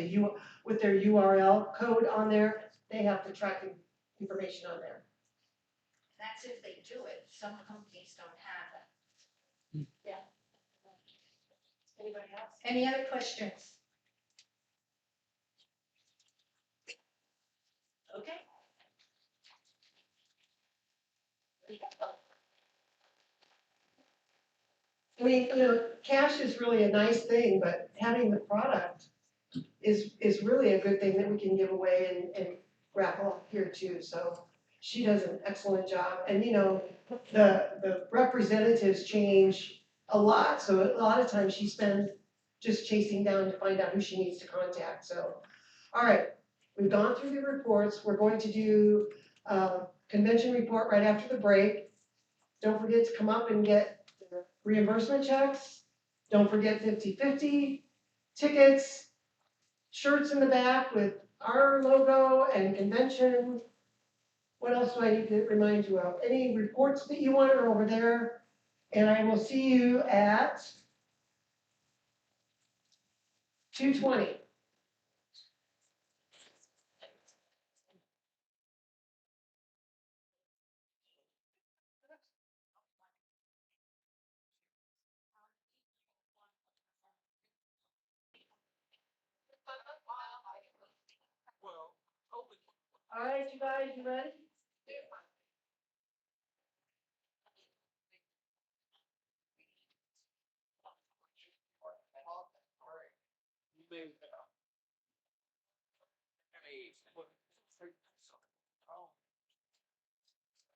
with their URL code on there, they have the tracking information on there. That's if they do it. Some companies don't have that. Yeah. Anybody else? Any other questions? Okay. We, cash is really a nice thing, but having the product is really a good thing that we can give away and raffle off here too, so she does an excellent job, and you know, the representatives change a lot, so a lot of times she spends just chasing down to find out who she needs to contact, so. All right, we've gone through the reports, we're going to do a convention report right after the break. Don't forget to come up and get the reimbursement checks, don't forget 50/50 tickets, shirts in the back with our logo and convention. What else do I need to remind you of? Any reports that you want are over there. And I will see you at 2:20. All right, you guys, you ready?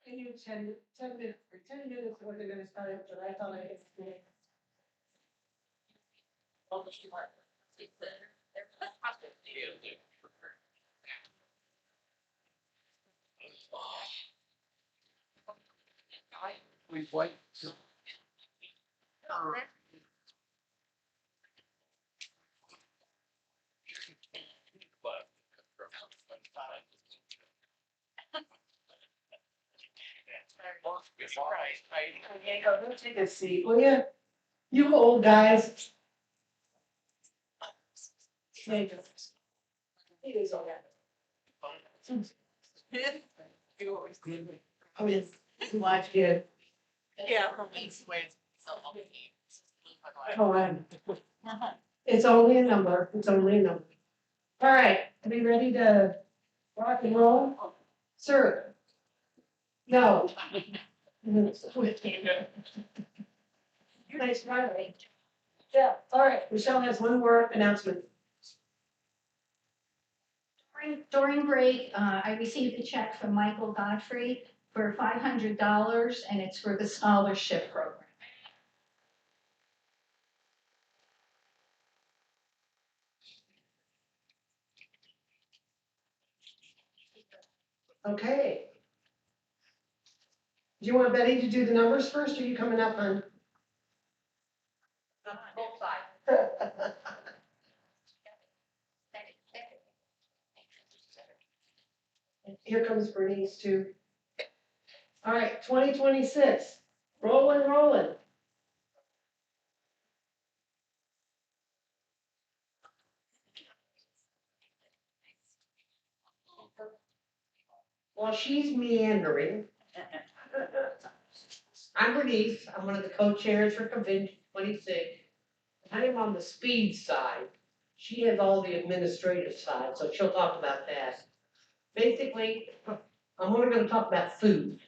Can you 10 minutes, for 10 minutes when they're gonna start, but I thought I had to. We wait. Diego, go take a seat, will you? You old guys. Thank you. He is all that. I mean, watch it. Yeah. Oh, it's only a number, it's only a number. All right, are we ready to rock and roll? Sir? No. Nice try. Yeah, all right, Michelle has one more announcement. During break, I received a check from Michael Godfrey for $500, and it's for the scholarship program. Okay. Do you want Betty to do the numbers first, or are you coming up on? Both sides. Here comes Bernice too. All right, 2026, rolling. While she's meandering, I'm Bernice, I'm one of the co-chairs for Convention 26. I am on the speed side. She has all the administrative side, so she'll talk about that. Basically, I'm only gonna talk about food.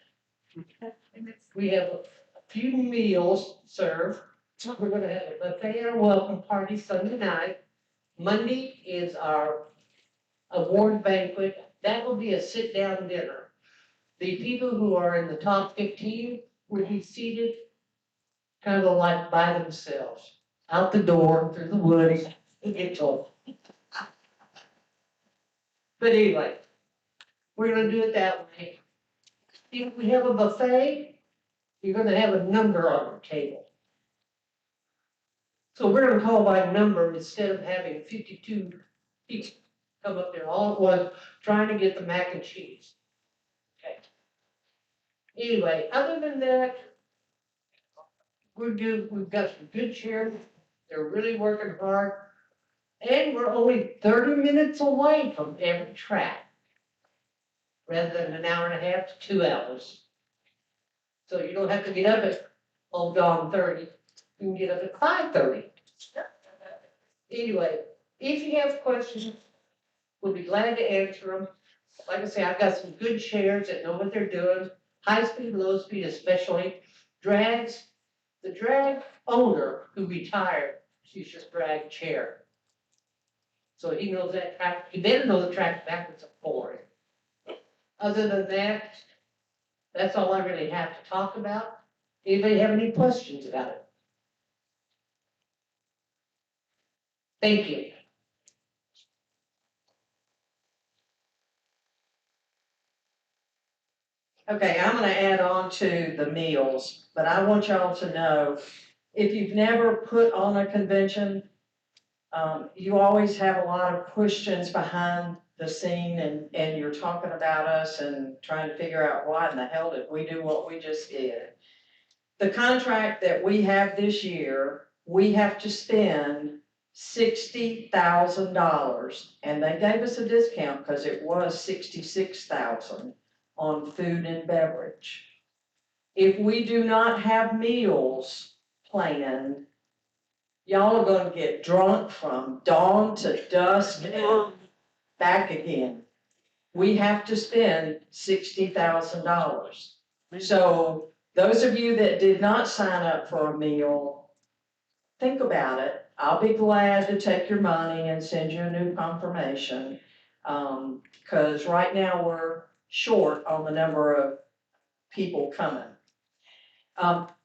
We have a few meals served. We're gonna have a buffet and a welcome party Sunday night. Monday is our award banquet. That will be a sit-down dinner. The people who are in the top 15 will be seated kind of like by themselves, out the door, through the woods, and get told. But anyway, we're gonna do it that way. If we have a buffet, you're gonna have a number on your table. So we're gonna call by number instead of having 52 people come up there all at once, trying to get the mac and cheese. Okay. Anyway, other than that, we've got some good chairs, they're really working hard. And we're only 30 minutes away from every track. Rather than an hour and a half to 2 hours. So you don't have to get up at, oh, dawn 30, you can get up at 5:30. Anyway, if you have questions, we'll be glad to answer them. Like I say, I've got some good chairs that know what they're doing, high speed, low speed especially. Drags, The drag owner who retired, she's just drag chair. So he knows that track, he better know the track backwards and forward. Other than that, that's all I really have to talk about. Anybody have any questions about it? Thank you. Okay, I'm gonna add on to the meals, but I want y'all to know, if you've never put on a convention, you always have a lot of questions behind the scene and you're talking about us and trying to figure out why in the hell did we do what we just did. The contract that we have this year, we have to spend $60,000, and they gave us a discount because it was 66,000 on food and beverage. If we do not have meals planned, y'all are gonna get drunk from dawn to dusk and back again. We have to spend $60,000. So those of you that did not sign up for a meal, think about it. I'll be glad to take your money and send you a new confirmation. Because right now we're short on the number of people coming.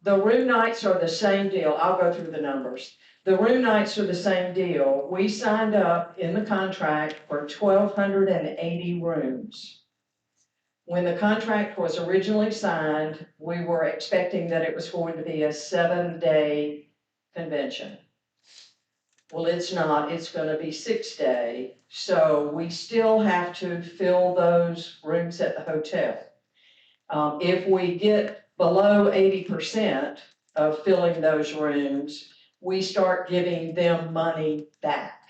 The room nights are the same deal. I'll go through the numbers. The room nights are the same deal. We signed up in the contract for 1,280 rooms. When the contract was originally signed, we were expecting that it was going to be a 7-day convention. Well, it's not. It's going to be 6-day. So we still have to fill those rooms at the hotel. If we get below 80% of filling those rooms, we start giving them money back.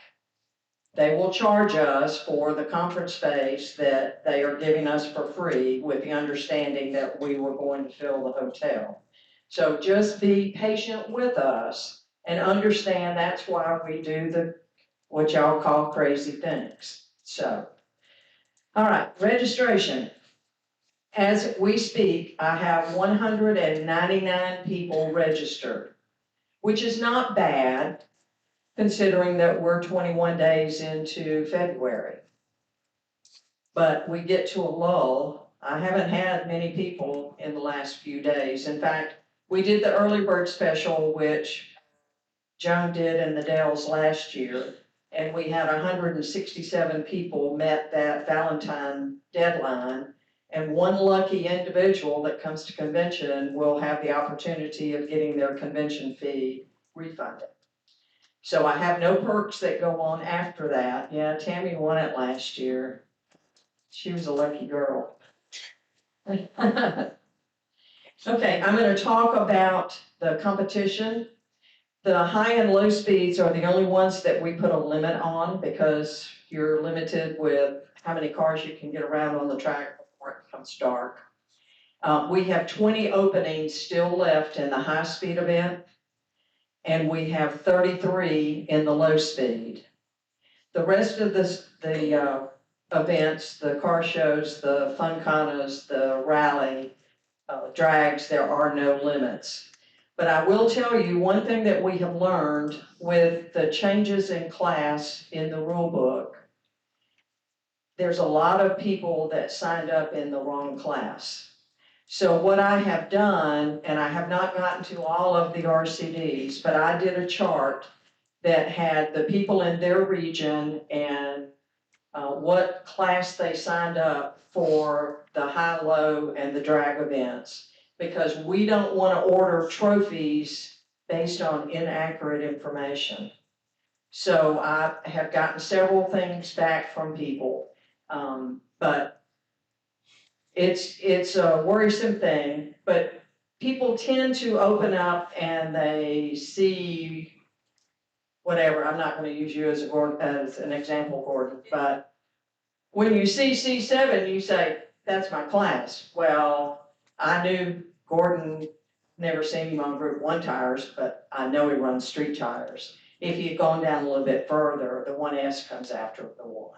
They will charge us for the conference space that they are giving us for free with the understanding that we were going to fill the hotel. So just be patient with us and understand that's why we do what y'all call crazy things. So, all right, registration. As we speak, I have 199 people registered, which is not bad considering that we're 21 days into February. But we get to a lull. I haven't had many people in the last few days. In fact, we did the early bird special, which Joan did in the Dells last year, and we had 167 people met that Valentine deadline. And one lucky individual that comes to convention will have the opportunity of getting their convention fee refunded. So I have no perks that go on after that. Yeah, Tammy won it last year. She was a lucky girl. Okay, I'm going to talk about the competition. The high and low speeds are the only ones that we put a limit on because you're limited with how many cars you can get around on the track before it becomes dark. We have 20 openings still left in the high speed event, and we have 33 in the low speed. The rest of the events, the car shows, the funcanas, the rally, drags, there are no limits. But I will tell you one thing that we have learned with the changes in class in the rule book. There's a lot of people that signed up in the wrong class. So what I have done, and I have not gotten to all of the RCDs, but I did a chart that had the people in their region and what class they signed up for the high, low, and the drag events. Because we don't want to order trophies based on inaccurate information. So I have gotten several things back from people, but it's a worrisome thing. But people tend to open up and they see whatever. I'm not going to use you as an example, Gordon, but when you see C7, you say, that's my class. Well, I knew Gordon, never seen him on Group 1 tires, but I know he runs street tires. If you'd gone down a little bit further, the 1S comes after the 1.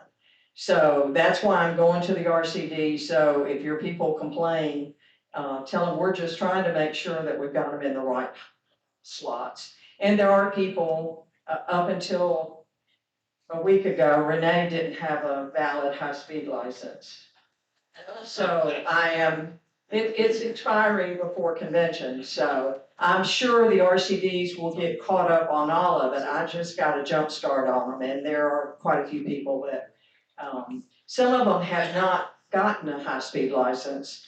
So that's why I'm going to the RCD. So if your people complain, tell them we're just trying to make sure that we've got them in the right slots. And there are people, up until a week ago, Renee didn't have a valid high-speed license. So it's expiring before convention, so I'm sure the RCDs will get caught up on all of it. I just got a jump start on them, and there are quite a few people that, some of them have not gotten a high-speed license,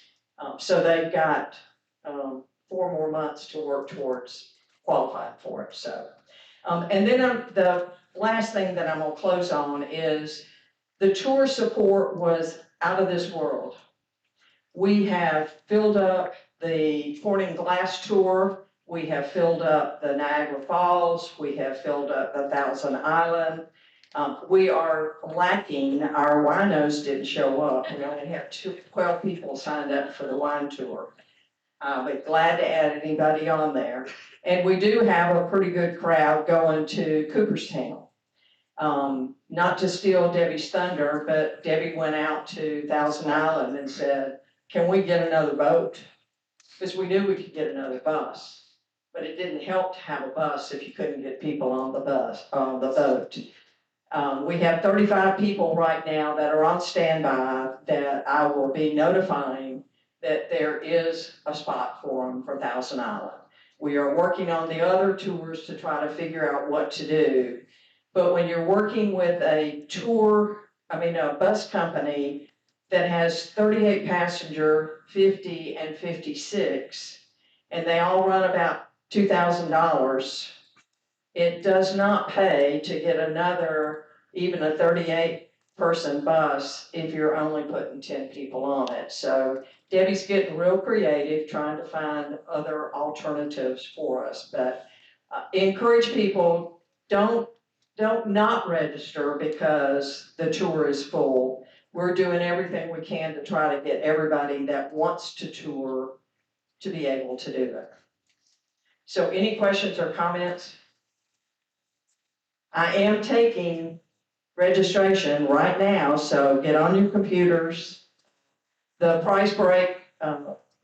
so they've got 4 more months to work towards qualifying for it, so. And then the last thing that I'm gonna close on is the tour support was out of this world. We have filled up the Corning Glass Tour. We have filled up the Niagara Falls. We have filled up the Thousand Island. We are lacking, our winos didn't show up. We only have 12 people signed up for the wine tour. But glad to add anybody on there. And we do have a pretty good crowd going to Cooperstown. Not to steal Debbie's thunder, but Debbie went out to Thousand Island and said, can we get another boat? Because we knew we could get another bus, but it didn't help to have a bus if you couldn't get people on the boat. We have 35 people right now that are on standby that I will be notifying that there is a spot for them for Thousand Island. We are working on the other tours to try to figure out what to do. But when you're working with a bus company that has 38 passenger, 50 and 56, and they all run about $2,000, it does not pay to get another, even a 38 person bus if you're only putting 10 people on it. So Debbie's getting real creative, trying to find other alternatives for us, but encourage people, don't not register because the tour is full. We're doing everything we can to try to get everybody that wants to tour to be able to do it. So any questions or comments? I am taking registration right now, so get on your computers. The price break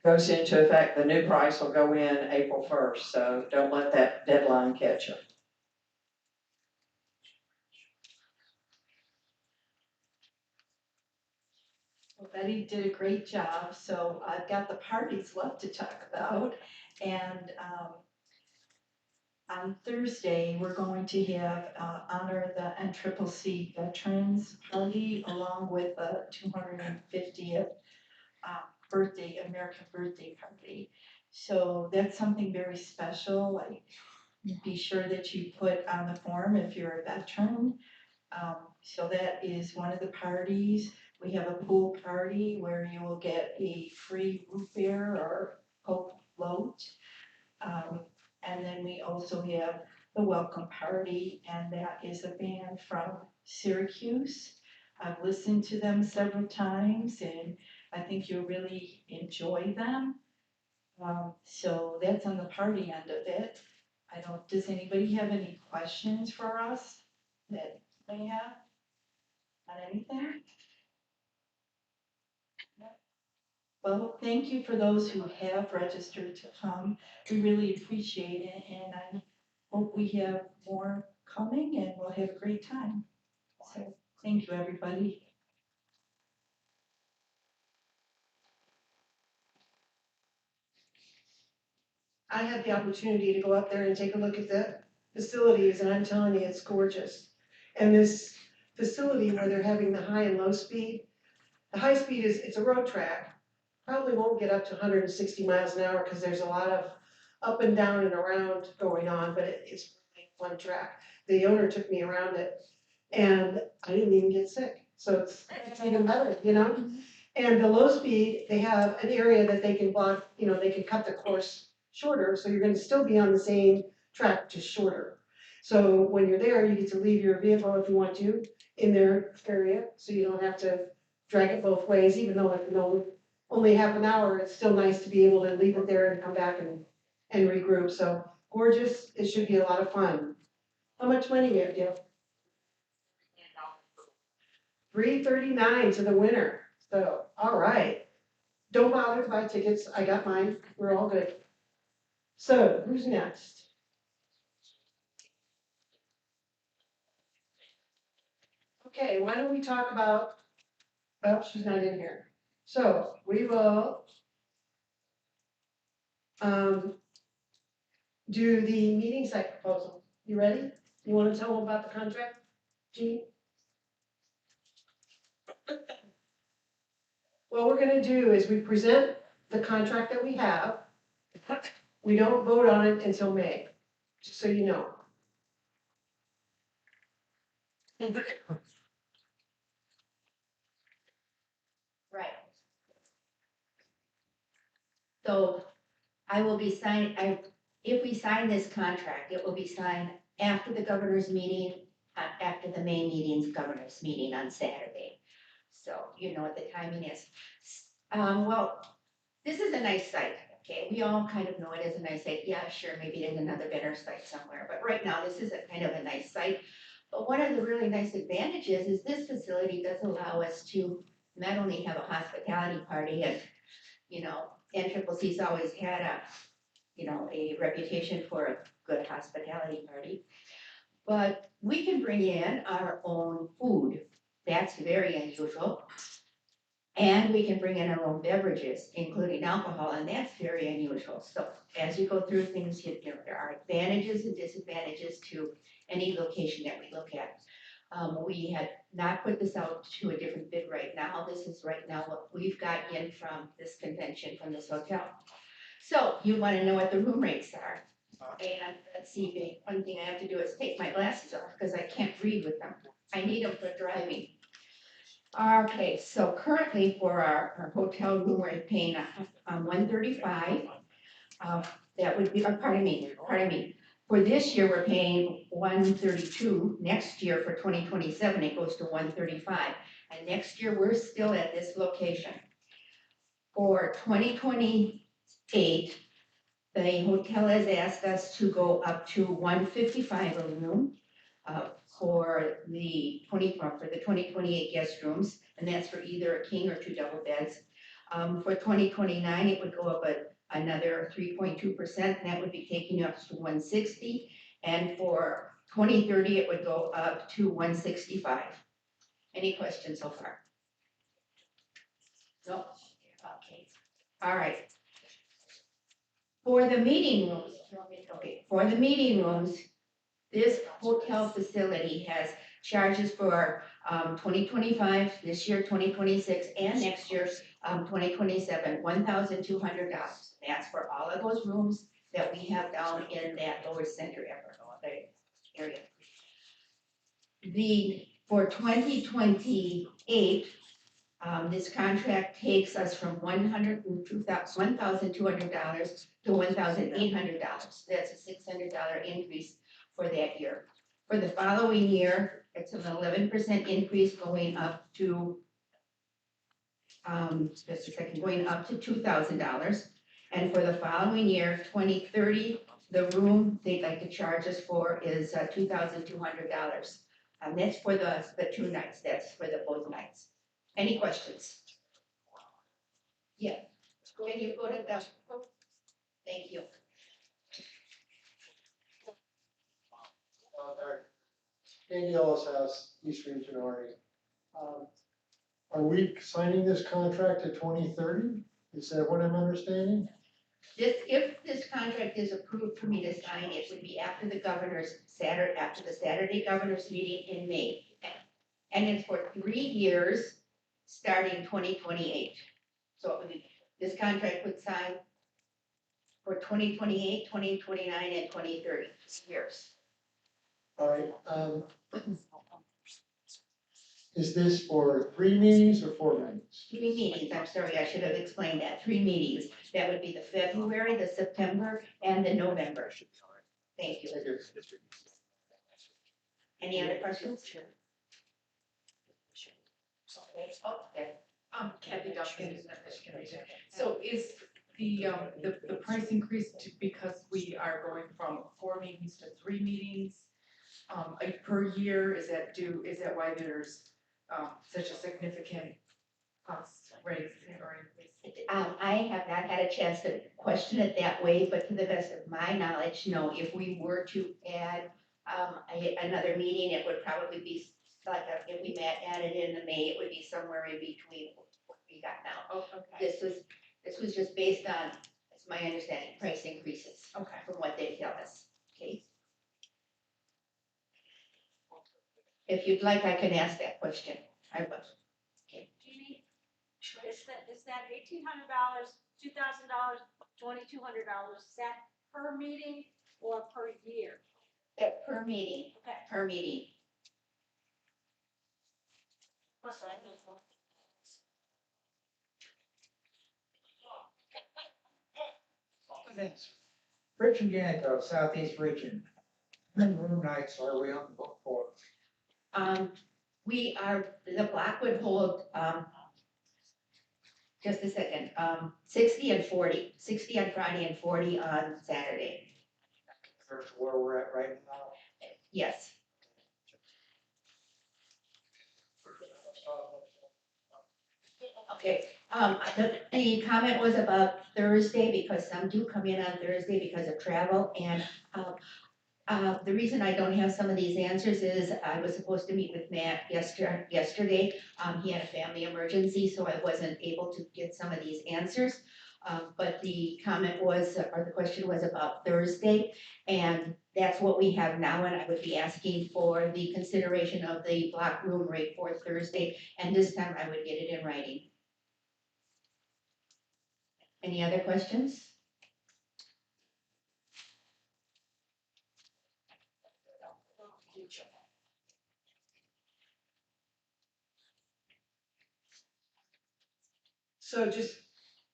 goes into effect, the new price will go in April 1st, so don't let that deadline catch you. Well, Betty did a great job, so I've got the parties left to talk about. And on Thursday, we're going to have honor the NCCC Veterans Party along with the 250th American birthday party. So that's something very special. Like, be sure that you put on the form if you're a veteran. So that is one of the parties. We have a pool party where you will get a free root beer or Coke float. And then we also have the welcome party, and that is a band from Syracuse. I've listened to them several times, and I think you'll really enjoy them. So that's on the party end of it. Does anybody have any questions for us that they have on anything? Well, thank you for those who have registered to come. We really appreciate it, and I hope we have more coming and we'll have a great time. So thank you, everybody. I had the opportunity to go up there and take a look at the facilities, and I'm telling you, it's gorgeous. And this facility where they're having the high and low speed, the high speed it's a road track. Probably won't get up to 160 miles an hour because there's a lot of up and down and around going on, but it's really one track. The owner took me around it and I didn't even get sick. So it's even better, you know? And the low speed, they have an area that they can block, they can cut the course shorter. So you're going to still be on the same track, just shorter. So when you're there, you get to leave your vehicle if you want to in their area. So you don't have to drag it both ways, even though only half an hour, it's still nice to be able to leave it there and come back and regroup. So gorgeous, it should be a lot of fun. How much money do you have, Dale? $339 to the winner. So, all right. Don't bother to buy tickets. I got mine. We're all good. So, who's next? Okay, why don't we talk about, oh, she's not in here. So we will do the meeting site proposal. You ready? You want to tell them about the contract, Jean? What we're gonna do is we present the contract that we have. We don't vote on it until May, just so you know. Right. So I will be if we sign this contract, it will be signed after the governor's meeting, after the May meeting's governor's meeting on Saturday. So you know what the timing is. Well, this is a nice site, okay? We all kind of know it is a nice site. Yeah, sure, maybe there's another better site somewhere, but right now this is a kind of a nice site. But one of the really nice advantages is this facility does allow us to not only have a hospitality party and, you know, NCCC's always had a reputation for a good hospitality party. But we can bring in our own food. That's very unusual. And we can bring in our own beverages, including alcohol, and that's very unusual. So as you go through things, there are advantages and disadvantages to any location that we look at. We had not put this out to a different bid right now. This is right now what we've got in from this convention, from this hotel. So you want to know what the room rates are. And let's see, one thing I have to do is take my glasses off because I can't read with them. I need them for driving. Okay, so currently for our hotel room, we're paying $135. That would be, pardon me. For this year, we're paying $132. Next year, for 2027, it goes to $135. And next year, we're still at this location. For 2028, the hotel has asked us to go up to $155 a room for the 2028 guest rooms, and that's for either a king or 2 double beds. For 2029, it would go up another 3.2%, and that would be taking you up to $160. And for 2030, it would go up to $165. Any questions so far? No? Okay. All right. For the meeting rooms, this hotel facility has charges for 2025, this year, 2026, and next year, 2027, $1,200. That's for all of those rooms that we have down in that lower center area. For 2028, this contract takes us from $1,200 to $1,800. That's a $600 increase for that year. For the following year, it's an 11% increase going up to, going up to $2,000. And for the following year, 2030, the room they'd like to charge us for is $2,200. That's for the 2 nights, that's for the both nights. Any questions? Yeah. Can you go to the, thank you. Andy Ellis House, East Region RE. Are we signing this contract to 2030? Is that what I'm understanding? If this contract is approved for me to sign, it would be after the Saturday governor's meeting in May. And it's for 3 years, starting 2028. So it would be, this contract would sign for 2028, 2029, and 2030 years. All right, is this for 3 meetings or 4 meetings? 3 meetings, I'm sorry, I should have explained that, 3 meetings. That would be the February, the September, and the November. Thank you. Any other questions? Oh, there. Kathy Duncan, Michigan Region. So is the price increased because we are going from 4 meetings to 3 meetings per year? Is that why there's such a significant cost raise or increase? I have not had a chance to question it that way, but to the best of my knowledge, no. If we were to add another meeting, it would probably be like, if we added in the May, it would be somewhere in between what we got now. Oh, okay, This was just based on, that's my understanding, price increases okay. from what they tell us, okay? If you'd like, I can ask that question. I will. Jeannie, is that $1,800, $2,000, $2,200, is that per meeting or per year? Per meeting, Okay. per meeting. Rich and Janet, Southeast Region. How many room nights are we on the book for? We are, the block would hold, just a second, 60 and 40, 60 on Friday and 40 on Saturday. Compared to where we're at right now? Yes. Okay, the comment was about Thursday, because some do come in on Thursday because of travel, and, the reason I don't have some of these answers is I was supposed to meet with Matt yesterday. He had a family emergency, so I wasn't able to get some of these answers. But the comment was, or the question was about Thursday, and that's what we have now, and I would be asking for the consideration of the block room rate for Thursday, and this time I would get it in writing. Any other questions? So just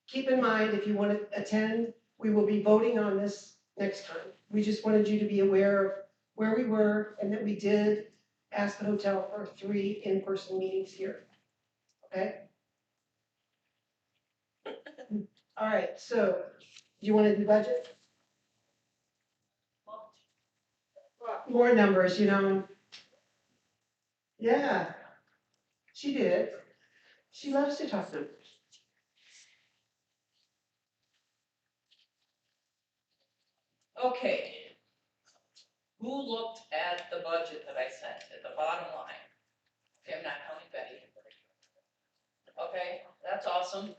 keep in mind, if you want to attend, we will be voting on this next time. We just wanted you to be aware of where we were and that we did ask the hotel for 3 in-person meetings here. Okay? All right, so do you want to do budget? More numbers, you know. Yeah, she did. She loves to talk numbers. Okay. Who looked at the budget that I sent at the bottom line? Okay, I'm not counting Betty. Okay, that's awesome.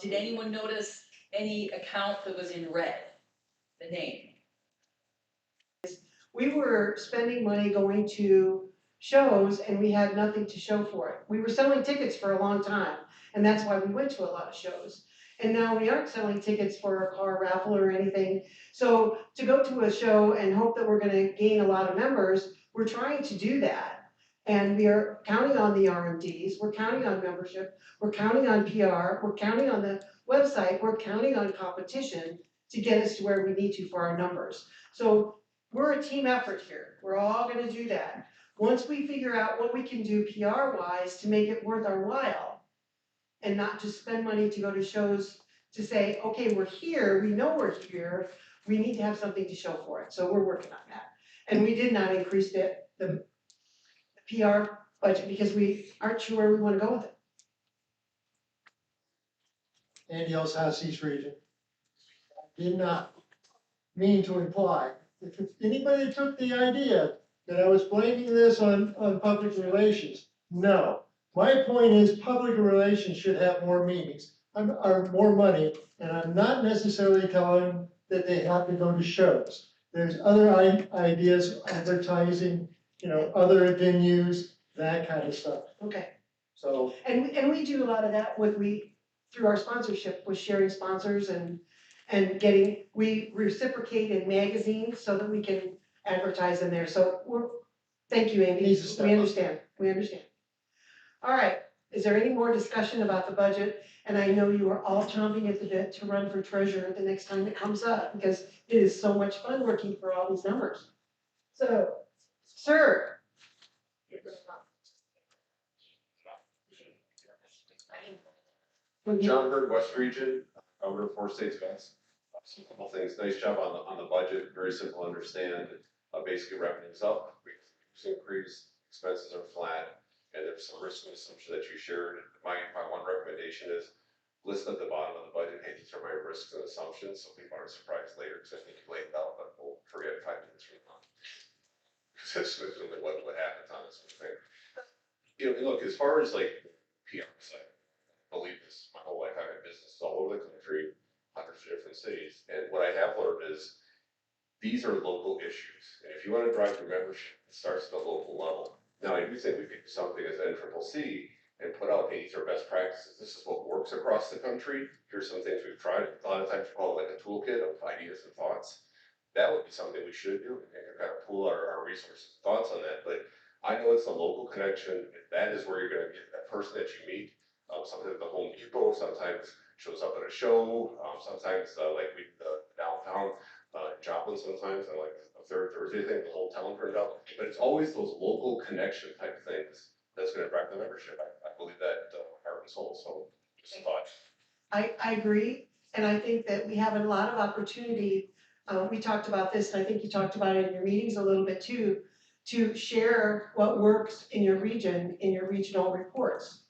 Did anyone notice any account that was in red? The name? We were spending money going to shows and we had nothing to show for it. We were selling tickets for a long time, and that's why we went to a lot of shows. And now we aren't selling tickets for a car raffle or anything. So to go to a show and hope that we're gonna gain a lot of members, we're trying to do that. And we are counting on the RMDs, we're counting on membership, we're counting on PR, we're counting on the website, we're counting on competition to get us to where we need to for our numbers. So we're a team effort here. We're all gonna do that. Once we figure out what we can do PR wise to make it worth our while and not just spend money to go to shows to say, okay, we're here, we know we're here, we need to have something to show for it. So we're working on that. And we did not increase the PR budget because we aren't sure where we wanna go with it. Andy else has East Region. Did not mean to imply, if anybody took the idea that I was blaming this on public relations, no. My point is, public relations should have more meetings, or more money, and I'm not necessarily telling them that they have to go to shows. There's other ideas, advertising, you know, other venues, that kind of stuff. Okay. So, And we do a lot of that through our sponsorship with sharing sponsors and we reciprocate in magazines so that we can advertise in there. So thank you, Amy. Needs to step We up. understand. All right, is there any more discussion about the budget? And I know you are all chomping at the bit to run for treasurer the next time it comes up because it is so much fun working for all these numbers. So, sir. John Bird, West Region, over to Four States Events. A couple things, nice job on the budget, very simple to understand. Basically revenue's up, we've increased, expenses are flat, and there's some risk and assumption that you shared. My one recommendation is list at the bottom of the budget, hey, these are my risks and assumptions, so people aren't surprised later, because I think you laid it out, but we'll forget 5 minutes from now. because that's really what happens on this sort of thing. You know, and look, as far as like PR side, I believe this my whole life. I've had businesses all over the country, hundreds of different cities, and what I have learned is these are local issues, and if you want to drive your membership, it starts at the local level. Now, I do think we could do something as NCCC and put out, hey, these are best practices. This is what works across the country. Here's some things we've tried. A lot of times we call it like a toolkit of ideas and thoughts. That would be something we should do, and kind of pool our resources and thoughts on that. But I know it's a local connection. That is where you're going to get that person that you meet. Sometimes at the Home Depot, sometimes shows up at a show, sometimes like we downtown Joplin sometimes, and like a third Thursday thing, the whole town turned out. But it's always those local connection type things that's going to drive the membership. I believe that heart and soul. So just a thought. I agree, and I think that we have a lot of opportunity. We talked about this, and I think you talked about it in your meetings a little bit too, to share what works in your region, in your regional reports.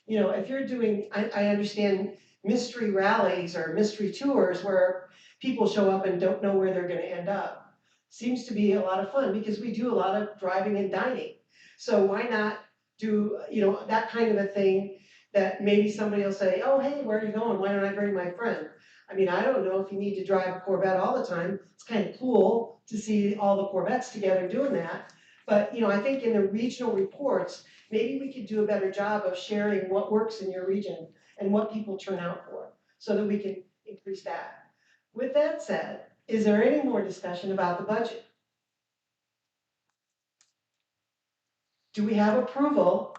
You know, if you're doing, I understand mystery rallies or mystery tours where people show up and don't know where they're gonna end up. Seems to be a lot of fun because we do a lot of driving and dining. So why not do, you know, that kind of a thing that maybe somebody will say, oh, hey, where are you going? Why don't I bring my friend? I mean, I don't know if you need to drive a Corvette all the time. It's kind of cool to see all the Corvettes together doing that. But, you know, I think in the regional reports, maybe we could do a better job of sharing what works in your region and what people turn out for, so that we can increase that. With that said, is there any more discussion about the budget? Do we have approval?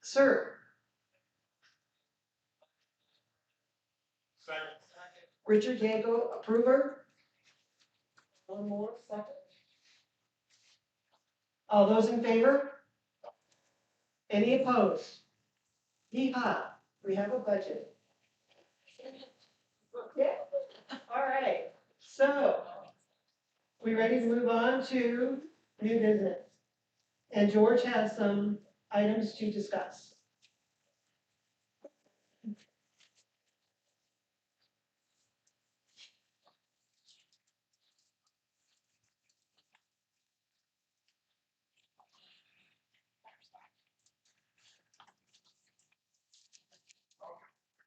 Sir? Second. Richard Diego, approver? One more, second. All those in favor? Any opposed? Yeehaw, we have a budget. Yeah, all right, so, we ready to move on to new business? And George has some items to discuss.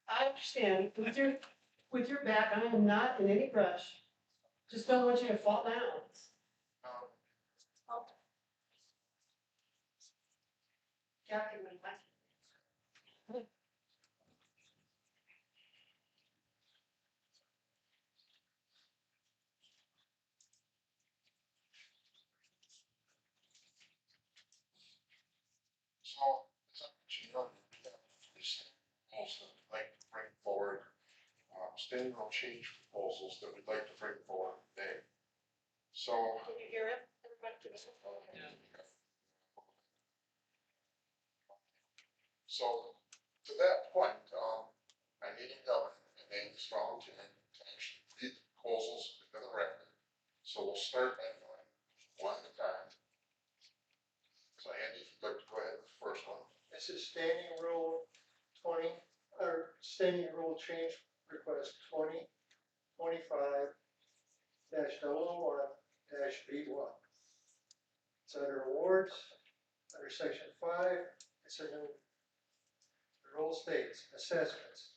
I understand, with your back, I am not in any rush. Just don't want you to fall down. Kathy would like it. So, as I mentioned earlier, we have these rules that we'd like to bring forward, standing rule change proposals that we'd like to bring forward today. So. Can you hear it? Everybody can hear it. So, to that point, I need Ellen and Amy Strong to actually read the proposals into the record. So we'll start by going one at a time. So Andy, if you'd like to go ahead with the first one. This is standing rule 20, or standing rule change request 2025-001-B1. It's under awards, under section 5, it's a new. The rule states, assessments.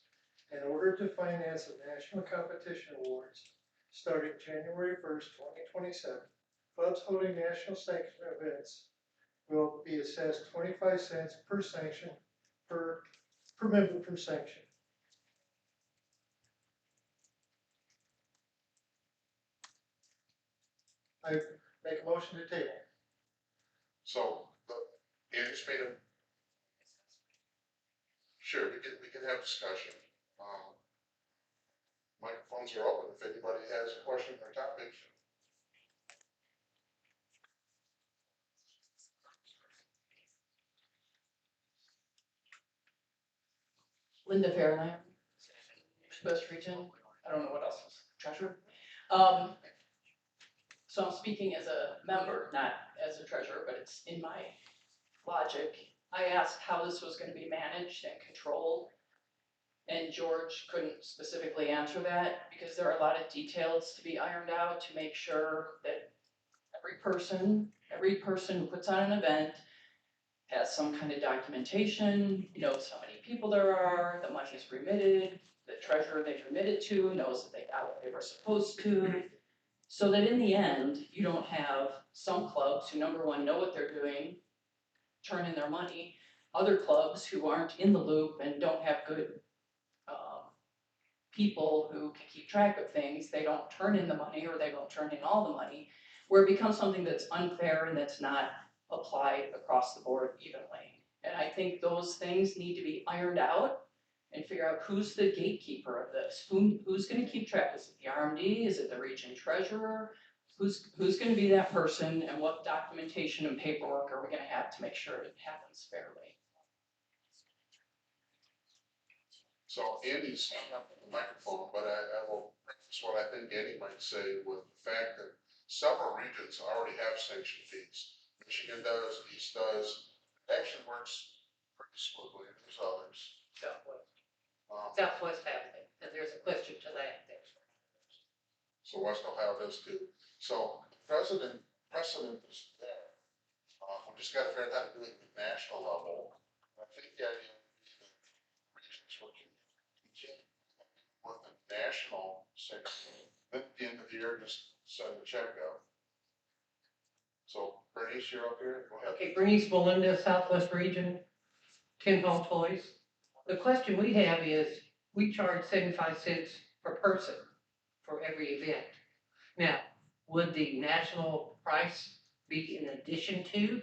In order to finance the national competition awards, starting January 1st, 2027, clubs holding national sanction events will be assessed 25 cents per sanction, per member per sanction. I make a motion to table. So, Andy's made a. Sure, we can have discussion. Microphones are open if anybody has a question or topic. Linda Fairland, West Region, I don't know what else is treasurer. So I'm speaking as a member, not as a treasurer, but it's in my logic. I asked how this was going to be managed and controlled, and George couldn't specifically answer that because there are a lot of details to be ironed out to make sure that every person Every person who puts on an event has some kind of documentation, knows how many people there are, the money is remitted, the treasurer they remitted to knows that they got what they were supposed to. So that in the end, you don't have some clubs who, number one, know what they're doing, turn in their money, other clubs who aren't in the loop and don't have good people who can keep track of things, they don't turn in the money or they don't turn in all the money, where it becomes something that's unfair and that's not applied across the board evenly. And I think those things need to be ironed out and figure out who's the gatekeeper of this, who's gonna keep track, is it the RMD, is it the region treasurer? Who's gonna be that person and what documentation and paperwork are we gonna have to make sure it happens fairly? So Andy's not on the microphone, but I will preface what I think Andy might say with the fact that several regions already have sanction fees. Michigan does, East does, it actually works pretty smoothly, there's others. Southwest have it, and there's a question to that. So West Ohio does too. So precedent is there. We just gotta figure out how to do it at the national level. I think the idea is that regions will continue with the national section, then at the end of the year, just send the check out. So Bernice, you're up here, go ahead. Okay, Bernice Belinda, Southwest Region, Tin Hall Toys. The question we have is, we charge 75 cents per person for every event. Now, would the national price be in addition to?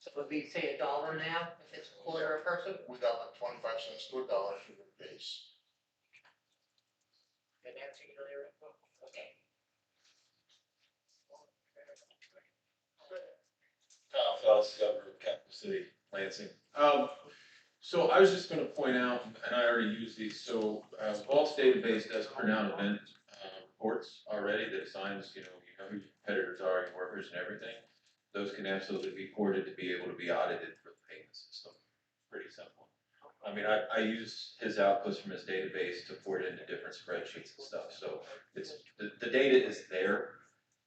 So it would be, say, $1 now, if it's a quarter a person? We'd up at 25 cents to $1 for the base. And that's okay. Tom Phelps, Governor of Capital City, Lansing. So I was just gonna point out, and I already use these, so, Vault's database does print out event, reports already that assigns, you know who your competitors are, your workers and everything. Those can absolutely be ported to be able to be audited for the payment system. Pretty simple. I mean, I use his outputs from his database to port into different spreadsheets and stuff, so it's, the data is there.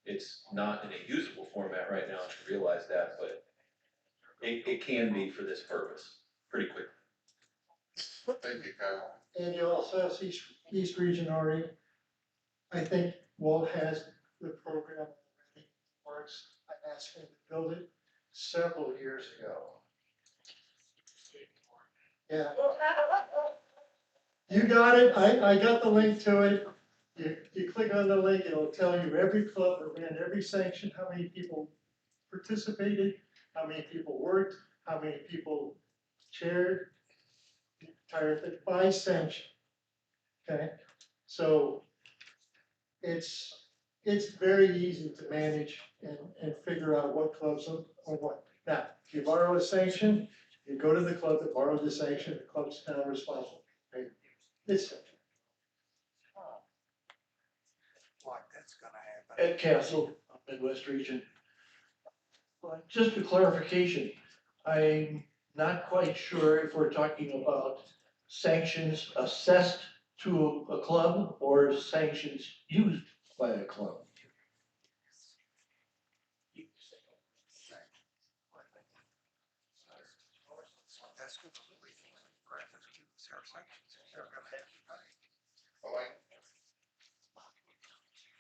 It's not in a usable format right now, I realize that, but it can be for this purpose, pretty quick. Thank you, Kyle. And you also have East Region already. I think Walt has the program already works. I asked him to build it several years ago. Yeah. You got it. I got the link to it. You click on the link, it'll tell you every club that ran every sanction, how many people participated, how many people worked, how many people chaired, the entire thing by sanction. Okay, so it's very easy to manage and figure out what clubs are what. Now, if you borrow a sanction, you go to the club that borrowed the sanction, the club's now responsible. Okay? It's Like that's gonna happen. Ed Castle, Midwest Region. Just a clarification, I'm not quite sure if we're talking about sanctions assessed to a club or sanctions used by a club.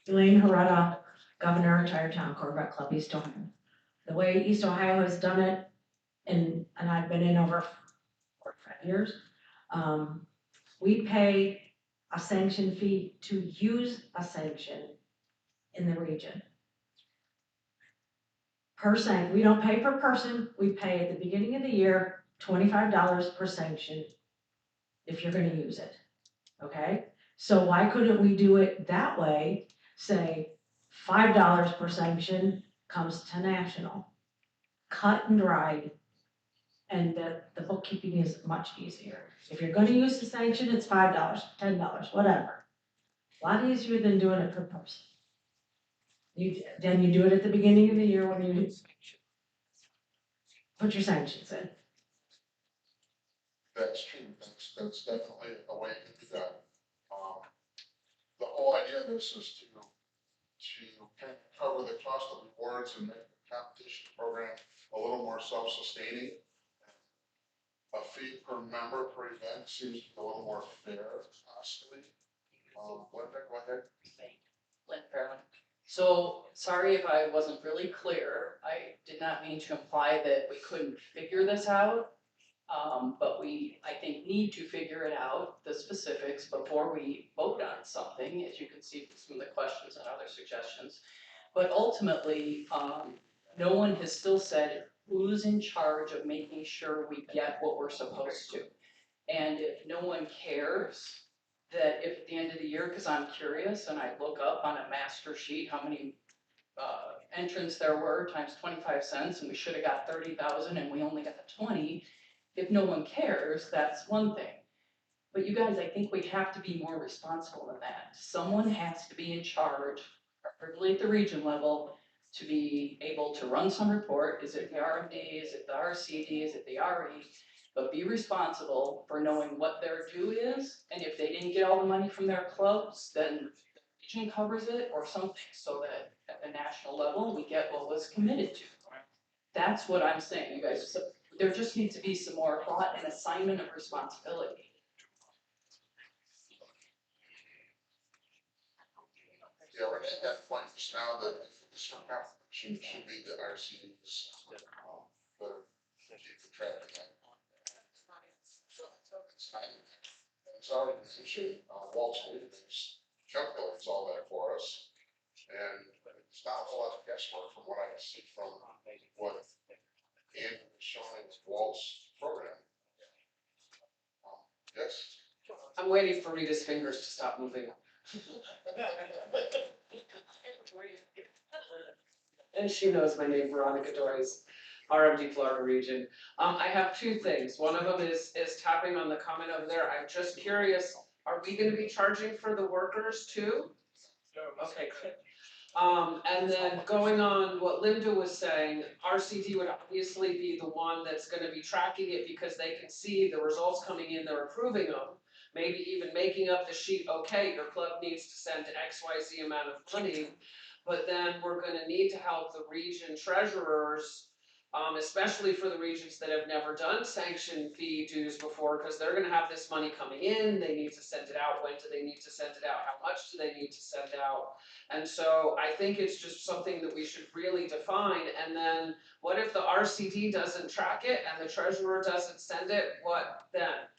Elaine Harada, Governor, Entire Town Corvette Club, East Ohio. The way East Ohio has done it, and I've been in over 5 years, we pay a sanction fee to use a sanction in the region. We don't pay per person, we pay at the beginning of the year, $25 per sanction if you're gonna use it, okay? So why couldn't we do it that way? Say, $5 per sanction comes to national. Cut and dried, and the bookkeeping is much easier. If you're gonna use the sanction, it's $5, $10, whatever. A lot easier than doing it per person. Then you do it at the beginning of the year when you put your sanctions in. That's true, that's definitely a way to do that. The whole idea of this is to kind of cover the cost of rewards and make the competition program a little more self-sustaining. A fee per member per event seems a little more fair, possibly. Linda, go ahead. Lynn Fairland. So, sorry if I wasn't really clear. I did not mean to imply that we couldn't figure this out. But we, I think, need to figure it out, the specifics, before we vote on something, as you can see from some of the questions and other suggestions. But ultimately, no one has still said who's in charge of making sure we get what we're supposed to. And if no one cares, that if at the end of the year, because I'm curious, and I look up on a master sheet how many entrants there were times 25 cents, and we should have got 30,000 and we only got 20. If no one cares, that's one thing. But you guys, I think we have to be more responsible than that. Someone has to be in charge, preferably at the region level, to be able to run some report. Is it the RMD? Is it the RCD? Is it the RE? But be responsible for knowing what their due is. And if they didn't get all the money from their clubs, then the region covers it or something, so that at the national level, we get what was committed to. That's what I'm saying, you guys. So there just needs to be some more thought and assignment of responsibility. Yeah, we're at that point just now that this should be the RCDs, that keep track of that. It's already mentioned, Walt's database calculates all that for us. And it's not a whole lot of guesswork from what I can see from what Andrew was showing with Walt's program. Yes? I'm waiting for Rita's fingers to stop moving. And she knows my name, Veronica Doyes, RMD Florida Region. I have two things. One of them is tapping on the comment over there. I'm just curious, are we gonna be charging for the workers too? Okay, good. And then going on what Linda was saying, RCD would obviously be the one that's gonna be tracking it because they can see the results coming in, they're approving them. Maybe even making up the sheet, okay, your club needs to send XYZ amount of money. But then we're gonna need to help the region treasurers, especially for the regions that have never done sanction fee dues before, because they're gonna have this money coming in, they need to send it out, when do they need to send it out, how much do they need to send out? And so I think it's just something that we should really define, and then what if the RCD doesn't track it and the treasurer doesn't send it, what then?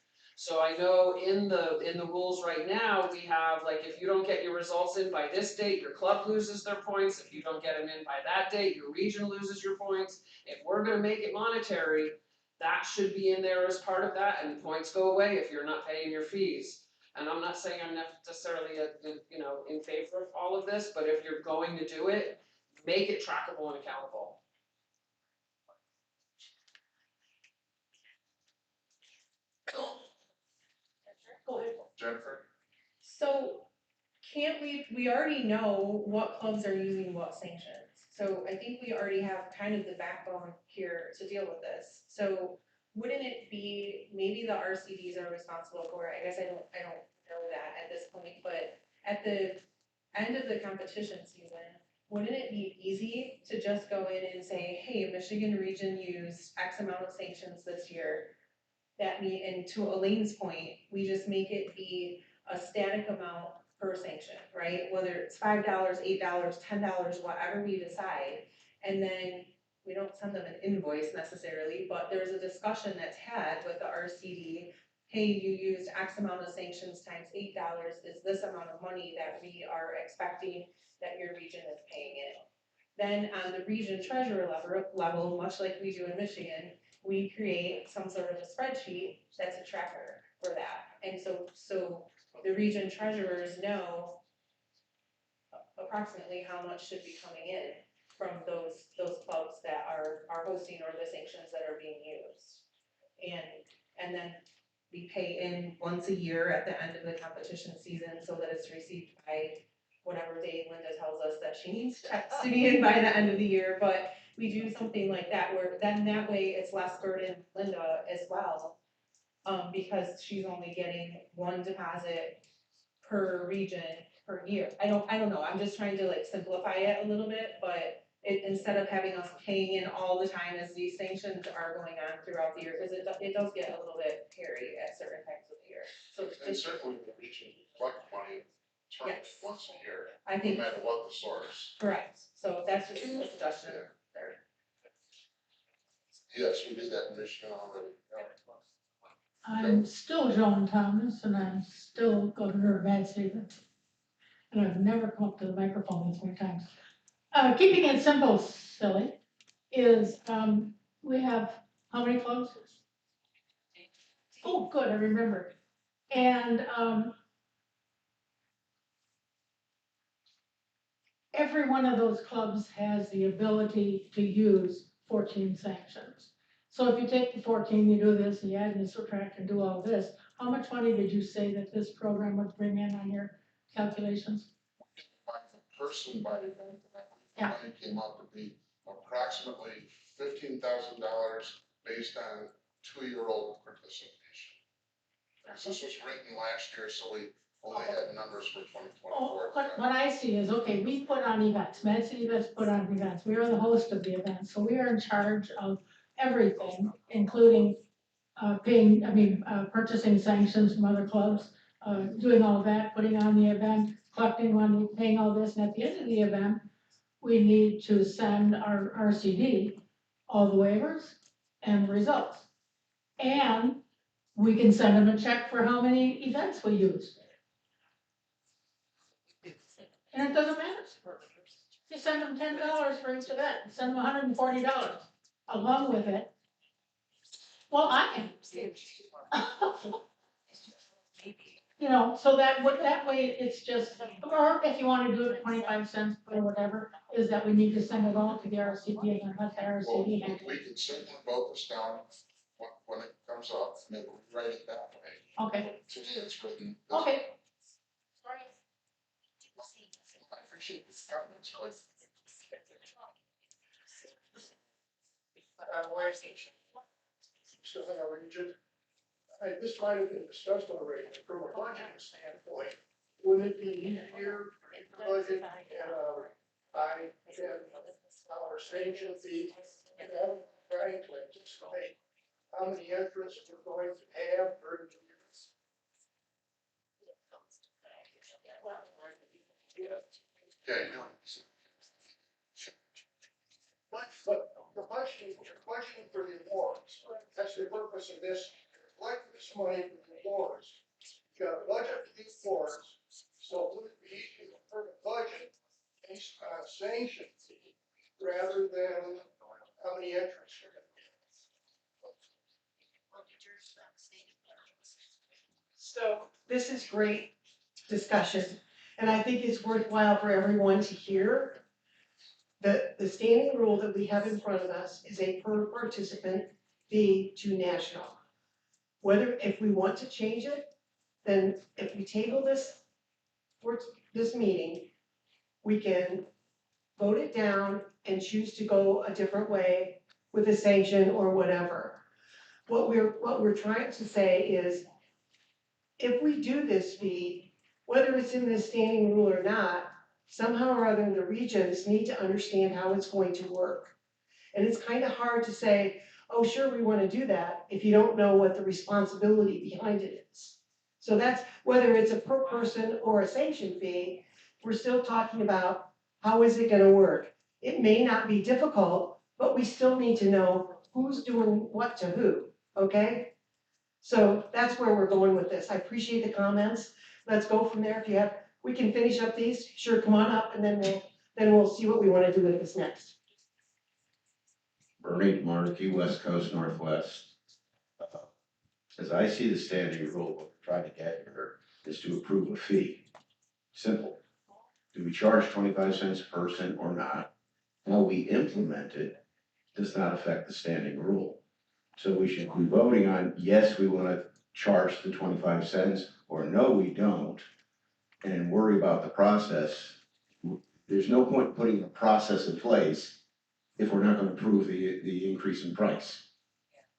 So I know in the rules right now, we have, like, if you don't get your results in by this date, your club loses their points. If you don't get them in by that date, your region loses your points. If we're gonna make it monetary, that should be in there as part of that, and points go away if you're not paying your fees. And I'm not saying I'm necessarily, in favor of all of this, but if you're going to do it, make it trackable and accountable. Go ahead, Jennifer. So can't we already know what clubs are using what sanctions. So I think we already have kind of the backbone here to deal with this. So wouldn't it be, maybe the RCDs are responsible for it, I guess I don't know that at this point, but at the end of the competition season, wouldn't it be easy to just go in and say, hey, Michigan region used X amount of sanctions this year? And to Elaine's point, we just make it be a static amount per sanction, right? Whether it's $5, $8, $10, whatever we decide. And then we don't send them an invoice necessarily, but there's a discussion that's had with the RCD. Hey, you used X amount of sanctions times $8, is this amount of money that we are expecting that your region is paying in? Then on the region treasurer level, much like we do in Michigan, we create some sort of a spreadsheet that's a tracker for that. And so the region treasurers know approximately how much should be coming in from those clubs that are hosting or the sanctions that are being used. And then we pay in once a year at the end of the competition season so that it's received by whatever day Linda tells us that she needs to be in by the end of the year. But we do something like that where then that way it's less burden for Linda as well. Because she's only getting one deposit per region per year. I don't know, I'm just trying to like simplify it a little bit, but instead of having us paying in all the time as these sanctions are going on throughout the year, because it does get a little bit hairy at certain times of the year. So And certainly the region collect money terms once a year, I no think, matter what the source. correct, so that's just a suggestion there. Yes, we did that in Michigan already. I'm still Joan Thomas and I'm still governor of Mad Stevens. And I've never come up to the microphone this many times. Keeping it simple, silly, is, we have, how many clubs? Oh, good, I remember. And, every one of those clubs has the ability to use 14 sanctions. So if you take the 14, you do this, and you add and you subtract and do all this, how much money did you say that this program would bring in on your calculations? By person, by event, the Yeah. money came out to be approximately $15,000 based on 2-year-old participation. Because this was written last year, so we only had numbers for 2024. Oh, what I see is, okay, we put on events, Mad City Events put on events, we are the host of the event, so we are in charge of everything, including purchasing sanctions from other clubs, doing all that, putting on the event, collecting money, paying all this, and at the end of the event, we need to send our RCD, all the waivers and the results. And we can send them a check for how many events we used. And it doesn't matter. You send them $10 for each event, send them $140 along with it. Well, I am. You know, so that way it's just, or if you want to do it 25 cents or whatever, is that we need to send it all to the RCD and let the Well, RCD handle we it. can certainly vote this down when it comes up, maybe we write it that way. Okay. Today it's written. Okay. I appreciate this government choice. Where's still in our region. This might have been discussed already, but from a budget standpoint, would it be easier to budget at our sanction fee and trying to anticipate how many entrants we're going to have during the years? Yeah, But the budgeting for the awards, that's the purpose of this, like this money for the awards. You got a budget for these awards, so would it be easier for the budget based on sanction fee rather than how many entrants you're gonna get? So this is great discussion, and I think it's worthwhile for everyone to hear. The standing rule that we have in front of us is a per participant fee to national. Whether, if we want to change it, then if we table this for this meeting, we can vote it down and choose to go a different way with a sanction or whatever. What we're trying to say is, if we do this fee, whether it's in the standing rule or not, somehow or other the regions need to understand how it's going to work. And it's kind of hard to say, oh, sure, we want to do that, if you don't know what the responsibility behind it is. So that's, whether it's a per person or a sanction fee, we're still talking about how is it going to work. It may not be difficult, but we still need to know who's doing what to who, okay? So that's where we're going with this. I appreciate the comments. Let's go from there. If you have, we can finish up these. Sure, come on up, and then we'll see what we want to do with this next. Bernie Markey, West Coast Northwest. As I see the standing rule, what we're trying to get here is to approve a fee. Simple. Do we charge 25 cents a person or not? How we implement it does not affect the standing rule. So we should be voting on, yes, we want to charge the 25 cents, or no, we don't, and worry about the process. There's no point putting a process in place if we're not going to approve the increase in price.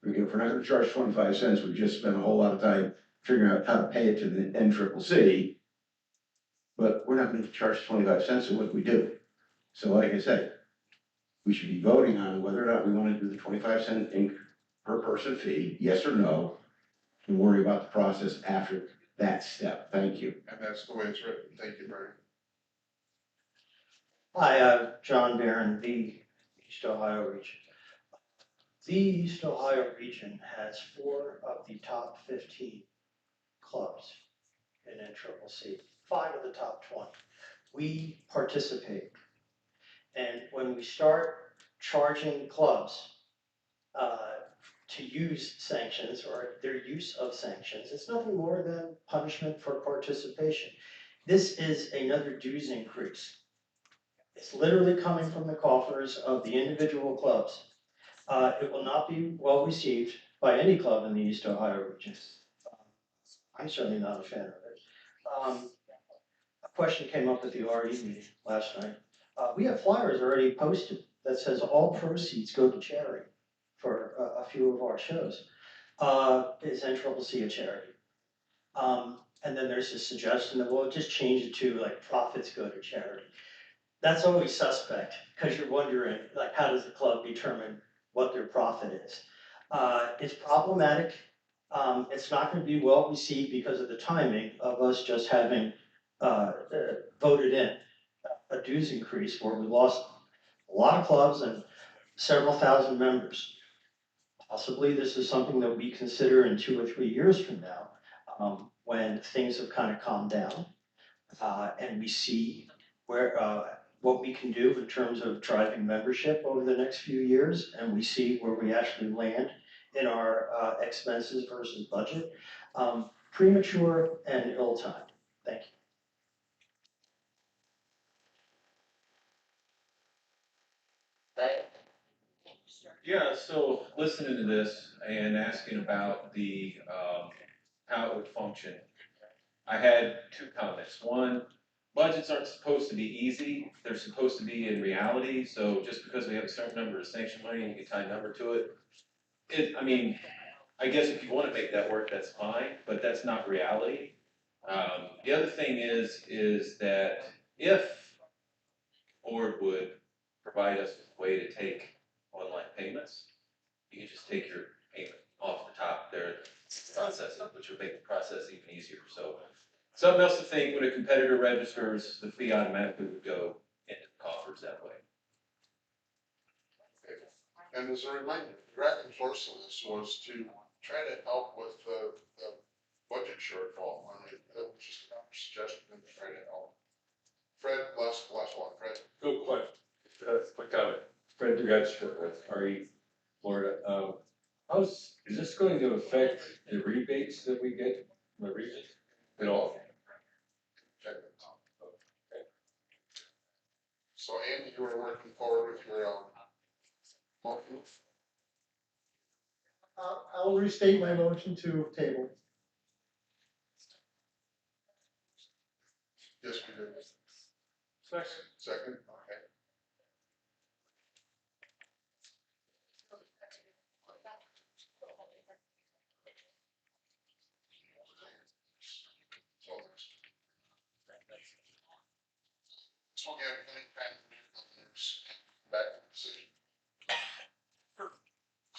If we're not going to charge 25 cents, we've just spent a whole lot of time figuring out how to pay it to the NCCC, but we're not going to charge 25 cents, so what do we do? So like I said, we should be voting on whether or not we want to do the 25 cent per person fee, yes or no, and worry about the process after that step. Thank you. And that's the way it's written. Thank you, Barry. Hi, John Barron, the East Ohio region. The East Ohio region has 4 of the top 15 clubs in NCCC, 5 of the top 20. We participate. And when we start charging clubs to use sanctions or their use of sanctions, it's nothing more than punishment for participation. This is another dues increase. It's literally coming from the coffers of the individual clubs. It will not be well received by any club in the East Ohio region. I'm certainly not a fan of it. A question came up at the RE meeting last night. We have flyers already posted that says all proceeds go to charity for a few of our shows. Is NCCC a charity? And then there's this suggestion that we'll just change it to like profits go to charity. That's always suspect because you're wondering like how does the club determine what their profit is? It's problematic. It's not going to be well received because of the timing of us just having voted in a dues increase where we lost a lot of clubs and several thousand members. Possibly this is something that we consider in 2 or 3 years from now, when things have kind of calmed down and we see where what we can do in terms of driving membership over the next few years, and we see where we actually land in our expenses versus budget. Premature and ill-timed. Thank you. Yeah, so listening to this and asking about the, how it would function, I had 2 comments. One, budgets aren't supposed to be easy, they're supposed to be in reality, so just because we have a certain number of sanction money and you can tie a number to it, I mean, I guess if you wanna make that work, that's fine, but that's not reality. The other thing is that if board would provide us with a way to take online payments, you can just take your payment off the top there, process it, which would make the process even easier. So something else to think, when a competitor registers, the fee automatically would go into the coffers that way. Okay. And as a reminder, the driving force of this was to try to help with the budget shortfall. I mean, it was just a suggestion to try to help. Fred, last one, Fred. Real quick, quick comment. Fred Dugatch, RE, Florida. Is this going to affect the rebates that we get from the region at all? Check it out. Okay. So Andy, you were working forward with your motion? I'll restate my motion to table. Yes, we did. Second, okay. So we'll get any kind of news back to the city.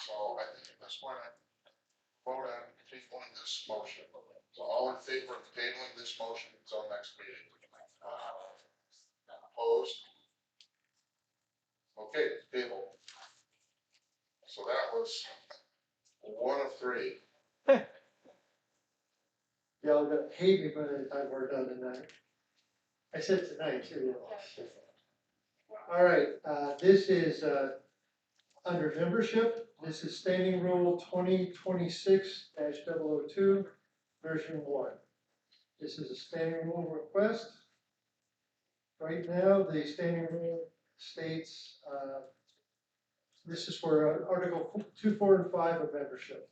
So I think at this point, I vote on tabling this motion. So all in favor of tabling this motion until next meeting? Opposed? Okay, table. So that was 1 of 3. Y'all gonna hate me by the time we're done tonight. I said tonight too. All right, this is under membership. This is standing rule 2026-002, version 1. This is a standing rule request. Right now, the standing rule states, this is for Article 2, 4, and 5 of membership.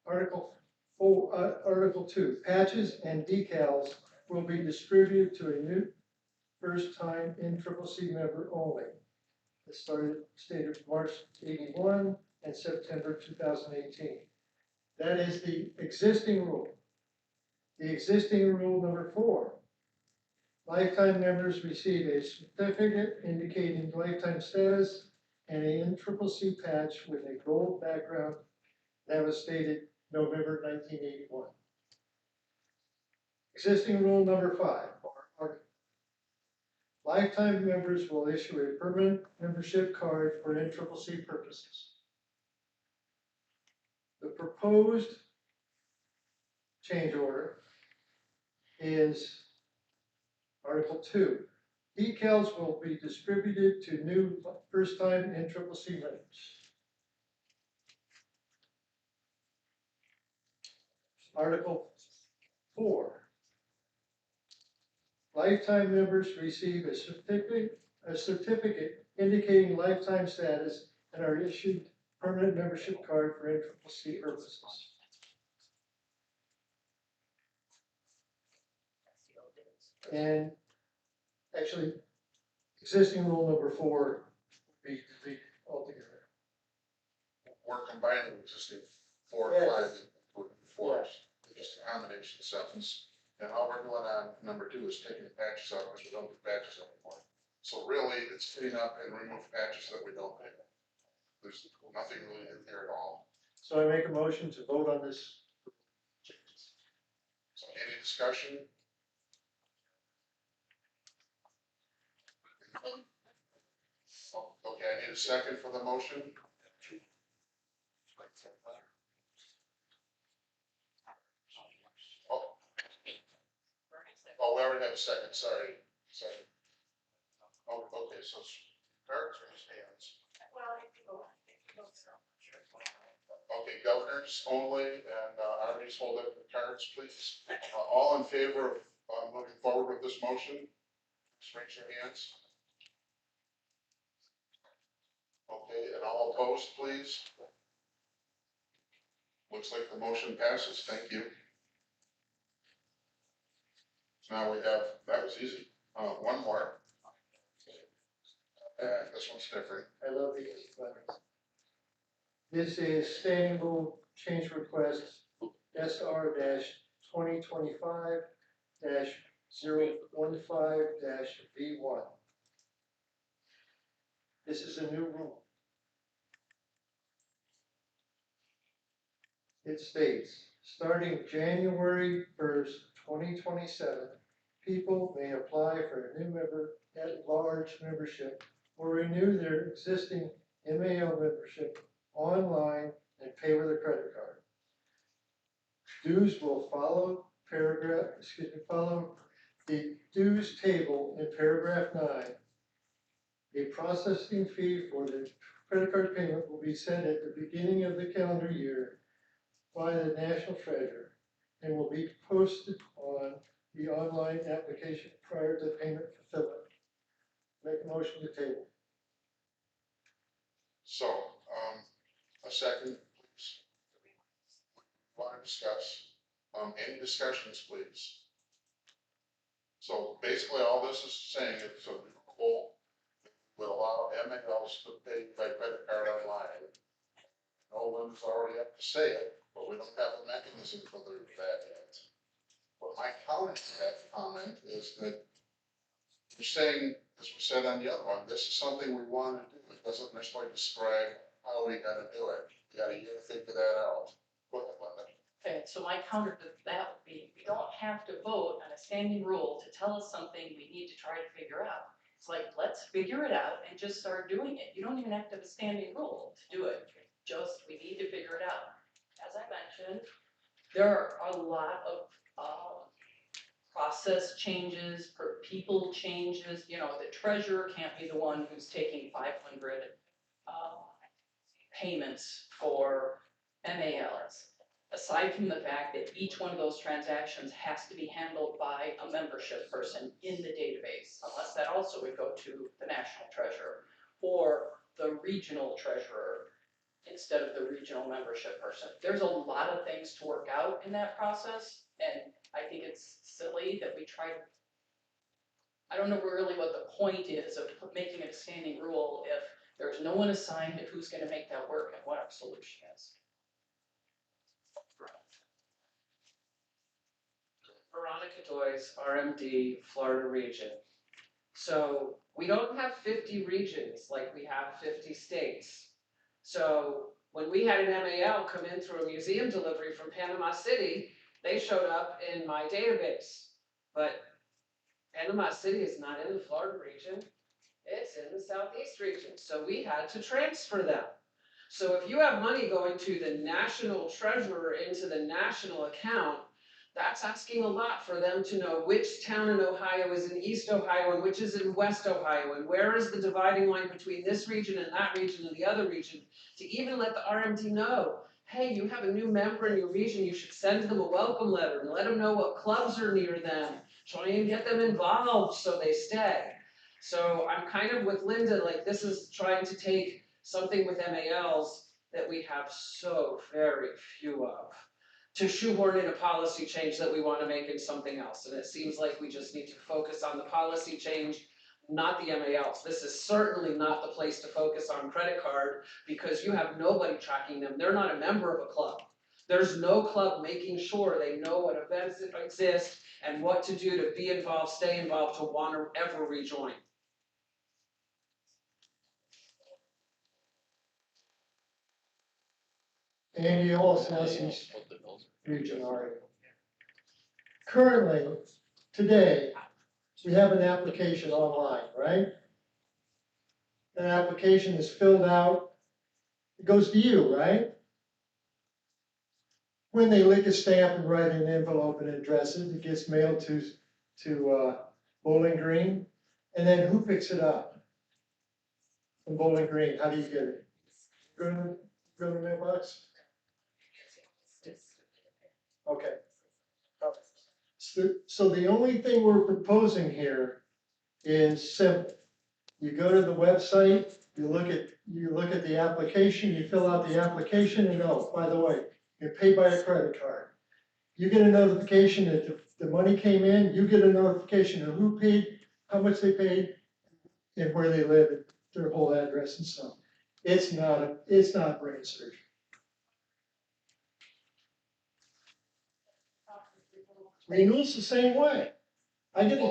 Article 2, patches and decals will be distributed to a new first-time NCCC member only. This stated March 81 and September 2018. That is the existing rule. The existing rule number 4 Lifetime members receive a certificate indicating lifetime status and a NCCC patch with a gold background that was dated November 1981. Existing rule number 5, or lifetime members will issue a permanent membership card for NCCC purposes. The proposed change order is Article 2. Decals will be distributed to new first-time NCCC members. Article 4. Lifetime members receive a certificate indicating lifetime status and are issued permanent membership card for NCCC purposes. And actually, existing rule number 4 would be deleted altogether. We're combining existing 4 and 5 into 4, just a combination sentence. And all we're doing on number 2 is taking the patches out, because we don't do patches anymore. So really, it's clean up and remove patches that we don't need. There's nothing really in here at all. So I make a motion to vote on this. So any discussion? Okay, I need a second for the motion. Oh, we already have a second, sorry. Oh, okay, so Kirk's raised hands. Okay, governors only, and Arnie's hold up the cards, please. All in favor of moving forward with this motion? Just raise your hands. Okay, and all opposed, please? Looks like the motion passes, thank you. So now we have, that was easy, one more. And this one's different. I love these letters. This is standing rule change request SR-2025-015-V1. This is a new rule. It states, starting January 1st, 2027, people may apply for a new member at large membership or renew their existing MAO membership online and pay with a credit card. Dues will follow the dues table in paragraph 9. A processing fee for the credit card payment will be set at the beginning of the calendar year by the National Treasurer and will be posted on the online application prior to payment fulfillment. Make a motion to table. So, a second, please. Want to discuss? Any discussions, please? So basically, all this is saying is a rule would allow MALs to pay by credit card online. No one's already up to say it, but we don't have a mechanism for that yet. What my comment to that comment is that you're saying, as we said on the other one, this is something we want to do. It doesn't necessarily describe how we got to do it. We got a year to figure that out. Go ahead, Linda. Okay, so my counter to that would be, we don't have to vote on a standing rule to tell us something we need to try to figure out. It's like, let's figure it out and just start doing it. You don't even have to have a standing rule to do it. Just, we need to figure it out. As I mentioned, there are a lot of process changes, per people changes. You know, the treasurer can't be the one who's taking 500 payments for MALs. Aside from the fact that each one of those transactions has to be handled by a membership person in the database, unless that also would go to the national treasurer or the regional treasurer instead of the regional membership person. There's a lot of things to work out in that process, and I think it's silly that we try to, I don't know really what the point is of making it a standing rule if there's no one assigned to who's gonna make that work and what our solution is. Veronica? Veronica Doyes, RMD, Florida Region. So we don't have 50 regions like we have 50 states. So when we had an MAL come in through a museum delivery from Panama City, they showed up in my database. But Panama City is not in the Florida region, it's in the Southeast region. So we had to transfer them. So if you have money going to the national treasurer into the national account, that's asking a lot for them to know which town in Ohio is in East Ohio and which is in West Ohio, and where is the dividing line between this region and that region and the other region, to even let the RMD know, hey, you have a new member in your region, you should send them a welcome letter and let them know what clubs are near them. Try and get them involved so they stay. So I'm kind of with Linda, like this is trying to take something with MALs that we have so very few of, to shoehorn in a policy change that we want to make in something else. And it seems like we just need to focus on the policy change, not the MALs. This is certainly not the place to focus on credit card because you have nobody tracking them. They're not a member of a club. There's no club making sure they know what events exist and what to do to be involved, stay involved, to want to ever rejoin. Andy Ellis, Southeast Region RA. Currently, today, we have an application online, right? That application is filled out, it goes to you, right? When they lick a stamp and write an envelope and address it, it gets mailed to Bowling Green. And then who picks it up? From Bowling Green, how do you get it? Go to the mailbox? Okay. So the only thing we're proposing here is simple. You go to the website, you look at the application, you fill out the application, and oh, by the way, you're paid by a credit card. You get a notification that the money came in, you get a notification of who paid, how much they paid, and where they live, and their whole address and stuff. It's not brain surgery. Renewal's the same way. I get a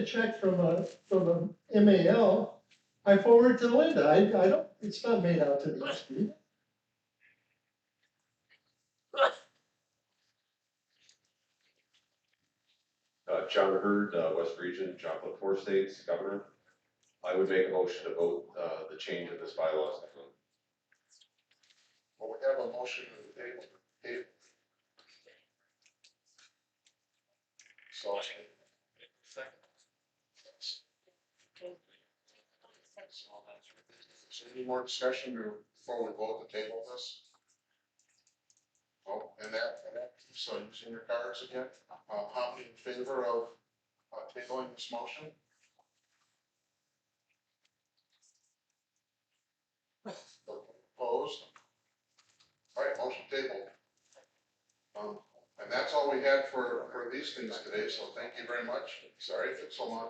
check from a MAL, I forward it to Linda, I don't, it's not made out to the SB. John Hurd, West Region, Chocolate Four States, Governor. I would make a motion to vote the change of this bylaws. Well, we have a motion on the table. So. Is there any more discussion before we vote to table this? Oh, and that, so using your cards again, how many in favor of tabling this motion? Opposed? All right, motion tabled. And that's all we had for these things today, so thank you very much. Sorry if it's so long.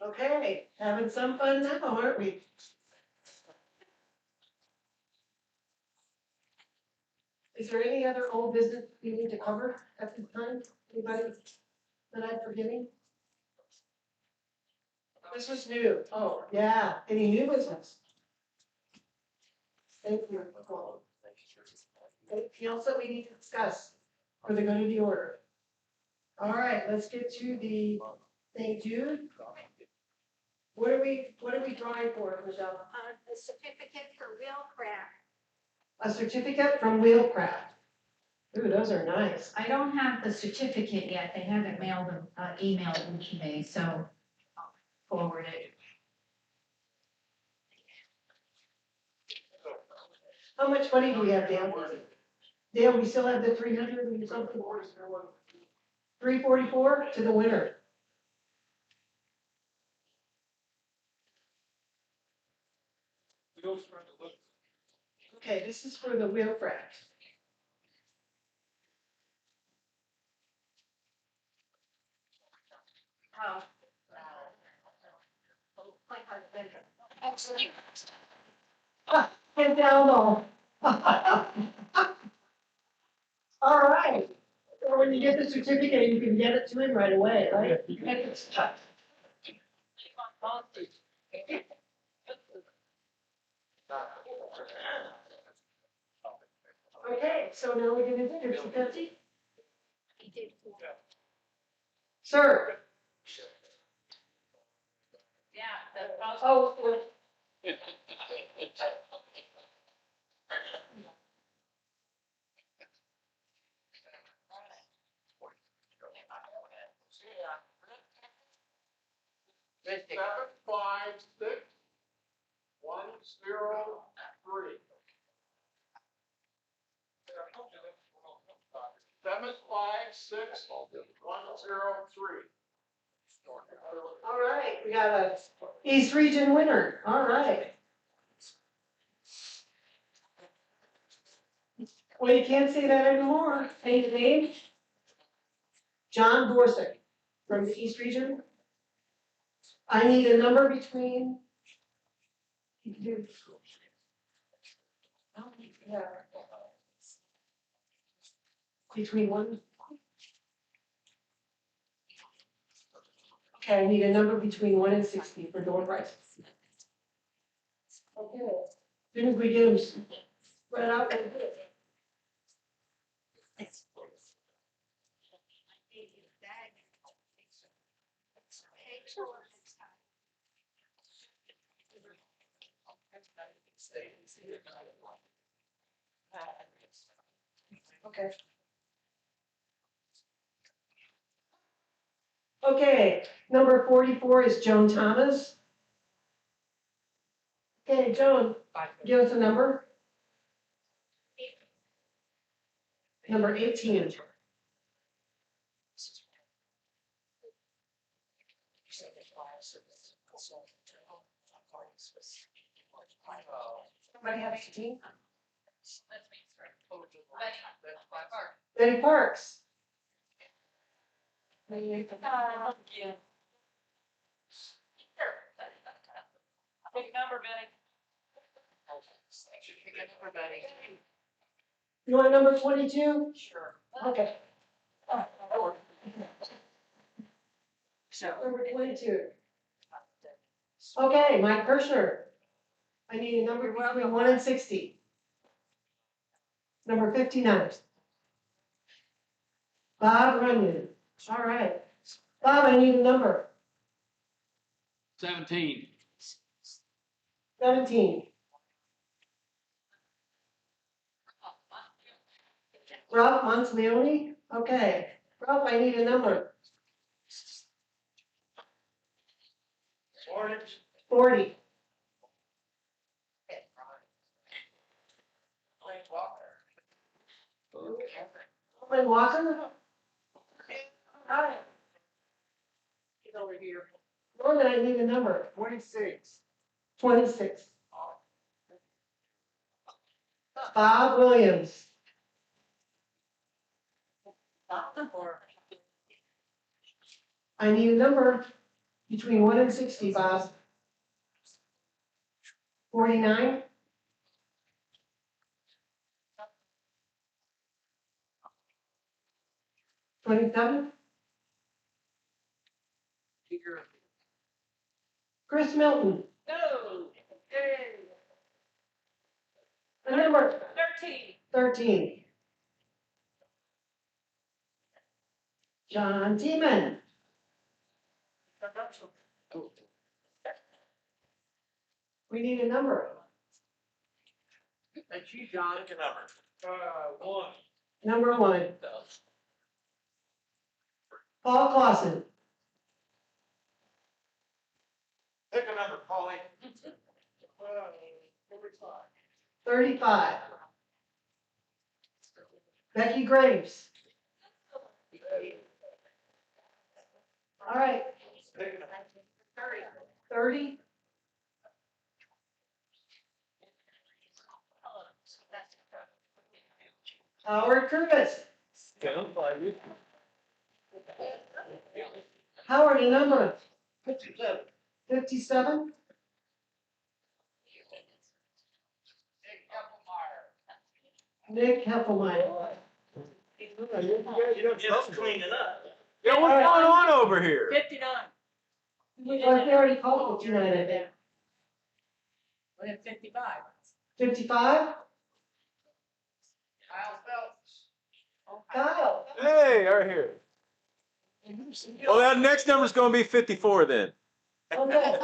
Okay, having some fun now, aren't we? Is there any other old business we need to cover at this time? Anybody that I'm forgetting? This was new. Oh, yeah. Any new business? Thank you. Anything else that we need to discuss for the good of the order? All right, let's get to the, thank you. What are we drawing for, Michelle? A certificate for Wheelcraft. A certificate from Wheelcraft. Ooh, those are nice. I don't have the certificate yet. They haven't mailed them, emailed them to me, so I'll forward it. How much money do we have, Dan? Dan, we still have the 300 and something? 344 to the winner. Okay, this is for the Wheelcraft. Oh. My husband. Get down low. All right. So when you get the certificate, you can get it to him right away, right? Okay, so now we're gonna do 50-50. Sir. Yeah, that's possible. Oh. Seven, 5, 6, 1, 0, 3. 7, 5, 6, 1, 0, 3. All right, we got a East Region winner. All right. Well, you can't say that anymore. Say the name. John Borsick from the East Region. I need a number between. Between one. Okay, I need a number between 1 and 60 for door prizes. Okay. As soon as we get them spread out, we'll do it. Okay. Okay, number 44 is Joan Thomas. Okay, Joan, give us a number. Number 18. Somebody have 18? Betty Parks. Yeah. Big number, Benny. Big number, Benny. You want number 22? Sure. Okay. Number 22. Okay, Mike Kirschner. I need a number between 1 and 60. Number 59. Bob Runyon. All right. Bob, I need a number. 17. 17. Ralph Monteleone? Okay. Ralph, I need a number. 40. Norman Walker? Hi. Get over here. Norman, I need a number. 26. 26. Bob Williams. I need a number between 1 and 60, Bob. 49? $27? Chris Milton. No. Yay. A number. 13. 13. John Teeman. We need a number. That's you, John. Pick a number. 1. Number 1. Paul Clausen. Pick a number, Paulie. 35. Becky Graves. All right. 30. Howard Curtis. Howard, a number. 57. Nick Heffelmeyer. Just clean it up. Yeah, what's going on over here? 59. Well, they already called 59, I think. We have 55. 55? Kyle. Hey, right here. Well, that next number's gonna be 54 then. Okay.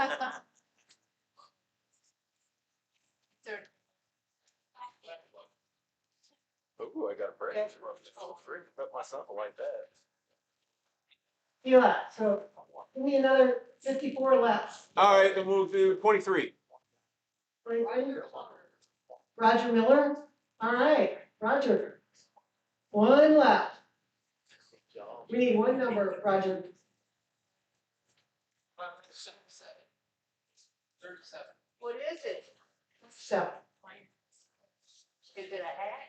Ooh, I got a break. Put myself like that. Yeah, so give me another 54 left. All right, then we'll do 23. Roger Miller? All right, Roger. One left. We need one number, Roger. 37. What is it? 7. Is it a hat?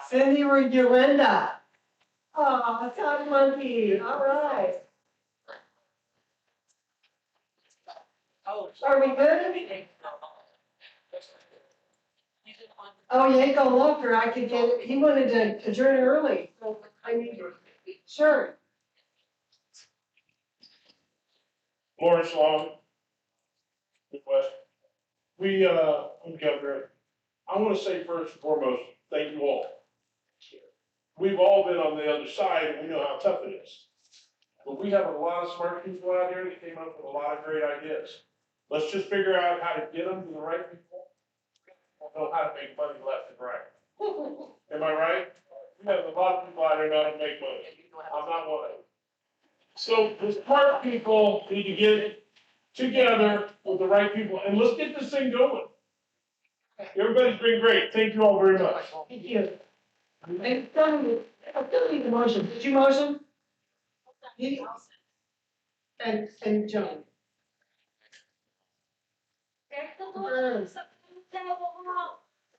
Cindy Urenda. Oh, Todd Monkey, all right. Are we good? Oh, Yanko Loker, I could get it, he wanted to adjourn early, so I need, sure. Lawrence Long, Midwest. I'm Governor. I want to say first and foremost, thank you all. We've all been on the other side and we know how tough it is. But we have a lot of smart people out there that came up with a lot of great ideas. Let's just figure out how to get them to the right people. We'll know how to make money left and right. Am I right? We have a lot of people out there know how to make money. I'm not one of them. So the smart people need to get together with the right people and let's get this thing going. Everybody's been great. Thank you all very much. Thank you. I still need the motion. Did you motion? He- And Joan.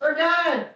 We're done.